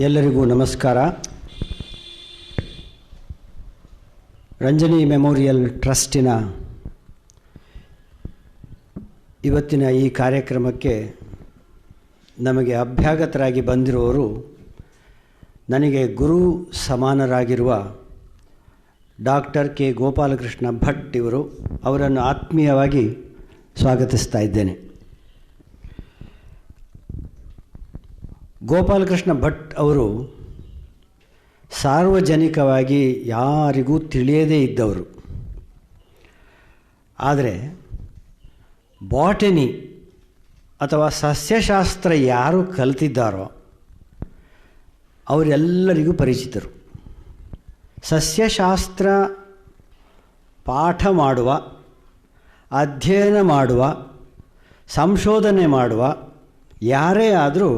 ಎಲ್ಲರಿಗೂ ನಮಸ್ಕಾರ. ರಂಜನಿ ಮೆಮೋರಿಯಲ್ ಟ್ರಸ್ಟಿನ ಇವತ್ತಿನ ಈ ಕಾರ್ಯಕ್ರಮಕ್ಕೆ ನಮಗೆ ಅಭ್ಯಾಗತರಾಗಿ ಬಂದಿರುವವರು ನನಗೆ ಗುರು ಸಮಾನರಾಗಿರುವ ಡಾಕ್ಟರ್ ಕೆ ಗೋಪಾಲಕೃಷ್ಣ ಭಟ್ ಇವರು. ಅವರನ್ನು ಆತ್ಮೀಯವಾಗಿ ಸ್ವಾಗತಿಸ್ತಾ ಇದ್ದೇನೆ. ಗೋಪಾಲಕೃಷ್ಣ ಭಟ್ ಅವರು ಸಾರ್ವಜನಿಕವಾಗಿ ಯಾರಿಗೂ ತಿಳಿಯದೇ ಇದ್ದವರು. ಆದರೆ ಬಾಟನಿ ಅಥವಾ ಸಸ್ಯಶಾಸ್ತ್ರ ಯಾರು ಕಲಿತಿದ್ದಾರೋ ಅವರೆಲ್ಲರಿಗೂ ಪರಿಚಿತರು. ಸಸ್ಯಶಾಸ್ತ್ರ ಪಾಠ ಮಾಡುವ, ಅಧ್ಯಯನ ಮಾಡುವ, ಸಂಶೋಧನೆ ಮಾಡುವ ಯಾರೇ ಆದರೂ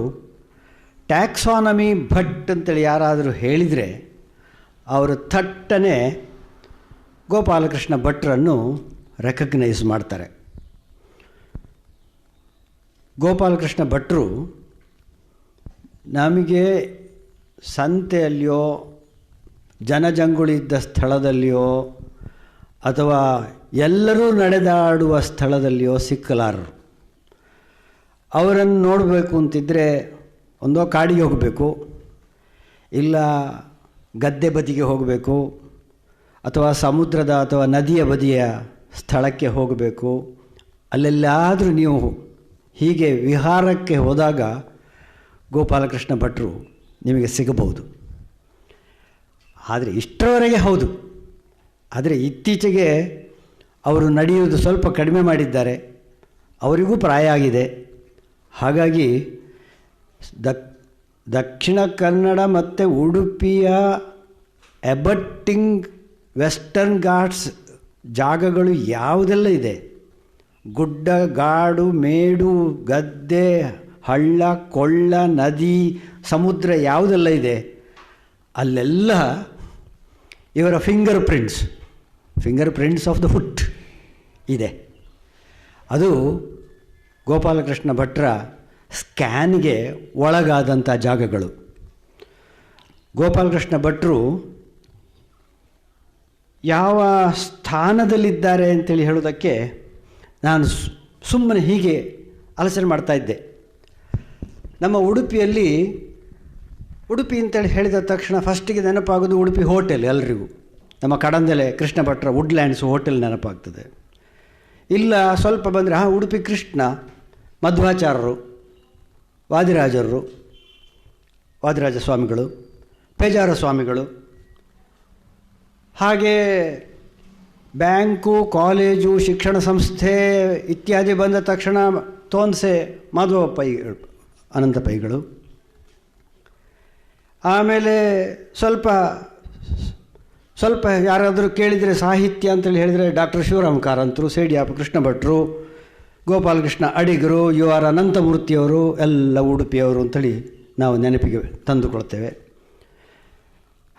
ಟ್ಯಾಕ್ಸಾನಮಿ ಭಟ್ ಅಂತೇಳಿ ಯಾರಾದರೂ ಹೇಳಿದರೆ ಅವರು ಥಟ್ಟನೆ ಗೋಪಾಲಕೃಷ್ಣ ಭಟ್ರನ್ನು ರೆಕಗ್ನೈಸ್ ಮಾಡ್ತಾರೆ. ಗೋಪಾಲಕೃಷ್ಣ ಭಟ್ರು ನಮಗೆ ಸಂತೆಯಲ್ಲಿಯೋ ಜನಜಂಗುಳಿ ಇದ್ದ ಸ್ಥಳದಲ್ಲಿಯೋ ಅಥವಾ ಎಲ್ಲರೂ ನಡೆದಾಡುವ ಸ್ಥಳದಲ್ಲಿಯೋ ಸಿಕ್ಕಲಾರರು. ಅವರನ್ನು ನೋಡಬೇಕು ಅಂತಿದ್ದರೆ ಒಂದೋ ಕಾಡಿಗೆ ಹೋಗಬೇಕು, ಇಲ್ಲ ಗದ್ದೆ ಬದಿಗೆ ಹೋಗಬೇಕು, ಅಥವಾ ಸಮುದ್ರದ ಅಥವಾ ನದಿಯ ಬದಿಯ ಸ್ಥಳಕ್ಕೆ ಹೋಗಬೇಕು. ಅಲ್ಲೆಲ್ಲಾದರೂ ನೀವು ಹೀಗೆ ವಿಹಾರಕ್ಕೆ ಹೋದಾಗ ಗೋಪಾಲಕೃಷ್ಣ ಭಟ್ರು ನಿಮಗೆ ಸಿಗಬಹುದು. ಆದರೆ ಇಷ್ಟರವರೆಗೆ ಹೌದು. ಆದರೆ ಇತ್ತೀಚೆಗೆ ಅವರು ನಡೆಯುವುದು ಸ್ವಲ್ಪ ಕಡಿಮೆ ಮಾಡಿದ್ದಾರೆ. ಅವರಿಗೂ ಪ್ರಾಯ ಆಗಿದೆ. ಹಾಗಾಗಿ ದಕ್ಷಿಣ ಕನ್ನಡ ಮತ್ತು ಉಡುಪಿಯ ಎಬಟ್ಟಿಂಗ್ ವೆಸ್ಟರ್ನ್ ಘಾಟ್ಸ್ ಜಾಗಗಳು ಯಾವುದೆಲ್ಲ ಇದೆ, ಗುಡ್ಡ ಗಾಡು ಮೇಡು ಗದ್ದೆ ಹಳ್ಳ ಕೊಳ್ಳ ನದಿ ಸಮುದ್ರ ಯಾವುದೆಲ್ಲ ಇದೆ ಅಲ್ಲೆಲ್ಲ ಇವರ finger prints of the foot ಇದೆ. ಅದು ಗೋಪಾಲಕೃಷ್ಣ ಭಟ್ರ ಸ್ಕ್ಯಾನ್ಗೆ ಒಳಗಾದಂಥ ಜಾಗಗಳು. ಗೋಪಾಲಕೃಷ್ಣ ಭಟ್ರು ಯಾವ ಸ್ಥಾನದಲ್ಲಿದ್ದಾರೆ ಅಂತೇಳಿ ಹೇಳೋದಕ್ಕೆ ನಾನು ಸುಮ್ಮನೆ ಹೀಗೆ ಆಲೋಚನೆ ಮಾಡ್ತಾಯಿದ್ದೆ. ನಮ್ಮ ಉಡುಪಿಯಲ್ಲಿ ಉಡುಪಿ ಅಂತೇಳಿ ಹೇಳಿದ ತಕ್ಷಣ ಫಸ್ಟಿಗೆ ನೆನಪಾಗೋದು ಉಡುಪಿ ಹೋಟೆಲ್. ಎಲ್ರಿಗೂ ನಮ್ಮ ಕಡಂದಲೆ ಕೃಷ್ಣ ಭಟ್ರ ವುಡ್ಲ್ಯಾಂಡ್ಸ್ ಹೋಟೆಲ್ ನೆನಪಾಗ್ತದೆ. ಇಲ್ಲ ಸ್ವಲ್ಪ ಬಂದರೆ ಉಡುಪಿ ಕೃಷ್ಣ, ಮಧ್ವಾಚಾರ್ಯರು, ವಾದಿರಾಜ ಸ್ವಾಮಿಗಳು, ಪೇಜಾರ ಸ್ವಾಮಿಗಳು, ಹಾಗೆ ಬ್ಯಾಂಕು, ಕಾಲೇಜು, ಶಿಕ್ಷಣ ಸಂಸ್ಥೆ ಇತ್ಯಾದಿ ಬಂದ ತಕ್ಷಣ ತೋನ್ಸೆ ಮಾಧವ ಪೈ, ಅನಂತ ಪೈಗಳು. ಆಮೇಲೆ ಸ್ವಲ್ಪ ಯಾರಾದರೂ ಕೇಳಿದರೆ ಸಾಹಿತ್ಯ ಅಂತೇಳಿ ಹೇಳಿದರೆ ಡಾಕ್ಟರ್ ಶಿವರಾಮ್ ಕಾರಂತರು, ಸೇಡಿಯಾಪ ಕೃಷ್ಣ ಭಟ್ರು, ಗೋಪಾಲಕೃಷ್ಣ ಅಡಿಗರು, ಯು ಆರ್ ಅನಂತಮೂರ್ತಿಯವರು ಎಲ್ಲ ಉಡುಪಿಯವರು ಅಂಥೇಳಿ ನಾವು ನೆನಪಿಗೆ ತಂದುಕೊಳ್ತೇವೆ.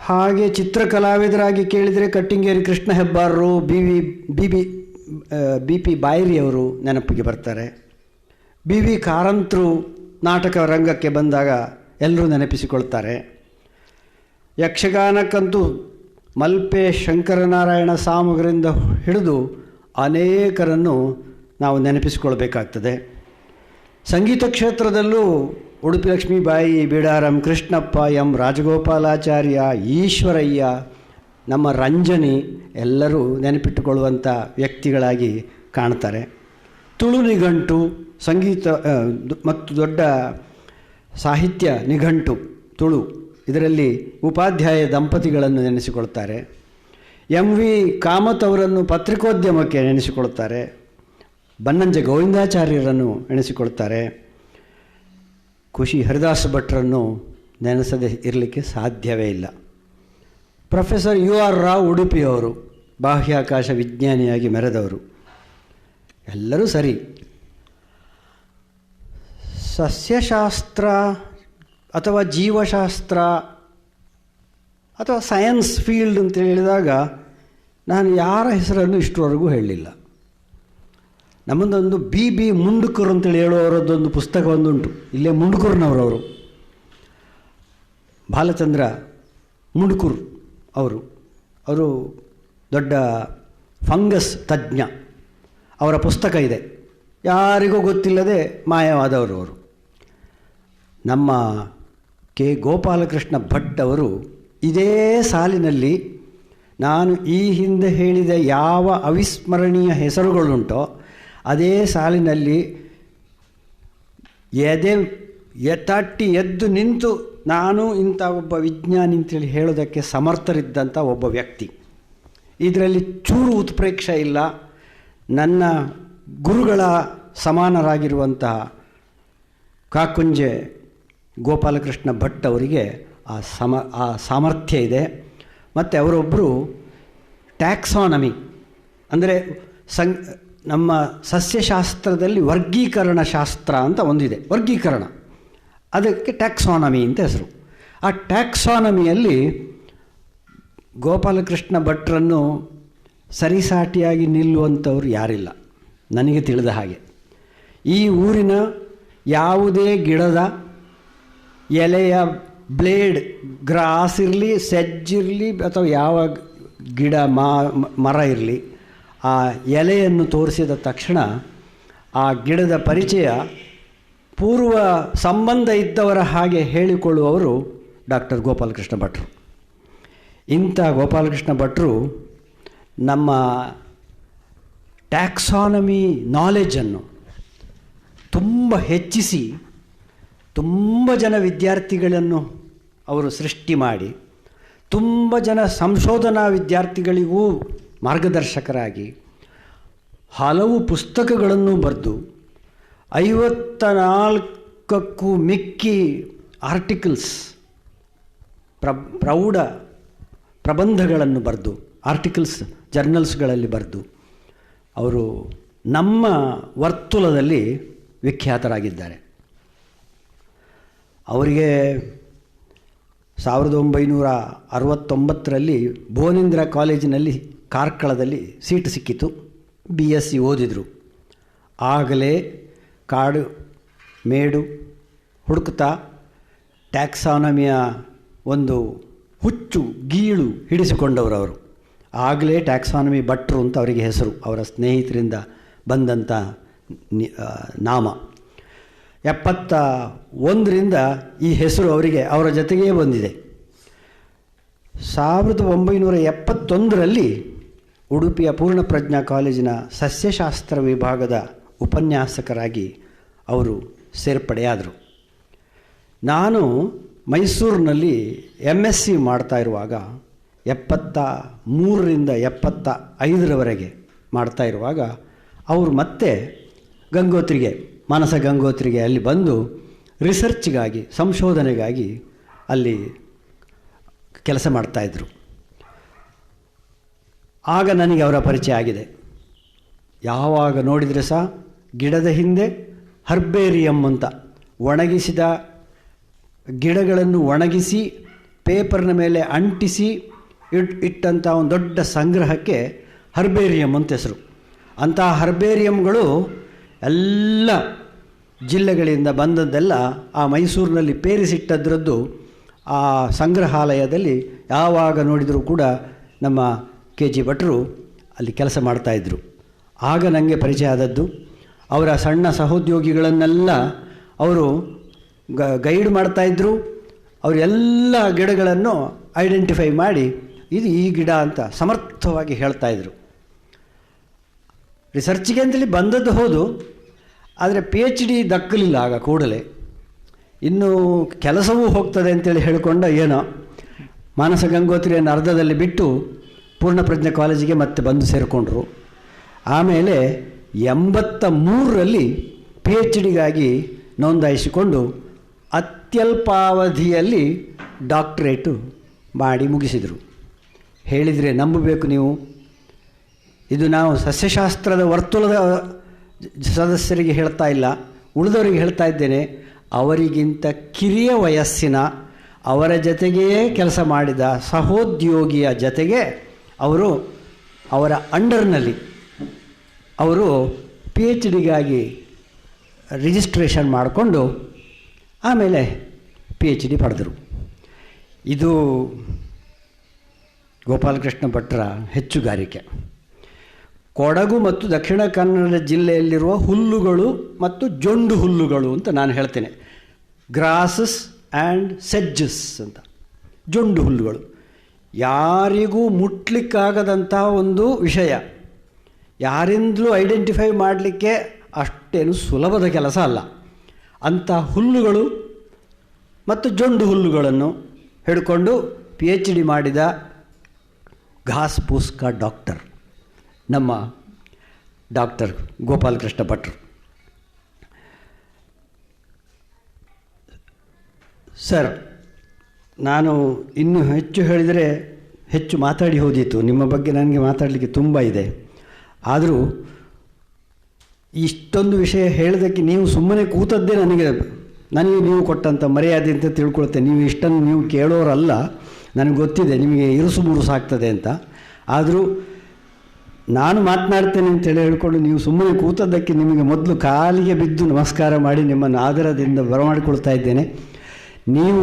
ಹಾಗೆ ಚಿತ್ರಕಲಾವಿದರಾಗಿ ಕೇಳಿದರೆ ಕಟ್ಟಿಂಗೇರಿ ಕೃಷ್ಣ ಹೆಬ್ಬಾರರು, ಬಿ ಪಿ ಬಾಯ್ರಿಯವರು ನೆನಪಿಗೆ ಬರ್ತಾರೆ. ಬಿ ವಿ ಕಾರಂತರು ನಾಟಕ ರಂಗಕ್ಕೆ ಬಂದಾಗ ಎಲ್ಲರೂ ನೆನಪಿಸಿಕೊಳ್ತಾರೆ. ಯಕ್ಷಗಾನಕ್ಕಂತೂ ಮಲ್ಪೆ ಶಂಕರನಾರಾಯಣ ಸಾಮಗರಿಂದ ಹಿಡಿದು ಅನೇಕರನ್ನು ನಾವು ನೆನಪಿಸಿಕೊಳ್ಬೇಕಾಗ್ತದೆ. ಸಂಗೀತ ಕ್ಷೇತ್ರದಲ್ಲೂ ಉಡುಪಿ ಲಕ್ಷ್ಮೀಬಾಯಿ, ಬಿಡಾರಂ ಕೃಷ್ಣಪ್ಪ, ಎಂ ರಾಜಗೋಪಾಲಾಚಾರ್ಯ, ಈಶ್ವರಯ್ಯ, ನಮ್ಮ ರಂಜನಿ ಎಲ್ಲರೂ ನೆನಪಿಟ್ಟುಕೊಳ್ಳುವಂಥ ವ್ಯಕ್ತಿಗಳಾಗಿ ಕಾಣ್ತಾರೆ. ತುಳು ನಿಘಂಟು, ಸಂಗೀತ ಮತ್ತು ದೊಡ್ಡ ಸಾಹಿತ್ಯ ನಿಘಂಟು ತುಳು, ಇದರಲ್ಲಿ ಉಪಾಧ್ಯಾಯ ದಂಪತಿಗಳನ್ನು ನೆನೆಸಿಕೊಳ್ತಾರೆ. ಎಂ ವಿ ಕಾಮತ್ ಅವರನ್ನು ಪತ್ರಿಕೋದ್ಯಮಕ್ಕೆ ನೆನೆಸಿಕೊಳ್ತಾರೆ. ಬನ್ನಂಜೆ ಗೋವಿಂದಾಚಾರ್ಯರನ್ನು ನೆನೆಸಿಕೊಳ್ತಾರೆ. ಖುಷಿ ಹರಿದಾಸ ಭಟ್ರನ್ನು ನೆನೆಸದೆ ಇರಲಿಕ್ಕೆ ಸಾಧ್ಯವೇ ಇಲ್ಲ. ಪ್ರೊಫೆಸರ್ ಯು ಆರ್ ರಾವ್ ಉಡುಪಿಯವರು ಬಾಹ್ಯಾಕಾಶ ವಿಜ್ಞಾನಿಯಾಗಿ ಮೆರೆದವರು. ಎಲ್ಲರೂ ಸರಿ. ಸಸ್ಯಶಾಸ್ತ್ರ ಅಥವಾ ಜೀವಶಾಸ್ತ್ರ ಅಥವಾ ಸೈನ್ಸ್ ಫೀಲ್ಡ್ ಅಂತ ಹೇಳಿದಾಗ ನಾನು ಯಾರ ಹೆಸರನ್ನು ಇಷ್ಟರವರೆಗೂ ಹೇಳಲಿಲ್ಲ. ನಮ್ಮದೊಂದು ಬಿ ಮುಂಡುಕೂರು ಅಂತೇಳಿ ಹೇಳುವವರದ್ದೊಂದು ಪುಸ್ತಕ ಒಂದುಂಟು. ಇಲ್ಲೇ ಮುಂಡುಕೂರಿನವರು ಬಾಲಚಂದ್ರ ಮುಂಡುಕೂರು ಅವರು ದೊಡ್ಡ ಫಂಗಸ್ ತಜ್ಞ. ಅವರ ಪುಸ್ತಕ ಇದೆ. ಯಾರಿಗೂ ಗೊತ್ತಿಲ್ಲದೆ ಮಾಯವಾದವರು ಅವರು. ನಮ್ಮ ಕೆ ಗೋಪಾಲಕೃಷ್ಣ ಭಟ್ ಅವರು ಇದೇ ಸಾಲಿನಲ್ಲಿ ನಾನು ಈ ಹಿಂದೆ ಹೇಳಿದ ಯಾವ ಅವಿಸ್ಮರಣೀಯ ಹೆಸರುಗಳುಂಟೋ ಅದೇ ಸಾಲಿನಲ್ಲಿ ಎದ್ದು ನಿಂತು ನಾನು ಇಂಥ ಒಬ್ಬ ವಿಜ್ಞಾನಿ ಅಂತೇಳಿ ಹೇಳೋದಕ್ಕೆ ಸಮರ್ಥರಿದ್ದಂಥ ಒಬ್ಬ ವ್ಯಕ್ತಿ. ಇದರಲ್ಲಿ ಚೂರು ಉತ್ಪ್ರೇಕ್ಷೆ ಇಲ್ಲ. ನನ್ನ ಗುರುಗಳ ಸಮಾನರಾಗಿರುವಂತಹ ಕಾಕುಂಜೆ ಗೋಪಾಲಕೃಷ್ಣ ಭಟ್ ಅವರಿಗೆ ಆ ಸಾಮರ್ಥ್ಯ ಇದೆ. ಮತ್ತು ಅವರೊಬ್ಬರು ಟ್ಯಾಕ್ಸಾನಮಿ ಅಂದರೆ ನಮ್ಮ ಸಸ್ಯಶಾಸ್ತ್ರದಲ್ಲಿ ವರ್ಗೀಕರಣ ಶಾಸ್ತ್ರ ಅಂತ ಒಂದಿದೆ, ವರ್ಗೀಕರಣ, ಅದಕ್ಕೆ ಟ್ಯಾಕ್ಸಾನಮಿ ಅಂತ ಹೆಸರು. ಆ ಟ್ಯಾಕ್ಸಾನಮಿಯಲ್ಲಿ ಗೋಪಾಲಕೃಷ್ಣ ಭಟ್ರನ್ನು ಸರಿಸಾಟಿಯಾಗಿ ನಿಲ್ಲುವಂಥವ್ರು ಯಾರಿಲ್ಲ ನನಗೆ ತಿಳಿದ ಹಾಗೆ. ಈ ಊರಿನ ಯಾವುದೇ ಗಿಡದ ಎಲೆಯ ಬ್ಲೇಡ್, ಗ್ರಾಸ್ ಇರಲಿ, ಸೆಜ್ಜಿರಲಿ ಅಥವಾ ಯಾವ ಗಿಡ ಮರ ಇರಲಿ, ಆ ಎಲೆಯನ್ನು ತೋರಿಸಿದ ತಕ್ಷಣ ಆ ಗಿಡದ ಪರಿಚಯ ಪೂರ್ವ ಸಂಬಂಧ ಇದ್ದವರ ಹಾಗೆ ಹೇಳಿಕೊಳ್ಳುವವರು ಡಾಕ್ಟರ್ ಗೋಪಾಲಕೃಷ್ಣ ಭಟ್ರು. ಇಂಥ ಗೋಪಾಲಕೃಷ್ಣ ಭಟ್ರು ನಮ್ಮ ಟ್ಯಾಕ್ಸಾನಮಿ ನಾಲೆಜನ್ನು ತುಂಬ ಹೆಚ್ಚಿಸಿ ತುಂಬ ಜನ ವಿದ್ಯಾರ್ಥಿಗಳನ್ನು ಅವರು ಸೃಷ್ಟಿ ಮಾಡಿ ತುಂಬ ಜನ ಸಂಶೋಧನಾ ವಿದ್ಯಾರ್ಥಿಗಳಿಗೂ ಮಾರ್ಗದರ್ಶಕರಾಗಿ ಹಲವು ಪುಸ್ತಕಗಳನ್ನು ಬರೆದು 54ಕ್ಕೂ ಮಿಕ್ಕಿ ಆರ್ಟಿಕಲ್ಸ್, ಪ್ರೌಢ ಪ್ರಬಂಧಗಳನ್ನು ಬರೆದು ಆರ್ಟಿಕಲ್ಸ್ ಜರ್ನಲ್ಸ್ಗಳಲ್ಲಿ ಬರೆದು ಅವರು ನಮ್ಮ ವರ್ತುಲದಲ್ಲಿ ವಿಖ್ಯಾತರಾಗಿದ್ದಾರೆ. ಅವರಿಗೆ 1969ರಲ್ಲಿ ಭುವನೇಂದ್ರ ಕಾಲೇಜಿನಲ್ಲಿ ಕಾರ್ಕಳದಲ್ಲಿ ಸೀಟು ಸಿಕ್ಕಿತು. BSc ಓದಿದರು. ಆಗಲೇ ಕಾಡು ಮೇಡು ಹುಡುಕ್ತಾ ಟ್ಯಾಕ್ಸಾನಮಿಯ ಒಂದು ಹುಚ್ಚು ಗೀಳು ಹಿಡಿಸಿಕೊಂಡವರು ಅವರು. ಆಗಲೇ ಟ್ಯಾಕ್ಸಾನಮಿ ಭಟ್ರು ಅಂತ ಅವರಿಗೆ ಹೆಸರು, ಅವರ ಸ್ನೇಹಿತರಿಂದ ಬಂದಂಥ ನಾಮ. 71ರಿಂದ ಈ ಹೆಸರು ಅವರಿಗೆ ಅವರ ಜೊತೆಗೇ ಬಂದಿದೆ. 1971ರಲ್ಲಿ ಉಡುಪಿಯ ಪೂರ್ಣಪ್ರಜ್ಞಾ ಕಾಲೇಜಿನ ಸಸ್ಯಶಾಸ್ತ್ರ ವಿಭಾಗದ ಉಪನ್ಯಾಸಕರಾಗಿ ಅವರು ಸೇರ್ಪಡೆಯಾದರು. ನಾನು ಮೈಸೂರಿನಲ್ಲಿ MSc ಮಾಡ್ತಾ ಇರುವಾಗ 73ರಿಂದ 75ರವರೆಗೆ ಮಾಡ್ತಾ ಇರುವಾಗ ಅವರು ಮತ್ತೆ ಗಂಗೋತ್ರಿಗೆ, ಮಾನಸ ಗಂಗೋತ್ರಿಗೆ ಅಲ್ಲಿ ಬಂದು ರಿಸರ್ಚ್ಗಾಗಿ, ಸಂಶೋಧನೆಗಾಗಿ ಅಲ್ಲಿ ಕೆಲಸ ಮಾಡ್ತಾಯಿದ್ರು. ಆಗ ನನಗೆ ಅವರ ಪರಿಚಯ ಆಗಿದೆ. ಯಾವಾಗ ನೋಡಿದರೆ ಸಹ ಗಿಡದ ಹಿಂದೆ ಹರ್ಬೇರಿಯಂ ಅಂತ ಒಣಗಿಸಿದ ಗಿಡಗಳನ್ನು ಒಣಗಿಸಿ ಪೇಪರ್ನ ಮೇಲೆ ಅಂಟಿಸಿ ಇಟ್ಟಂಥ ಒಂದು ದೊಡ್ಡ ಸಂಗ್ರಹಕ್ಕೆ ಹರ್ಬೇರಿಯಂ ಅಂತ ಹೆಸರು. ಅಂತಹ ಹರ್ಬೇರಿಯಂಗಳು ಎಲ್ಲ ಜಿಲ್ಲೆಗಳಿಂದ ಬಂದದ್ದೆಲ್ಲ ಆ ಮೈಸೂರಿನಲ್ಲಿ ಪೇರಿಸಿಟ್ಟದ್ರದ್ದು ಆ ಸಂಗ್ರಹಾಲಯದಲ್ಲಿ ಯಾವಾಗ ನೋಡಿದರೂ ಕೂಡ ನಮ್ಮ KG ಭಟ್ರು ಅಲ್ಲಿ ಕೆಲಸ ಮಾಡ್ತಾಯಿದ್ರು. ಆಗ ನನಗೆ ಪರಿಚಯ ಆದದ್ದು. ಅವರ ಸಣ್ಣ ಸಹೋದ್ಯೋಗಿಗಳನ್ನೆಲ್ಲ ಅವರು ಗೈಡ್ ಮಾಡ್ತಾಯಿದ್ರು. ಅವರೆಲ್ಲ ಗಿಡಗಳನ್ನು ಐಡೆಂಟಿಫೈ ಮಾಡಿ ಇದು ಈ ಗಿಡ ಅಂತ ಸಮರ್ಥವಾಗಿ ಹೇಳ್ತಾಯಿದ್ರು. ರಿಸರ್ಚಿಗೆ ಅಂತೇಳಿ ಬಂದದ್ದು ಹೌದು, ಆದರೆ PhD ದಕ್ಕಲಿಲ್ಲ ಆಗ ಕೂಡಲೇ. ಇನ್ನು ಕೆಲಸವೂ ಹೋಗ್ತದೆ ಅಂತೇಳಿ ಹೇಳಿಕೊಂಡ ಏನೋ ಮಾನಸ ಗಂಗೋತ್ರಿಯನ್ನು ಅರ್ಧದಲ್ಲಿ ಬಿಟ್ಟು ಪೂರ್ಣಪ್ರಜ್ಞೆ ಕಾಲೇಜಿಗೆ ಮತ್ತೆ ಬಂದು ಸೇರಿಕೊಂಡ್ರು. ಆಮೇಲೆ 83ರಲ್ಲಿ PhDಗಾಗಿ ನೋಂದಾಯಿಸಿಕೊಂಡು ಅತ್ಯಲ್ಪಾವಧಿಯಲ್ಲಿ ಡಾಕ್ಟರೇಟು ಮಾಡಿ ಮುಗಿಸಿದರು. ಹೇಳಿದರೆ ನಂಬಬೇಕು ನೀವು, ಇದು ನಾವು ಸಸ್ಯಶಾಸ್ತ್ರದ ವರ್ತುಲದ ಸದಸ್ಯರಿಗೆ ಹೇಳ್ತಾ ಇಲ್ಲ, ಉಳಿದವರಿಗೆ ಹೇಳ್ತಾ ಇದ್ದೇನೆ. ಅವರಿಗಿಂತ ಕಿರಿಯ ವಯಸ್ಸಿನ ಅವರ ಜೊತೆಗೇ ಕೆಲಸ ಮಾಡಿದ ಸಹೋದ್ಯೋಗಿಯ ಜೊತೆಗೆ ಅವರು ಅವರ ಅಂಡರ್ನಲ್ಲಿ ಅವರು PhDಗಾಗಿ ರಿಜಿಸ್ಟ್ರೇಷನ್ ಮಾಡಿಕೊಂಡು ಆಮೇಲೆ PhD ಪಡೆದರು. ಇದು ಗೋಪಾಲಕೃಷ್ಣ ಭಟ್ರ ಹೆಚ್ಚುಗಾರಿಕೆ. ಕೊಡಗು ಮತ್ತು ದಕ್ಷಿಣ ಕನ್ನಡ ಜಿಲ್ಲೆಯಲ್ಲಿರುವ ಹುಲ್ಲುಗಳು ಮತ್ತು ಜೊಂಡು ಹುಲ್ಲುಗಳು ಅಂತ ನಾನು ಹೇಳ್ತೇನೆ. ಗ್ರಾಸಸ್ ಆ್ಯಂಡ್ ಸೆಡ್ಜಸ್ ಅಂತ. ಜೊಂಡು ಹುಲ್ಲುಗಳು ಯಾರಿಗೂ ಮುಟ್ಲಿಕ್ಕಾಗದಂಥ ಒಂದು ವಿಷಯ, ಯಾರಿಂದಲೂ ಐಡೆಂಟಿಫೈ ಮಾಡಲಿಕ್ಕೆ ಅಷ್ಟೇನು ಸುಲಭದ ಕೆಲಸ ಅಲ್ಲ. ಅಂಥ ಹುಲ್ಲುಗಳು ಮತ್ತು ಜೊಂಡು ಹುಲ್ಲುಗಳನ್ನು ಹಿಡ್ಕೊಂಡು PhD ಮಾಡಿದ ಘಾಸ್ ಪೂಸ್ ಕಾ ಡಾಕ್ಟರ್ ನಮ್ಮ ಡಾಕ್ಟರ್ ಗೋಪಾಲಕೃಷ್ಣ ಭಟ್ರು. ಸರ್, ನಾನು ಇನ್ನೂ ಹೆಚ್ಚು ಹೇಳಿದರೆ ಹೆಚ್ಚು ಮಾತಾಡಿ ಹೋದಿತ್ತು. ನಿಮ್ಮ ಬಗ್ಗೆ ನನಗೆ ಮಾತಾಡಲಿಕ್ಕೆ ತುಂಬ ಇದೆ. ಆದರೂ ಇಷ್ಟೊಂದು ವಿಷಯ ಹೇಳೋದಕ್ಕೆ ನೀವು ಸುಮ್ಮನೆ ಕೂತದ್ದೇ ನನಗೆ ನೀವು ಕೊಟ್ಟಂಥ ಮರ್ಯಾದೆ ಅಂತ ತಿಳ್ಕೊಳ್ತೇನೆ. ನೀವು ಇಷ್ಟನ್ನು ನೀವು ಕೇಳೋರಲ್ಲ, ನನಗೆ ಗೊತ್ತಿದೆ ನಿಮಗೆ ಇರುಸು ಮುರುಸು ಆಗ್ತದೆ ಅಂತ. ಆದರೂ ನಾನು ಮಾತನಾಡ್ತೇನೆ ಅಂತೇಳಿ ಹೇಳ್ಕೊಂಡು ನೀವು ಸುಮ್ಮನೆ ಕೂತದ್ದಕ್ಕೆ ನಿಮಗೆ ಮೊದಲು ಕಾಲಿಗೆ ಬಿದ್ದು ನಮಸ್ಕಾರ ಮಾಡಿ ನಿಮ್ಮನ್ನು ಆದರದಿಂದ ಬರಮಾಡಿಕೊಳ್ತಾ ಇದ್ದೇನೆ. ನೀವು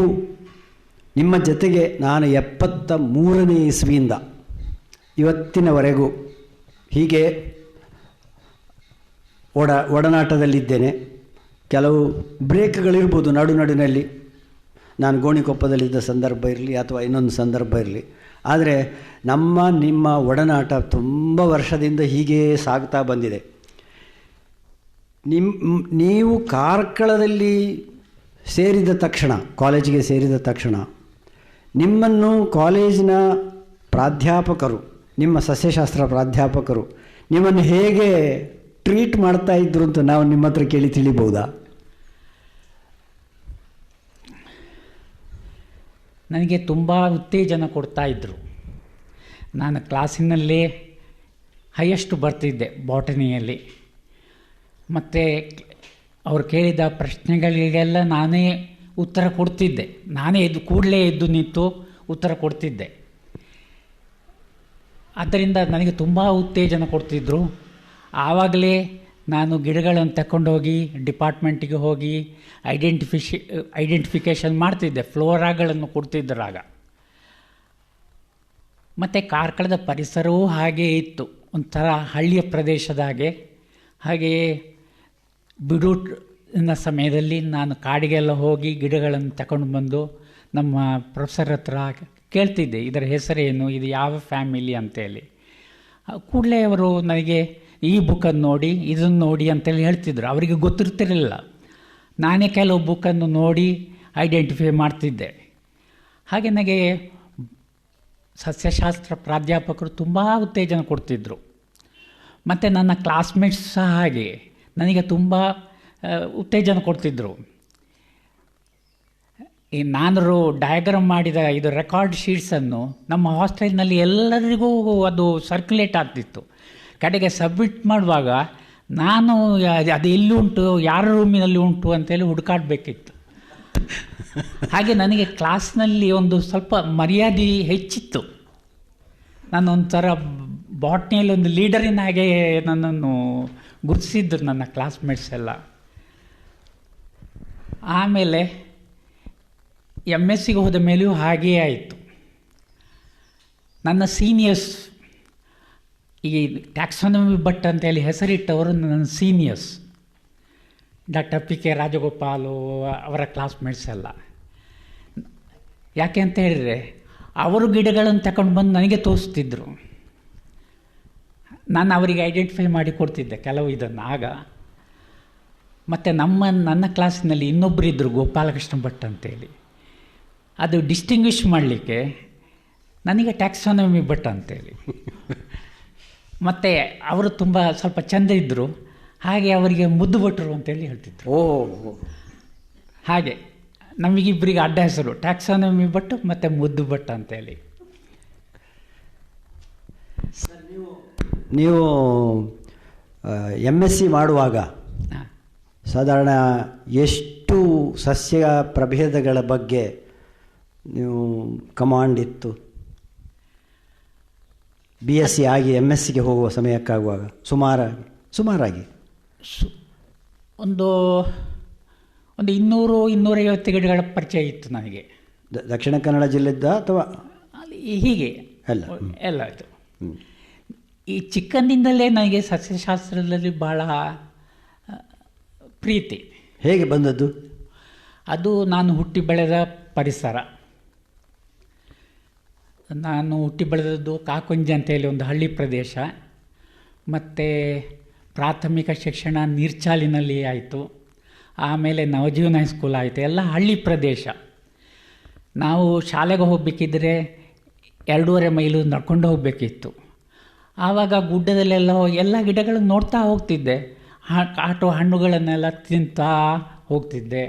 ನಿಮ್ಮ ಜೊತೆಗೆ ನಾನು 73ನೇ ಇಸ್ವಿಯಿಂದ ಇವತ್ತಿನವರೆಗೂ ಹೀಗೆ ಒಡನಾಟದಲ್ಲಿದ್ದೇನೆ. ಕೆಲವು ಬ್ರೇಕ್ಗಳಿರ್ಬೋದು ನಡುನಡುವಿನಲ್ಲಿ, ನಾನು ಗೋಣಿಕೊಪ್ಪದಲ್ಲಿದ್ದ ಸಂದರ್ಭ ಇರಲಿ ಅಥವಾ ಇನ್ನೊಂದು ಸಂದರ್ಭ ಇರಲಿ. ಆದರೆ ನಿಮ್ಮ ಒಡನಾಟ ತುಂಬ ವರ್ಷದಿಂದ ಹೀಗೇ ಸಾಗ್ತಾ ಬಂದಿದೆ. ನೀವು ಕಾರ್ಕಳದಲ್ಲಿ ಸೇರಿದ ತಕ್ಷಣ, ಕಾಲೇಜಿಗೆ ಸೇರಿದ ತಕ್ಷಣ ನಿಮ್ಮನ್ನು ಕಾಲೇಜಿನ ಪ್ರಾಧ್ಯಾಪಕರು, ನಿಮ್ಮ ಸಸ್ಯಶಾಸ್ತ್ರ ಪ್ರಾಧ್ಯಾಪಕರು ನಿಮ್ಮನ್ನು ಹೇಗೆ ಟ್ರೀಟ್ ಮಾಡ್ತಾ ಇದ್ರು ಅಂತ ನಾವು ನಿಮ್ಮ ಹತ್ರ ಕೇಳಿ ತಿಳಿಬಹುದಾ? ನನಗೆ ತುಂಬ ಉತ್ತೇಜನ ಕೊಡ್ತಾಯಿದ್ರು. ನಾನು ಕ್ಲಾಸಿನಲ್ಲೇ ಹೈಯೆಸ್ಟ್ ಬರ್ತಿದ್ದೆ ಬಾಟನಿಯಲ್ಲಿ. ಮತ್ತು ಅವ್ರು ಕೇಳಿದ ಪ್ರಶ್ನೆಗಳಿಗೆಲ್ಲ ನಾನೇ ಉತ್ತರ ಕೊಡ್ತಿದ್ದೆ. ನಾನೇ ಕೂಡಲೇ ಎದ್ದು ನಿಂತು ಉತ್ತರ ಕೊಡ್ತಿದ್ದೆ. ಆದ್ದರಿಂದ ನನಗೆ ತುಂಬ ಉತ್ತೇಜನ ಕೊಡ್ತಿದ್ದರು. ಆವಾಗಲೇ ನಾನು ಗಿಡಗಳನ್ನು ತಗೊಂಡೋಗಿ ಡಿಪಾರ್ಟ್ಮೆಂಟಿಗೆ ಹೋಗಿ ಐಡೆಂಟಿಫಿಕೇಷನ್ ಮಾಡ್ತಿದ್ದೆ. ಫ್ಲೋರಾಗಳನ್ನು ಕೊಡ್ತಿದ್ದರಾಗ. ಮತ್ತು ಕಾರ್ಕಳದ ಪರಿಸರವೂ ಹಾಗೇ ಇತ್ತು, ಒಂಥರ ಹಳ್ಳಿಯ ಪ್ರದೇಶದ ಹಾಗೆ. ಹಾಗೆಯೇ ಬಿಡುವಿನ ಸಮಯದಲ್ಲಿ ನಾನು ಕಾಡಿಗೆಲ್ಲ ಹೋಗಿ ಗಿಡಗಳನ್ನು ತಗೊಂಡು ಬಂದು ನಮ್ಮ ಪ್ರೊಫೆಸರ್ ಹತ್ರ ಕೇಳ್ತಿದ್ದೆ, ಇದರ ಹೆಸರೇನು, ಇದು ಯಾವ ಫ್ಯಾಮಿಲಿ ಅಂತೇಳಿ. ಕೂಡಲೇ ಅವರು ನನಗೆ ಈ ಬುಕ್ಕನ್ನು ನೋಡಿ, ಇದನ್ನು ನೋಡಿ ಅಂತೇಳಿ ಹೇಳ್ತಿದ್ರು. ಅವರಿಗೆ ಗೊತ್ತಿರ್ತಿರಲಿಲ್ಲ. ನಾನೇ ಕೆಲವು ಬುಕ್ಕನ್ನು ನೋಡಿ ಐಡೆಂಟಿಫೈ ಮಾಡ್ತಿದ್ದೆ. ಹಾಗೆ ನನಗೆ ಸಸ್ಯಶಾಸ್ತ್ರ ಪ್ರಾಧ್ಯಾಪಕರು ತುಂಬ ಉತ್ತೇಜನ ಕೊಡ್ತಿದ್ದರು. ಮತ್ತು ನನ್ನ ಕ್ಲಾಸ್ಮೇಟ್ಸ್ ಸಹ ಹಾಗೆ ನನಗೆ ತುಂಬ ಉತ್ತೇಜನ ಕೊಡ್ತಿದ್ದರು. ಈ ನಾನು ಡಯಾಗ್ರಾಮ್ ಮಾಡಿದ ಇದು ರೆಕಾರ್ಡ್ ಶೀಟ್ಸನ್ನು ನಮ್ಮ ಹಾಸ್ಟೆಲ್ನಲ್ಲಿ ಎಲ್ಲರಿಗೂ ಅದು ಸರ್ಕ್ಯುಲೇಟ್ ಆಗ್ತಿತ್ತು. ಕಡೆಗೆ ಸಬ್ಮಿಟ್ ಮಾಡುವಾಗ ನಾನು ಅದು ಎಲ್ಲಿ ಉಂಟು, ಯಾರ ರೂಮಿನಲ್ಲಿ ಉಂಟು ಅಂತೇಳಿ ಹುಡುಕಾಡಬೇಕಿತ್ತು. ಹಾಗೆ ನನಗೆ ಕ್ಲಾಸ್ನಲ್ಲಿ ಒಂದು ಸ್ವಲ್ಪ ಮರ್ಯಾದೆ ಹೆಚ್ಚಿತ್ತು. ನಾನು ಒಂಥರ ಬಾಟ್ನಿಯಲ್ಲಿ ಒಂದು ಲೀಡರಿನ ಹಾಗೆ ನನ್ನನ್ನು ಗುರುತಿಸಿದ್ರು ನನ್ನ ಕ್ಲಾಸ್ಮೇಟ್ಸ್ ಎಲ್ಲ. ಆಮೇಲೆ MScಗೆ ಹೋದ ಮೇಲೆಯೂ ಹಾಗೇ ಆಯಿತು. ನನ್ನ ಸೀನಿಯರ್ಸ್, ಈ ಟ್ಯಾಕ್ಸಾನಮಿ ಭಟ್ ಅಂತೇಳಿ ಹೆಸರಿಟ್ಟವರು ನನ್ನ ಸೀನಿಯರ್ಸ್, ಡಾಕ್ಟರ್ PK ರಾಜಗೋಪಾಲು ಅವರ ಕ್ಲಾಸ್ಮೇಟ್ಸ್ ಎಲ್ಲ. ಯಾಕೆ ಅಂತ ಹೇಳಿದರೆ ಅವರು ಗಿಡಗಳನ್ನು ತಗೊಂಡು ಬಂದು ನನಗೆ ತೋರಿಸ್ತಿದ್ರು. ನಾನು ಅವರಿಗೆ ಐಡೆಂಟಿಫೈ ಮಾಡಿ ಕೊಡ್ತಿದ್ದೆ ಕೆಲವು ಇದನ್ನು ಆಗ. ಮತ್ತು ನನ್ನ ಕ್ಲಾಸಿನಲ್ಲಿ ಇನ್ನೊಬ್ಬರಿದ್ದರು ಗೋಪಾಲಕೃಷ್ಣ ಭಟ್ ಅಂತೇಳಿ. ಅದು ಡಿಸ್ಟಿಂಗ್ವಿಷ್ ಮಾಡಲಿಕ್ಕೆ ನನಗೆ ಟ್ಯಾಕ್ಸಾನಮಿ ಭಟ್ ಅಂತೇಳಿ. ಮತ್ತು ಅವರು ತುಂಬ ಸ್ವಲ್ಪ ಚೆಂದ ಇದ್ದರು. ಹಾಗೆ ಅವರಿಗೆ ಮುದ್ದು ಭಟ್ರು ಅಂತೇಳಿ ಹೇಳ್ತಿದ್ರು. ಹಾಗೆ ನಮಗಿಬ್ಬರಿಗೆ ಅಡ್ಡ ಹೆಸರು, ಟ್ಯಾಕ್ಸಾನಮಿ ಭಟ್ ಮತ್ತು ಮುದ್ದು ಭಟ್ ಅಂತೇಳಿ. ನೀವು MSc ಮಾಡುವಾಗ ಸಾಧಾರಣ ಎಷ್ಟು ಸಸ್ಯ ಪ್ರಭೇದಗಳ ಬಗ್ಗೆ ನೀವು ಕಮಾಂಡ್ ಇತ್ತು? BSc ಆಗಿ MScಗೆ ಹೋಗುವ ಸಮಯಕ್ಕಾಗುವಾಗ ಸುಮಾರಾಗಿ ಒಂದು ಒಂದು 200-250 ಗಿಡಗಳ ಪರಿಚಯ ಇತ್ತು ನನಗೆ. ದಕ್ಷಿಣ ಕನ್ನಡ ಜಿಲ್ಲೆದ್ದ ಅಥವಾ ಹೀಗೆ ಎಲ್ಲ ಆಯಿತು. ಈ ಚಿಕ್ಕಂದಿನಲ್ಲೇ ನನಗೆ ಸಸ್ಯಶಾಸ್ತ್ರದಲ್ಲಿ ಭಾಳ ಪ್ರೀತಿ. ಹೇಗೆ ಬಂದದ್ದು? ಅದು ನಾನು ಹುಟ್ಟಿ ಬೆಳೆದ ಪರಿಸರ. ನಾನು ಹುಟ್ಟಿ ಬೆಳೆದದ್ದು ಕಾಕೊಂಜಿ ಅಂತೇಳಿ ಒಂದು ಹಳ್ಳಿ ಪ್ರದೇಶ. ಮತ್ತು ಪ್ರಾಥಮಿಕ ಶಿಕ್ಷಣ ನೀರ್ಚಾಲಿನಲ್ಲಿ ಆಯಿತು. ಆಮೇಲೆ ನವಜೀವನ ಹೈಸ್ಕೂಲ್ ಆಯಿತು. ಎಲ್ಲ ಹಳ್ಳಿ ಪ್ರದೇಶ. ನಾವು ಶಾಲೆಗೆ ಹೋಗಬೇಕಿದ್ರೆ 2.5 ಮೈಲು ನಡ್ಕೊಂಡು ಹೋಗಬೇಕಿತ್ತು. ಆವಾಗ ಗುಡ್ಡದಲ್ಲೆಲ್ಲ ಎಲ್ಲ ಗಿಡಗಳನ್ನು ನೋಡ್ತಾ ಹೋಗ್ತಿದ್ದೆ. ಕಾಟು ಹಣ್ಣುಗಳನ್ನೆಲ್ಲ ತಿಂತಾ ಹೋಗ್ತಿದ್ದೆ.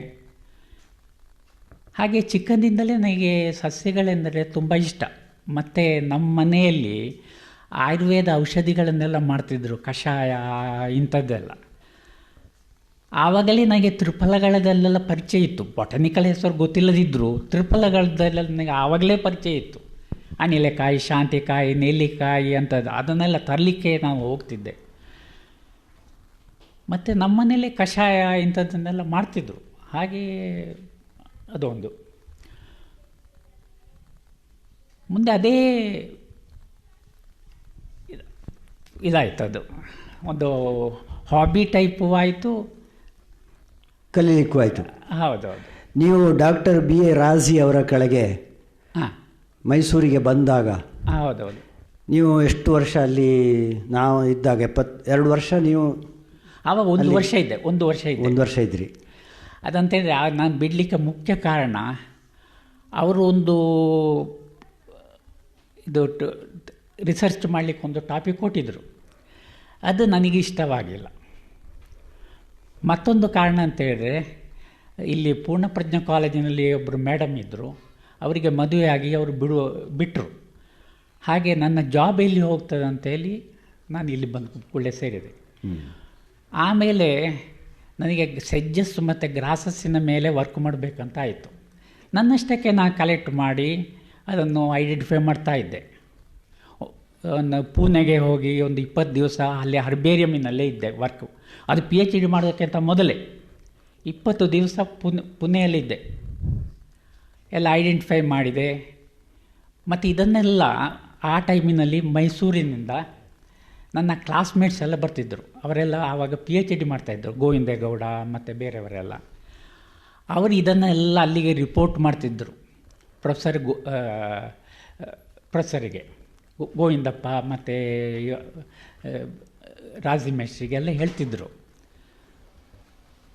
ಹಾಗೆ ಚಿಕ್ಕಂದಿಂದಲೇ ನನಗೆ ಸಸ್ಯಗಳೆಂದರೆ ತುಂಬ ಇಷ್ಟ. ಮತ್ತು ನಮ್ಮ ಮನೆಯಲ್ಲಿ ಆಯುರ್ವೇದ ಔಷಧಿಗಳನ್ನೆಲ್ಲ ಮಾಡ್ತಿದ್ದರು, ಕಷಾಯ ಇಂಥದ್ದೆಲ್ಲ. ಆವಾಗಲೇ ನನಗೆ ತ್ರಿಫಲಗಳದಲ್ಲೆಲ್ಲ ಪರಿಚಯ ಇತ್ತು. ಬೊಟನಿಕಲ್ ಹೆಸರು ಗೊತ್ತಿಲ್ಲದಿದ್ದರೂ ತ್ರಿಫಲಗಳದೆಲ್ಲ ನನಗೆ ಆವಾಗಲೇ ಪರಿಚಯ ಇತ್ತು. ಅನಿಲೆಕಾಯಿ, ಶಾಂತಿಕಾಯಿ, ನೆಲ್ಲಿಕಾಯಿ ಅಂಥದ್ದು ಅದನ್ನೆಲ್ಲ ತರಲಿಕ್ಕೆ ನಾವು ಹೋಗ್ತಿದ್ದೆ. ಮತ್ತು ನಮ್ಮನೇಲೆ ಕಷಾಯ ಇಂಥದ್ದನ್ನೆಲ್ಲ ಮಾಡ್ತಿದ್ದರು. ಹಾಗೆ ಅದೊಂದು. ಮುಂದೆ ಅದೇ ಇದಾಯಿತು. ಅದು ಒಂದು ಹಾಬಿ ಟೈಪು ಆಯಿತು, ಕಲೀಲಿಕ್ಕೂ ಆಯಿತು. ಹೌದೌದು. ನೀವು ಡಾಕ್ಟರ್ BA ರಾಜಿ ಅವರ ಕೆಳಗೆ ಮೈಸೂರಿಗೆ ಬಂದಾಗ ಹೌದೌದು. ನೀವು ಎಷ್ಟು ವರ್ಷ ಅಲ್ಲಿ? ನಾವು ಇದ್ದಾಗ 2 ವರ್ಷ. ನೀವು ಆವಾಗ 1 ವರ್ಷ ಇದ್ದೆ. 1 ವರ್ಷ ಇದ್ದೆ. 1 ವರ್ಷ ಇದ್ರಿ. ಅದಂತೇಳಿದ್ರೆ ನಾನು ಬಿಡಲಿಕ್ಕೆ ಮುಖ್ಯ ಕಾರಣ, ಅವರು ಒಂದು ಇದು ರಿಸರ್ಚ್ ಮಾಡಲಿಕ್ಕೆ ಒಂದು ಟಾಪಿಕ್ ಕೊಟ್ಟಿದ್ದರು. ಅದು ನನಗೆ ಇಷ್ಟವಾಗಿಲ್ಲ. ಮತ್ತೊಂದು ಕಾರಣ ಅಂತೇಳಿದ್ರೆ, ಇಲ್ಲಿ ಪೂರ್ಣಪ್ರಜ್ಞಾ ಕಾಲೇಜಿನಲ್ಲಿ ಒಬ್ಬರು ಮೇಡಮ್ ಇದ್ದರು. ಅವರಿಗೆ ಮದುವೆಯಾಗಿ ಅವರು ಬಿಟ್ಟರು. ಹಾಗೆ ನನ್ನ ಜಾಬ್ ಎಲ್ಲಿ ಹೋಗ್ತದೆ ಅಂತೇಳಿ ನಾನು ಇಲ್ಲಿ ಬಂದು ಕೂಡಲೇ ಸೇರಿದೆ. ಆಮೇಲೆ ನನಗೆ ಸೆಜ್ಜಸ್ ಮತ್ತು ಗ್ರಾಸಸ್ಸಿನ ಮೇಲೆ ವರ್ಕ್ ಮಾಡಬೇಕಂತ ಆಯಿತು. ನನ್ನಷ್ಟಕ್ಕೆ ನಾನು ಕಲೆಕ್ಟ್ ಮಾಡಿ ಅದನ್ನು ಐಡೆಂಟಿಫೈ ಮಾಡ್ತಾಯಿದ್ದೆ. ಪೂನೆಗೆ ಹೋಗಿ ಒಂದು 20 ದಿವಸ ಅಲ್ಲಿ ಹರ್ಬೇರಿಯಮ್ಮಿನಲ್ಲೇ ಇದ್ದೆ ವರ್ಕು. ಅದು PhD ಮಾಡೋದಕ್ಕಿಂತ ಮೊದಲೇ 20 ದಿವಸ ಪುಣೆಯಲ್ಲಿದ್ದೆ. ಎಲ್ಲ ಐಡೆಂಟಿಫೈ ಮಾಡಿದೆ. ಮತ್ತು ಇದನ್ನೆಲ್ಲ ಆ ಟೈಮಿನಲ್ಲಿ ಮೈಸೂರಿನಿಂದ ನನ್ನ ಕ್ಲಾಸ್ಮೇಟ್ಸ್ ಎಲ್ಲ ಬರ್ತಿದ್ದರು. ಅವರೆಲ್ಲ ಆವಾಗ PhD ಮಾಡ್ತಾಯಿದ್ರು, ಗೋವಿಂದೇಗೌಡ ಮತ್ತು ಬೇರೆಯವರೆಲ್ಲ. ಅವರು ಇದನ್ನೆಲ್ಲ ಅಲ್ಲಿಗೆ ರಿಪೋರ್ಟ್ ಮಾಡ್ತಿದ್ದರು ಪ್ರೊಫೆಸರಿಗೆ, ಗೋವಿಂದಪ್ಪ ಮತ್ತು ರಾಜಿಮೇಶ್ರಿಗೆಲ್ಲ ಹೇಳ್ತಿದ್ದರು.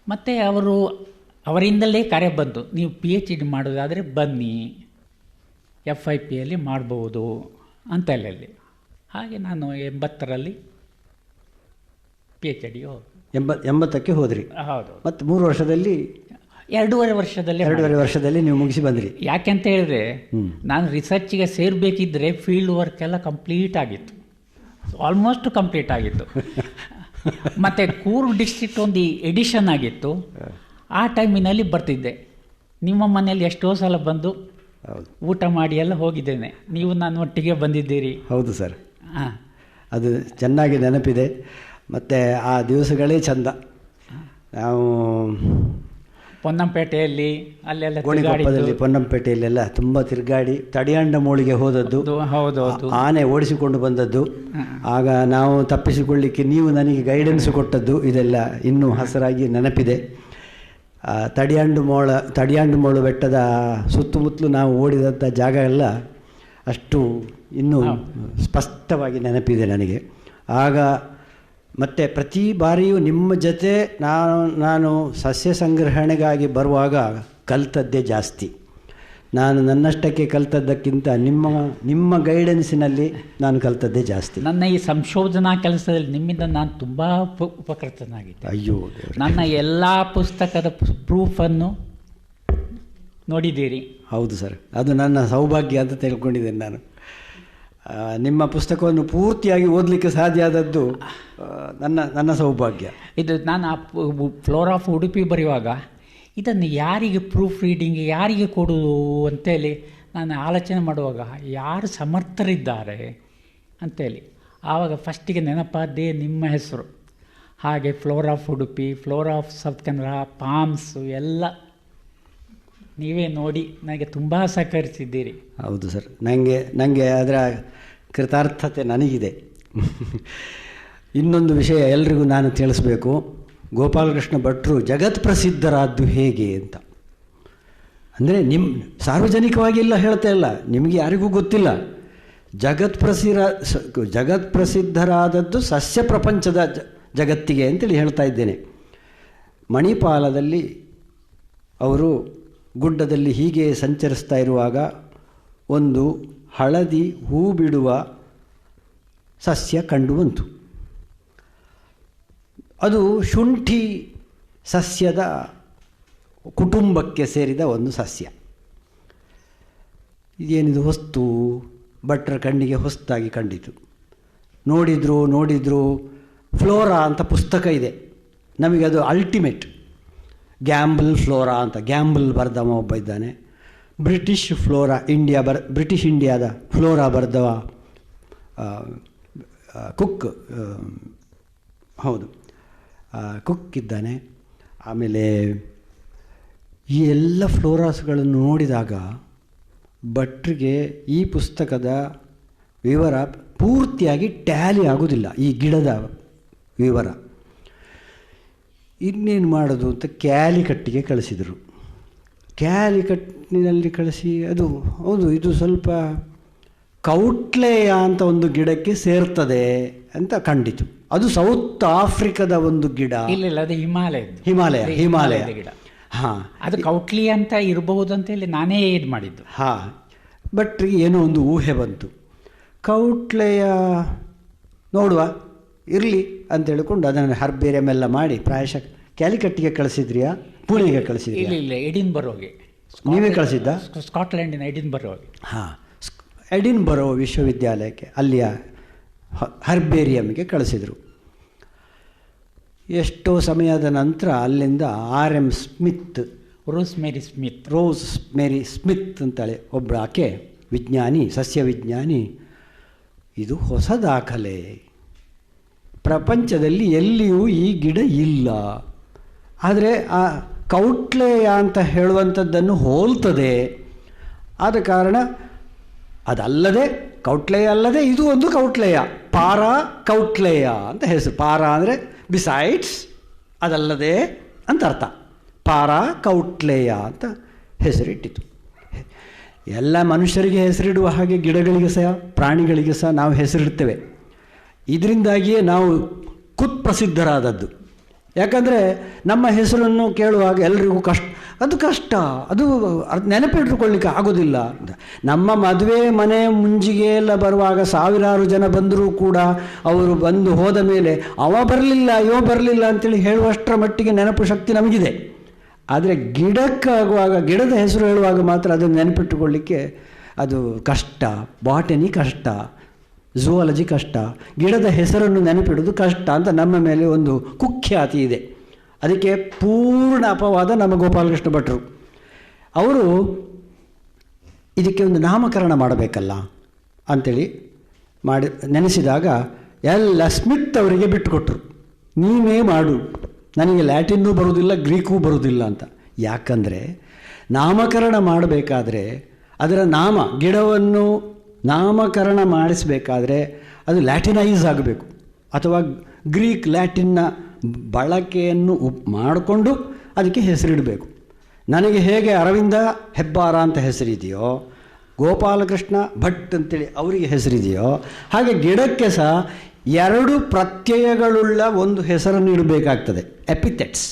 ಮತ್ತು ಅವರಿಂದಲೇ ಕರೆ ಬಂತು, ನೀವು PhD ಮಾಡೋದಾದರೆ ಬನ್ನಿ, FIPಯಲ್ಲಿ ಮಾಡ್ಬೋದು ಅಂತೆಲ್ಲ. ಹಾಗೆ ನಾನು 80ರಲ್ಲಿ PhD ಹೋದೆ. 80ಕ್ಕೆ ಹೋದ್ರಿ? ಹೌದು. ಮತ್ತು 3 ವರ್ಷದಲ್ಲಿ 2.5 ವರ್ಷದಲ್ಲಿ ನೀವು ಮುಗಿಸಿ ಬಂದ್ರಿ. ಯಾಕೆಂತ ಹೇಳಿದ್ರೆ, ನಾನು ರಿಸರ್ಚಿಗೆ ಸೇರಬೇಕಿದ್ರೆ ಫೀಲ್ಡ್ ವರ್ಕ್ ಎಲ್ಲ ಕಂಪ್ಲೀಟ್ ಆಗಿತ್ತು, ಆಲ್ಮೋಸ್ಟ್ ಕಂಪ್ಲೀಟ್ ಆಗಿತ್ತು. ಮತ್ತು ಕೂರ್ಗ್ ಡಿಸ್ಟ್ರಿಕ್ಟ್ ಒಂದು ಎಡಿಷನ್ ಆಗಿತ್ತು. ಆ ಟೈಮಿನಲ್ಲಿ ಬರ್ತಿದ್ದೆ. ನಿಮ್ಮ ಮನೆಯಲ್ಲಿ ಎಷ್ಟೋ ಸಲ ಬಂದು ಊಟ ಮಾಡಿ ಎಲ್ಲ ಹೋಗಿದ್ದೇನೆ. ನೀವು ನಾನು ಒಟ್ಟಿಗೆ ಬಂದಿದ್ದೀರಿ. ಹೌದು ಸರ್. ಅದು ಚೆನ್ನಾಗಿ ನೆನಪಿದೆ. ಮತ್ತು ಆ ದಿವಸಗಳೇ ಚಂದ. ನಾವು ಪೊನ್ನಂಪೇಟೆಯಲ್ಲಿ ಅಲ್ಲೆಲ್ಲ ಗೋಣಿಕೊಪ್ಪದಲ್ಲಿ, ಪೊನ್ನಂಪೇಟೆಯಲ್ಲೆಲ್ಲ ತುಂಬ ತಿರುಗಾಡಿ ತಡಿಯಾಂಡ ಮೋಳಿಗೆ ಹೋದದ್ದು. ಹೌದೌದು. ಆನೆ ಓಡಿಸಿಕೊಂಡು ಬಂದದ್ದು. ಆಗ ನಾವು ತಪ್ಪಿಸಿಕೊಳ್ಳಿಕ್ಕೆ ನೀವು ನನಗೆ ಗೈಡೆನ್ಸ್ ಕೊಟ್ಟದ್ದು, ಇದೆಲ್ಲ ಇನ್ನೂ ಹಸರಾಗಿ ನೆನಪಿದೆ. ತಡಿಯಾಂಡು ಮೋಳು ಬೆಟ್ಟದ ಸುತ್ತಮುತ್ತಲು ನಾವು ಓಡಿದಂಥ ಜಾಗ ಎಲ್ಲ ಅಷ್ಟು ಇನ್ನೂ ಸ್ಪಷ್ಟವಾಗಿ ನೆನಪಿದೆ ನನಗೆ. ಆಗ ಮತ್ತು ಪ್ರತಿ ಬಾರಿಯೂ ನಿಮ್ಮ ಜೊತೆ ನಾನು ಸಸ್ಯ ಸಂಗ್ರಹಣೆಗಾಗಿ ಬರುವಾಗ ಕಲಿತದ್ದೇ ಜಾಸ್ತಿ. ನಾನು ನನ್ನಷ್ಟಕ್ಕೆ ಕಲಿತದ್ದಕ್ಕಿಂತ ನಿಮ್ಮ ಗೈಡೆನ್ಸಿನಲ್ಲಿ ನಾನು ಕಲಿತದ್ದೇ ಜಾಸ್ತಿ. ನನ್ನ ಈ ಸಂಶೋಧನಾ ಕೆಲಸದಲ್ಲಿ ನಿಮ್ಮಿಂದ ನಾನು ತುಂಬ ಉಪಕೃತನಾಗಿದ್ದೆ. ಅಯ್ಯೋ, ನನ್ನ ಎಲ್ಲ ಪುಸ್ತಕದ ಪ್ರೂಫನ್ನು ನೋಡಿದ್ದೀರಿ. ಹೌದು ಸರ್, ಅದು ನನ್ನ ಸೌಭಾಗ್ಯ ಅಂತ ತಿಳ್ಕೊಂಡಿದ್ದೇನೆ ನಾನು. ನಿಮ್ಮ ಪುಸ್ತಕವನ್ನು ಪೂರ್ತಿಯಾಗಿ ಓದಲಿಕ್ಕೆ ಸಾಧ್ಯ ಆದದ್ದು ನನ್ನ ಸೌಭಾಗ್ಯ. ಇದು ನಾನು ಫ್ಲೋರಾ ಆಫ್ ಉಡುಪಿ ಬರೆಯುವಾಗ ಇದನ್ನು ಯಾರಿಗೆ ಪ್ರೂಫ್ ರೀಡಿಂಗ್ ಯಾರಿಗೆ ಕೊಡುವುದು ಅಂತೇಳಿ ನಾನು ಆಲೋಚನೆ ಮಾಡುವಾಗ ಯಾರು ಸಮರ್ಥರಿದ್ದಾರೆ ಅಂತೇಳಿ ಆವಾಗ ಫಸ್ಟಿಗೆ ನೆನಪಾದ್ದೇ ನಿಮ್ಮ ಹೆಸರು. ಹಾಗೆ flora of Udupi, flora of south Kannada, palms ಎಲ್ಲ ನೀವೇ ನೋಡಿ ನನಗೆ ತುಂಬ ಸಹಕರಿಸಿದ್ದೀರಿ. ಹೌದು ಸರ್, ನನಗೆ ಅದರ ಕೃತಾರ್ಥತೆ ನನಗಿದೆ. ಇನ್ನೊಂದು ವಿಷಯ ಎಲ್ರಿಗೂ ನಾನು ತಿಳಿಸ್ಬೇಕು. ಗೋಪಾಲಕೃಷ್ಣ ಭಟ್ರು ಜಗತ್ ಪ್ರಸಿದ್ಧರಾದ್ದು ಹೇಗೆ ಅಂತ. ಅಂದರೆ ಸಾರ್ವಜನಿಕವಾಗಿ ಇಲ್ಲ ಹೇಳ್ತಾ ಇಲ್ಲ, ನಿಮಗೆ ಯಾರಿಗೂ ಗೊತ್ತಿಲ್ಲ. ಜಗತ್ ಪ್ರಸಿದ್ಧರಾದದ್ದು ಸಸ್ಯ ಪ್ರಪಂಚದ ಜಗತ್ತಿಗೆ ಅಂತೇಳಿ ಹೇಳ್ತಾ ಇದ್ದೇನೆ. ಮಣಿಪಾಲದಲ್ಲಿ ಅವರು ಗುಡ್ಡದಲ್ಲಿ ಹೀಗೆ ಸಂಚರಿಸ್ತಾ ಇರುವಾಗ ಒಂದು ಹಳದಿ ಹೂ ಬಿಡುವ ಸಸ್ಯ ಕಂಡು ಬಂತು. ಅದು ಶುಂಠಿ ಸಸ್ಯದ ಕುಟುಂಬಕ್ಕೆ ಸೇರಿದ ಒಂದು ಸಸ್ಯ. ಇದೇನಿದು ಹೊಸ್ತು, ಭಟ್ರ ಕಣ್ಣಿಗೆ ಹೊಸ್ತಾಗಿ ಕಂಡಿತು. ನೋಡಿದ್ರು ಫ್ಲೋರಾ ಅಂತ ಪುಸ್ತಕ ಇದೆ, ನಮಗೆ ಅದು ಅಲ್ಟಿಮೇಟ್. ಗ್ಯಾಂಬಲ್ ಫ್ಲೋರಾ ಅಂತ, ಗ್ಯಾಂಬಲ್ ಬರೆದವ ಒಬ್ಬ ಇದ್ದಾನೆ. ಬ್ರಿಟಿಷ್ ಇಂಡಿಯಾದ ಫ್ಲೋರಾ ಬರೆದವ ಕುಕ್, ಹೌದು ಕುಕ್ ಇದ್ದಾನೆ. ಆಮೇಲೆ ಈ ಎಲ್ಲ ಫ್ಲೋರಾಸ್ಗಳನ್ನು ನೋಡಿದಾಗ ಭಟ್ರಿಗೆ ಈ ಪುಸ್ತಕದ ವಿವರ ಪೂರ್ತಿಯಾಗಿ ಟ್ಯಾಲಿ ಆಗೋದಿಲ್ಲ, ಈ ಗಿಡದ ವಿವರ. ಇನ್ನೇನು ಮಾಡೋದು ಅಂತ ಕ್ಯಾಲಿಕಟ್ಟಿಗೆ ಕಳಿಸಿದರು. ಕ್ಯಾಲಿಕಟ್ಟಿನಲ್ಲಿ ಕಳಿಸಿ ಅದು ಹೌದು ಇದು ಸ್ವಲ್ಪ ಕೌಟ್ಲೆಯ ಅಂತ ಒಂದು ಗಿಡಕ್ಕೆ ಸೇರ್ತದೆ ಅಂತ ಕಂಡಿತು. ಅದು ಸೌತ್ ಆಫ್ರಿಕಾದ ಒಂದು ಗಿಡ. ಇಲ್ಲ, ಅದು ಹಿಮಾಲಯ ಗಿಡ. ಹಾಂ, ಅದು ಕೌಟ್ಲಿ ಅಂತ ಇರಬಹುದು ಅಂತ ಹೇಳಿ ನಾನೇ ಇದು ಮಾಡಿದ್ದು. ಹಾಂ, ಬಟ್ ಏನೋ ಒಂದು ಊಹೆ ಬಂತು. ಕೌಟ್ಲೆಯ ನೋಡುವ ಇರಲಿ ಅಂತ ಹೇಳ್ಕೊಂಡು ಅದನ್ನು ಹರ್ಬೇರಿಯಂ ಎಲ್ಲ ಮಾಡಿ ಪ್ರಾಯಶಃ ಕ್ಯಾಲಿಕಟ್ಟಿಗೆ ಕಳಿಸಿದ್ರಿಯಾ, ಪುಣೆಗೆ ಕಳಿಸಿದ್ರಿ? ಇಲ್ಲ, ಎಡಿನ್ಬರೋಗೆ. ನೀವೇ ಕಳಿಸಿದ್ದ? ಸ್ಕಾಟ್ಲೆಂಡಿನ ಎಡಿನ್ಬರೋಗೆ. ಹಾಂ, ಎಡಿನ್ಬರೋ ವಿಶ್ವವಿದ್ಯಾಲಯಕ್ಕೆ, ಅಲ್ಲಿಯ ಹರ್ಬೇರಿಯಂಗೆ ಕಳಿಸಿದರು. ಎಷ್ಟೋ ಸಮಯದ ನಂತರ ಅಲ್ಲಿಂದ RM ಸ್ಮಿತ್, ರೋಸ್ ಮೇರಿ ಸ್ಮಿತ್ ಅಂತೇಳಿ ಒಬ್ಬಳು ಆಕೆ ವಿಜ್ಞಾನಿ, ಸಸ್ಯ ವಿಜ್ಞಾನಿ, ಇದು ಹೊಸ ದಾಖಲೆ, ಪ್ರಪಂಚದಲ್ಲಿ ಎಲ್ಲಿಯೂ ಈ ಗಿಡ ಇಲ್ಲ, ಆದರೆ ಆ ಕೌಟ್ಲೆಯ ಅಂತ ಹೇಳುವಂಥದ್ದನ್ನು ಹೋಲ್ತದೆ. ಆದ ಕಾರಣ ಅದಲ್ಲದೆ ಕೌಟ್ಲೆಯ ಅಲ್ಲದೆ ಇದು ಒಂದು ಕೌಟ್ಲೆಯ, ಪಾರಾ ಕೌಟ್ಲೆಯ ಅಂತ ಹೆಸರು. ಪಾರಾ ಅಂದರೆ ಬಿಸೈಡ್ಸ್, ಅದಲ್ಲದೆ ಅಂತ ಅರ್ಥ. ಪಾರಾ ಕೌಟ್ಲೆಯ ಅಂತ ಹೆಸರಿಟ್ಟಿತು. ಎಲ್ಲ ಮನುಷ್ಯರಿಗೆ ಹೆಸರಿಡುವ ಹಾಗೆ ಗಿಡಗಳಿಗೆ ಸಹ ಪ್ರಾಣಿಗಳಿಗೆ ಸಹ ನಾವು ಹೆಸರಿಡ್ತೇವೆ. ಇದರಿಂದಾಗಿಯೇ ನಾವು ಪ್ರಸಿದ್ಧರಾದದ್ದು. ಯಾಕಂದರೆ ನಮ್ಮ ಹೆಸರನ್ನು ಕೇಳುವಾಗ ಎಲ್ರಿಗೂ ಕಷ್ಟ, ಅದು ನೆನಪಿಟ್ಟುಕೊಳ್ಳಿಕ್ಕೆ ಆಗೋದಿಲ್ಲ. ನಮ್ಮ ಮದುವೆ ಮನೆ ಮುಂಜಿಗೆ ಎಲ್ಲ ಬರುವಾಗ ಸಾವಿರಾರು ಜನ ಬಂದರೂ ಕೂಡ ಅವರು ಬಂದು ಹೋದ ಮೇಲೆ ಅವ ಬರಲಿಲ್ಲ ಇವ ಬರಲಿಲ್ಲ ಅಂತೇಳಿ ಹೇಳುವಷ್ಟರ ಮಟ್ಟಿಗೆ ನೆನಪು ಶಕ್ತಿ ನಮಗಿದೆ. ಆದರೆ ಗಿಡಕ್ಕಾಗುವಾಗ, ಗಿಡದ ಹೆಸರು ಹೇಳುವಾಗ ಮಾತ್ರ ಅದನ್ನು ನೆನಪಿಟ್ಟುಕೊಳ್ಳಿಕ್ಕೆ ಅದು ಕಷ್ಟ. ಬಾಟನಿ ಕಷ್ಟ, ಝೂವಾಲಜಿ ಕಷ್ಟ, ಗಿಡದ ಹೆಸರನ್ನು ನೆನಪಿಡೋದು ಕಷ್ಟ ಅಂತ ನಮ್ಮ ಮೇಲೆ ಒಂದು ಕುಖ್ಯಾತಿ ಇದೆ. ಅದಕ್ಕೆ ಪೂರ್ಣ ಅಪವಾದ ನಮ್ಮ ಗೋಪಾಲಕೃಷ್ಣ ಭಟ್ರು. ಅವರು ಇದಕ್ಕೆ ಒಂದು ನಾಮಕರಣ ಮಾಡಬೇಕಲ್ಲ ಅಂಥೇಳಿ ನೆನೆಸಿದಾಗ ಎಲ್ಲ ಸ್ಮಿತ್ ಅವರಿಗೆ ಬಿಟ್ಟುಕೊಟ್ರು. ನೀನೇ ಮಾಡು, ನನಗೆ ಲ್ಯಾಟಿನ್ನೂ ಬರುವುದಿಲ್ಲ, ಗ್ರೀಕೂ ಬರುವುದಿಲ್ಲ ಅಂತ. ಯಾಕಂದರೆ ನಾಮಕರಣ ಮಾಡಬೇಕಾದ್ರೆ ಅದರ ಗಿಡವನ್ನು ನಾಮಕರಣ ಮಾಡಿಸಬೇಕಾದ್ರೆ ಅದು ಲ್ಯಾಟಿನೈಸ್ ಆಗಬೇಕು, ಅಥವಾ ಗ್ರೀಕ್ ಲ್ಯಾಟಿನ್ನ ಬಳಕೆಯನ್ನು ಮಾಡಿಕೊಂಡು ಅದಕ್ಕೆ ಹೆಸರಿಡಬೇಕು. ನನಗೆ ಹೇಗೆ ಅರವಿಂದ ಹೆಬ್ಬಾರ ಅಂತ ಹೆಸರಿದೆಯೋ, ಗೋಪಾಲಕೃಷ್ಣ ಭಟ್ ಅಂತೇಳಿ ಅವರಿಗೆ ಹೆಸರಿದೆಯೋ, ಹಾಗೆ ಗಿಡಕ್ಕೆ ಸಹ 2 ಪ್ರತ್ಯಯಗಳುಳ್ಳ ಒಂದು ಹೆಸರನ್ನು ಇಡಬೇಕಾಗ್ತದೆ, ಎಪಿಥೆಟ್ಸ್.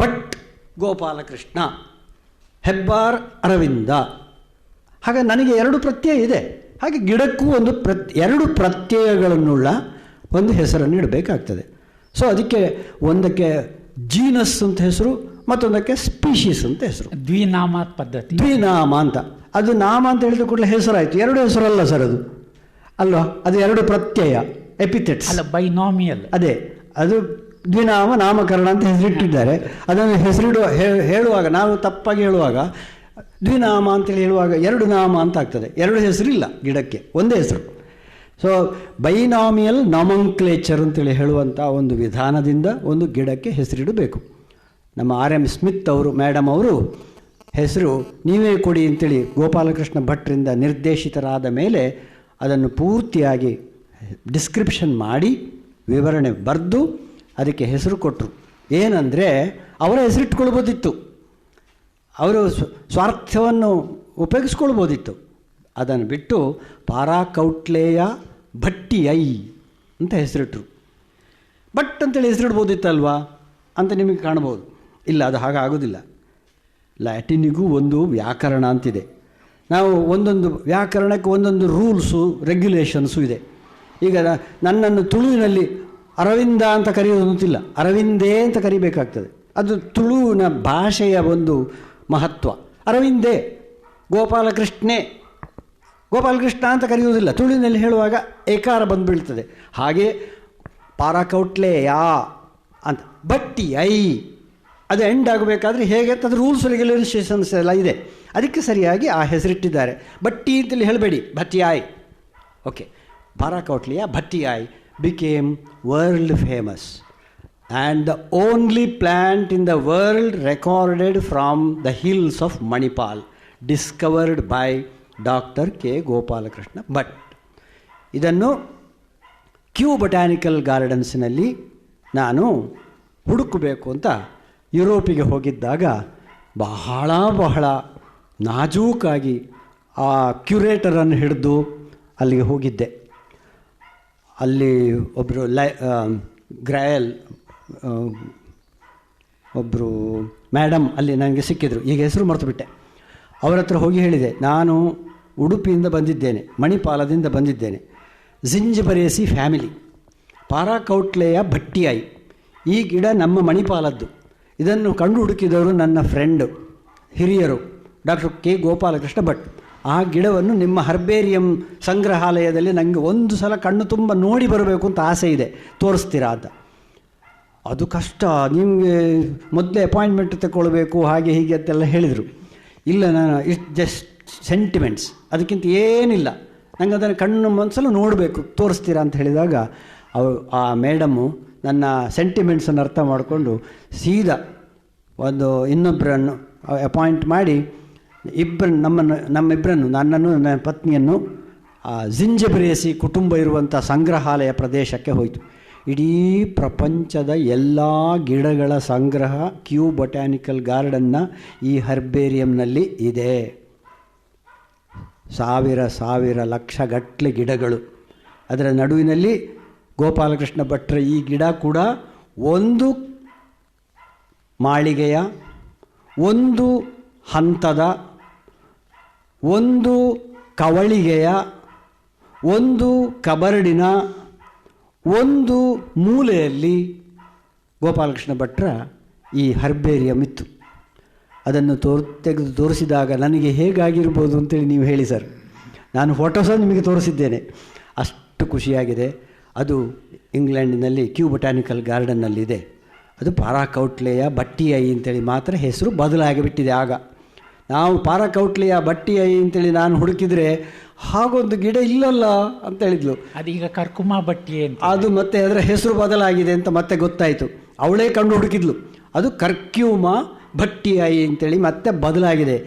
ಭಟ್ ಗೋಪಾಲಕೃಷ್ಣ, ಹೆಬ್ಬಾರ್ ಅರವಿಂದ. ಹಾಗೆ ನನಗೆ 2 ಪ್ರತ್ಯಯ ಇದೆ, ಹಾಗೆ ಗಿಡಕ್ಕೂ 2 ಪ್ರತ್ಯಯಗಳನ್ನುಳ್ಳ ಒಂದು ಹೆಸರನ್ನು ಇಡಬೇಕಾಗ್ತದೆ. ಸೊ ಅದಕ್ಕೆ ಒಂದಕ್ಕೆ ಜೀನಸ್ ಅಂತ ಹೆಸರು, ಮತ್ತೊಂದಕ್ಕೆ ಸ್ಪೀಶೀಸ್ ಅಂತ ಹೆಸರು. ದ್ವಿನಾಮ ಪದ್ಧತಿ, ದ್ವಿನಾಮ ಅಂತ. ಅದು ನಾಮ ಅಂತ ಹೇಳಿದ ಕೂಡಲೇ ಹೆಸರಾಯಿತು. 2 ಹೆಸರಲ್ಲ ಸರ್ ಅದು, ಅಲ್ವಾ? ಅದು 2 ಪ್ರತ್ಯಯ, ಎಪಿಥೆಟ್ಸ್ ಅಲ್ಲ, ಬೈನಾಮಿಯಲ್. ಅದೇ, ಅದು ದ್ವಿನಾಮ ನಾಮಕರಣ ಅಂತ ಹೆಸರಿಟ್ಟಿದ್ದಾರೆ. ಅದನ್ನು ಹೇಳುವಾಗ ನಾವು ತಪ್ಪಾಗಿ ಹೇಳುವಾಗ ದ್ವಿನಾಮ ಅಂತೇಳಿ ಹೇಳುವಾಗ 2 ನಾಮ ಅಂತ ಆಗ್ತದೆ. 2 ಹೆಸರಿಲ್ಲ ಗಿಡಕ್ಕೆ, ಒಂದೇ ಹೆಸರು. ಸೊ ಬೈನಾಮಿಯಲ್ ನಾಮಂಕ್ಲೇಚರ್ ಅಂತೇಳಿ ಹೇಳುವಂಥ ಒಂದು ವಿಧಾನದಿಂದ ಒಂದು ಗಿಡಕ್ಕೆ ಹೆಸರಿಡಬೇಕು. ನಮ್ಮ RM ಸ್ಮಿತ್ ಅವರು ಮೇಡಮ್ ಅವರು ಹೆಸರು ನೀವೇ ಕೊಡಿ ಅಂತೇಳಿ ಗೋಪಾಲಕೃಷ್ಣ ಭಟ್ರಿಂದ ನಿರ್ದೇಶಿತರಾದ ಮೇಲೆ ಅದನ್ನು ಪೂರ್ತಿಯಾಗಿ ಡಿಸ್ಕ್ರಿಪ್ಷನ್ ಮಾಡಿ ವಿವರಣೆ ಬರೆದು ಅದಕ್ಕೆ ಹೆಸರು ಕೊಟ್ಟರು. ಏನಂದರೆ ಅವರ ಹೆಸರಿಟ್ಕೊಳ್ಬೋದಿತ್ತು, ಅವರು ಸ್ವಾರ್ಥವನ್ನು ಉಪಯೋಗಿಸ್ಕೊಳ್ಬೋದಿತ್ತು. ಅದನ್ನು ಬಿಟ್ಟು ಪಾರಾಕೌಟ್ಲೇಯ ಭಟ್ಟಿಯೈ ಅಂತ ಹೆಸರಿಟ್ರು. ಭಟ್ ಅಂತೇಳಿ ಹೆಸರಿಡ್ಬೋದಿತ್ತಲ್ವಾ ಅಂತ ನಿಮಗೆ ಕಾಣ್ಬೋದು. ಇಲ್ಲ, ಅದು ಹಾಗಾಗೋದಿಲ್ಲ. ಲ್ಯಾಟಿನಿಗೂ ಒಂದು ವ್ಯಾಕರಣ ಅಂತಿದೆ. ನಾವು ಒಂದೊಂದು ವ್ಯಾಕರಣಕ್ಕೆ ಒಂದೊಂದು ರೂಲ್ಸು ರೆಗ್ಯುಲೇಷನ್ಸು ಇದೆ. ಈಗ ನನ್ನನ್ನು ತುಳುವಿನಲ್ಲಿ ಅರವಿಂದ ಅಂತ ಕರೆಯೋದಂತಿಲ್ಲ, ಅರವಿಂದೇ ಅಂತ ಕರಿಬೇಕಾಗ್ತದೆ. ಅದು ತುಳುವಿನ ಭಾಷೆಯ ಒಂದು ಮಹತ್ವ. ಅರವಿಂದೇ, ಗೋಪಾಲಕೃಷ್ಣೇ, ಗೋಪಾಲಕೃಷ್ಣ ಅಂತ ಕರೆಯುವುದಿಲ್ಲ. ತುಳುವಿನಲ್ಲಿ ಹೇಳುವಾಗ ಏಕಾರ ಬಂದುಬೀಳ್ತದೆ. ಹಾಗೆ ಪಾರಾಕೌಟ್ಲೇಯ ಅಂತ ಭಟ್ಟಿ ಐ ಅದು ಎಂಡ್ ಆಗಬೇಕಾದ್ರೆ ಹೇಗೆ ಅಂತ ಅದು ರೂಲ್ಸ್ ರೆಗ್ಯುಲೇಷನ್ಸ್ ಎಲ್ಲ ಇದೆ. ಅದಕ್ಕೆ ಸರಿಯಾಗಿ ಆ ಹೆಸರಿಟ್ಟಿದ್ದಾರೆ. ಭಟ್ಟಿ ಅಂತೇಳಿ ಹೇಳಬೇಡಿ, ಭಟ್ಟಿಯಾಯ್. ಓಕೆ, ಪಾರಾಕೌಟ್ಲೇಯ ಭಟ್ಟಿಯಾಯ್ became world famous and the only plant in the world recorded from the hills of Manipal, discovered by Dr. K. Gopalakrishna Bhatt. ಇದನ್ನು ಕ್ಯೂ ಬೊಟಾನಿಕಲ್ ಗಾರ್ಡನ್ಸ್ನಲ್ಲಿ ನಾನು ಹುಡುಕಬೇಕು ಅಂತ ಯುರೋಪಿಗೆ ಹೋಗಿದ್ದಾಗ ಬಹಳ ನಾಜೂಕಾಗಿ ಆ ಕ್ಯೂರೇಟರನ್ನು ಹಿಡಿದು ಅಲ್ಲಿಗೆ ಹೋಗಿದ್ದೆ. ಅಲ್ಲಿ ಒಬ್ಬರು ಗ್ರಾಯಲ್ ಒಬ್ಬರು ಮೇಡಮ್ ಅಲ್ಲಿ ನನಗೆ ಸಿಕ್ಕಿದ್ರು. ಈಗ ಹೆಸರು ಮರೆತುಬಿಟ್ಟೆ. ಅವರ ಹತ್ರ ಹೋಗಿ ಹೇಳಿದೆ, ನಾನು ಉಡುಪಿಯಿಂದ ಬಂದಿದ್ದೇನೆ, ಮಣಿಪಾಲದಿಂದ ಬಂದಿದ್ದೇನೆ, ಜಿಂಜಿಬರೇಸಿ ಫ್ಯಾಮಿಲಿ, ಪಾರಾಕೌಟ್ಲೇಯ ಭಟ್ಟಿಯಾಯಿ, ಈ ಗಿಡ ನಮ್ಮ ಮಣಿಪಾಲದ್ದು. ಇದನ್ನು ಕಂಡು ಹುಡುಕಿದವರು ನನ್ನ ಫ್ರೆಂಡು, ಹಿರಿಯರು ಡಾಕ್ಟರ್ ಕೆ ಗೋಪಾಲಕೃಷ್ಣ ಭಟ್. ಆ ಗಿಡವನ್ನು ನಿಮ್ಮ ಹರ್ಬೇರಿಯಂ ಸಂಗ್ರಹಾಲಯದಲ್ಲಿ ನನಗೆ ಒಂದು ಸಲ ಕಣ್ಣು ತುಂಬ ನೋಡಿ ಬರಬೇಕು ಅಂತ ಆಸೆ ಇದೆ, ತೋರಿಸ್ತೀರಾ ಅಂತ. ಅದು ಕಷ್ಟ, ನಿಮಗೆ ಮೊದಲೇ ಅಪಾಯಿಂಟ್ಮೆಂಟ್ ತಗೊಳ್ಬೇಕು ಹಾಗೆ ಹೀಗೆ ಅಂತೆಲ್ಲ ಹೇಳಿದರು. ಇಲ್ಲ, ನಾನು ಇಟ್ಸ್ ಜಸ್ಟ್ ಸೆಂಟಿಮೆಂಟ್ಸ್, ಅದಕ್ಕಿಂತ ಏನಿಲ್ಲ, ನನಗೆ ಅದನ್ನು ಕಣ್ಣು ಒಂದ್ಸಲ ನೋಡಬೇಕು, ತೋರಿಸ್ತೀರಾ ಅಂತ ಹೇಳಿದಾಗ ಆ ಮೇಡಮ್ಮು ನನ್ನ ಸೆಂಟಿಮೆಂಟ್ಸನ್ನು ಅರ್ಥ ಮಾಡಿಕೊಂಡು ಸೀದಾ ಇನ್ನೊಬ್ಬರನ್ನು ಅಪಾಯಿಂಟ್ ಮಾಡಿ ನಮ್ಮಿಬ್ಬರನ್ನು, ನನ್ನನ್ನು ನನ್ನ ಪತ್ನಿಯನ್ನು ಜಿಂಜಿಬರೇಸಿ ಕುಟುಂಬ ಇರುವಂಥ ಸಂಗ್ರಹಾಲಯ ಪ್ರದೇಶಕ್ಕೆ ಹೋಯಿತು. ಇಡೀ ಪ್ರಪಂಚದ ಎಲ್ಲ ಗಿಡಗಳ ಸಂಗ್ರಹ ಕ್ಯೂ ಬೊಟ್ಯಾನಿಕಲ್ ಗಾರ್ಡನ್ನ ಈ ಹರ್ಬೇರಿಯಂನಲ್ಲಿ ಇದೆ. ಸಾವಿರ ಲಕ್ಷಗಟ್ಟಲೆ ಗಿಡಗಳು. ಅದರ ನಡುವಿನಲ್ಲಿ ಗೋಪಾಲಕೃಷ್ಣ ಭಟ್ರ ಈ ಗಿಡ ಕೂಡ ಒಂದು ಮಾಳಿಗೆಯ, ಒಂದು ಹಂತದ, ಒಂದು ಕವಳಿಗೆಯ, ಒಂದು ಕಬರ್ಡಿನ ಒಂದು ಮೂಲೆಯಲ್ಲಿ ಗೋಪಾಲಕೃಷ್ಣ ಭಟ್ರ ಈ ಹರ್ಬೇರಿಯಂ ಇತ್ತು. ಅದನ್ನು ತೆಗೆದು ತೋರಿಸಿದಾಗ ನನಗೆ ಹೇಗಾಗಿರ್ಬೋದು ಅಂತೇಳಿ ನೀವು ಹೇಳಿ ಸರ್. ನಾನು ಫೋಟೋಸನ್ನು ನಿಮಗೆ ತೋರಿಸಿದ್ದೇನೆ, ಅಷ್ಟು ಖುಷಿಯಾಗಿದೆ. ಅದು ಇಂಗ್ಲೆಂಡಿನಲ್ಲಿ ಕ್ಯೂ ಬೊಟ್ಯಾನಿಕಲ್ ಗಾರ್ಡನ್ನಲ್ಲಿದೆ. ಅದು ಪಾರಾಕೌಟ್ಲೇಯ ಭಟ್ಟಿಯಾಯಿ ಅಂತೇಳಿ ಮಾತ್ರ ಹೆಸರು ಬದಲಾಗಿಬಿಟ್ಟಿದೆ. ಆಗ ನಾವು ಪಾರಾಕೌಟ್ಲೇಯ ಭಟ್ಟಿಯಾಯಿ ಅಂತೇಳಿ ನಾನು ಹುಡುಕಿದರೆ ಹಾಗೊಂದು ಗಿಡ ಇಲ್ಲಲ್ಲ ಅಂತ ಹೇಳಿದ್ಲು. ಅದೀಗ ಕರ್ಕುಮಾ ಭಟ್ಟಿ ಅಂತ, ಅದು ಮತ್ತೆ ಅದರ ಹೆಸರು ಬದಲಾಗಿದೆ ಅಂತ ಮತ್ತೆ ಗೊತ್ತಾಯಿತು. ಅವಳೇ ಕಂಡು ಹುಡುಕಿದ್ಲು, ಅದು ಕರ್ಕ್ಯೂಮಾ ಭಟ್ಟಿಯಾಯಿ ಅಂತೇಳಿ ಮತ್ತೆ ಬದಲಾಗಿದೆ.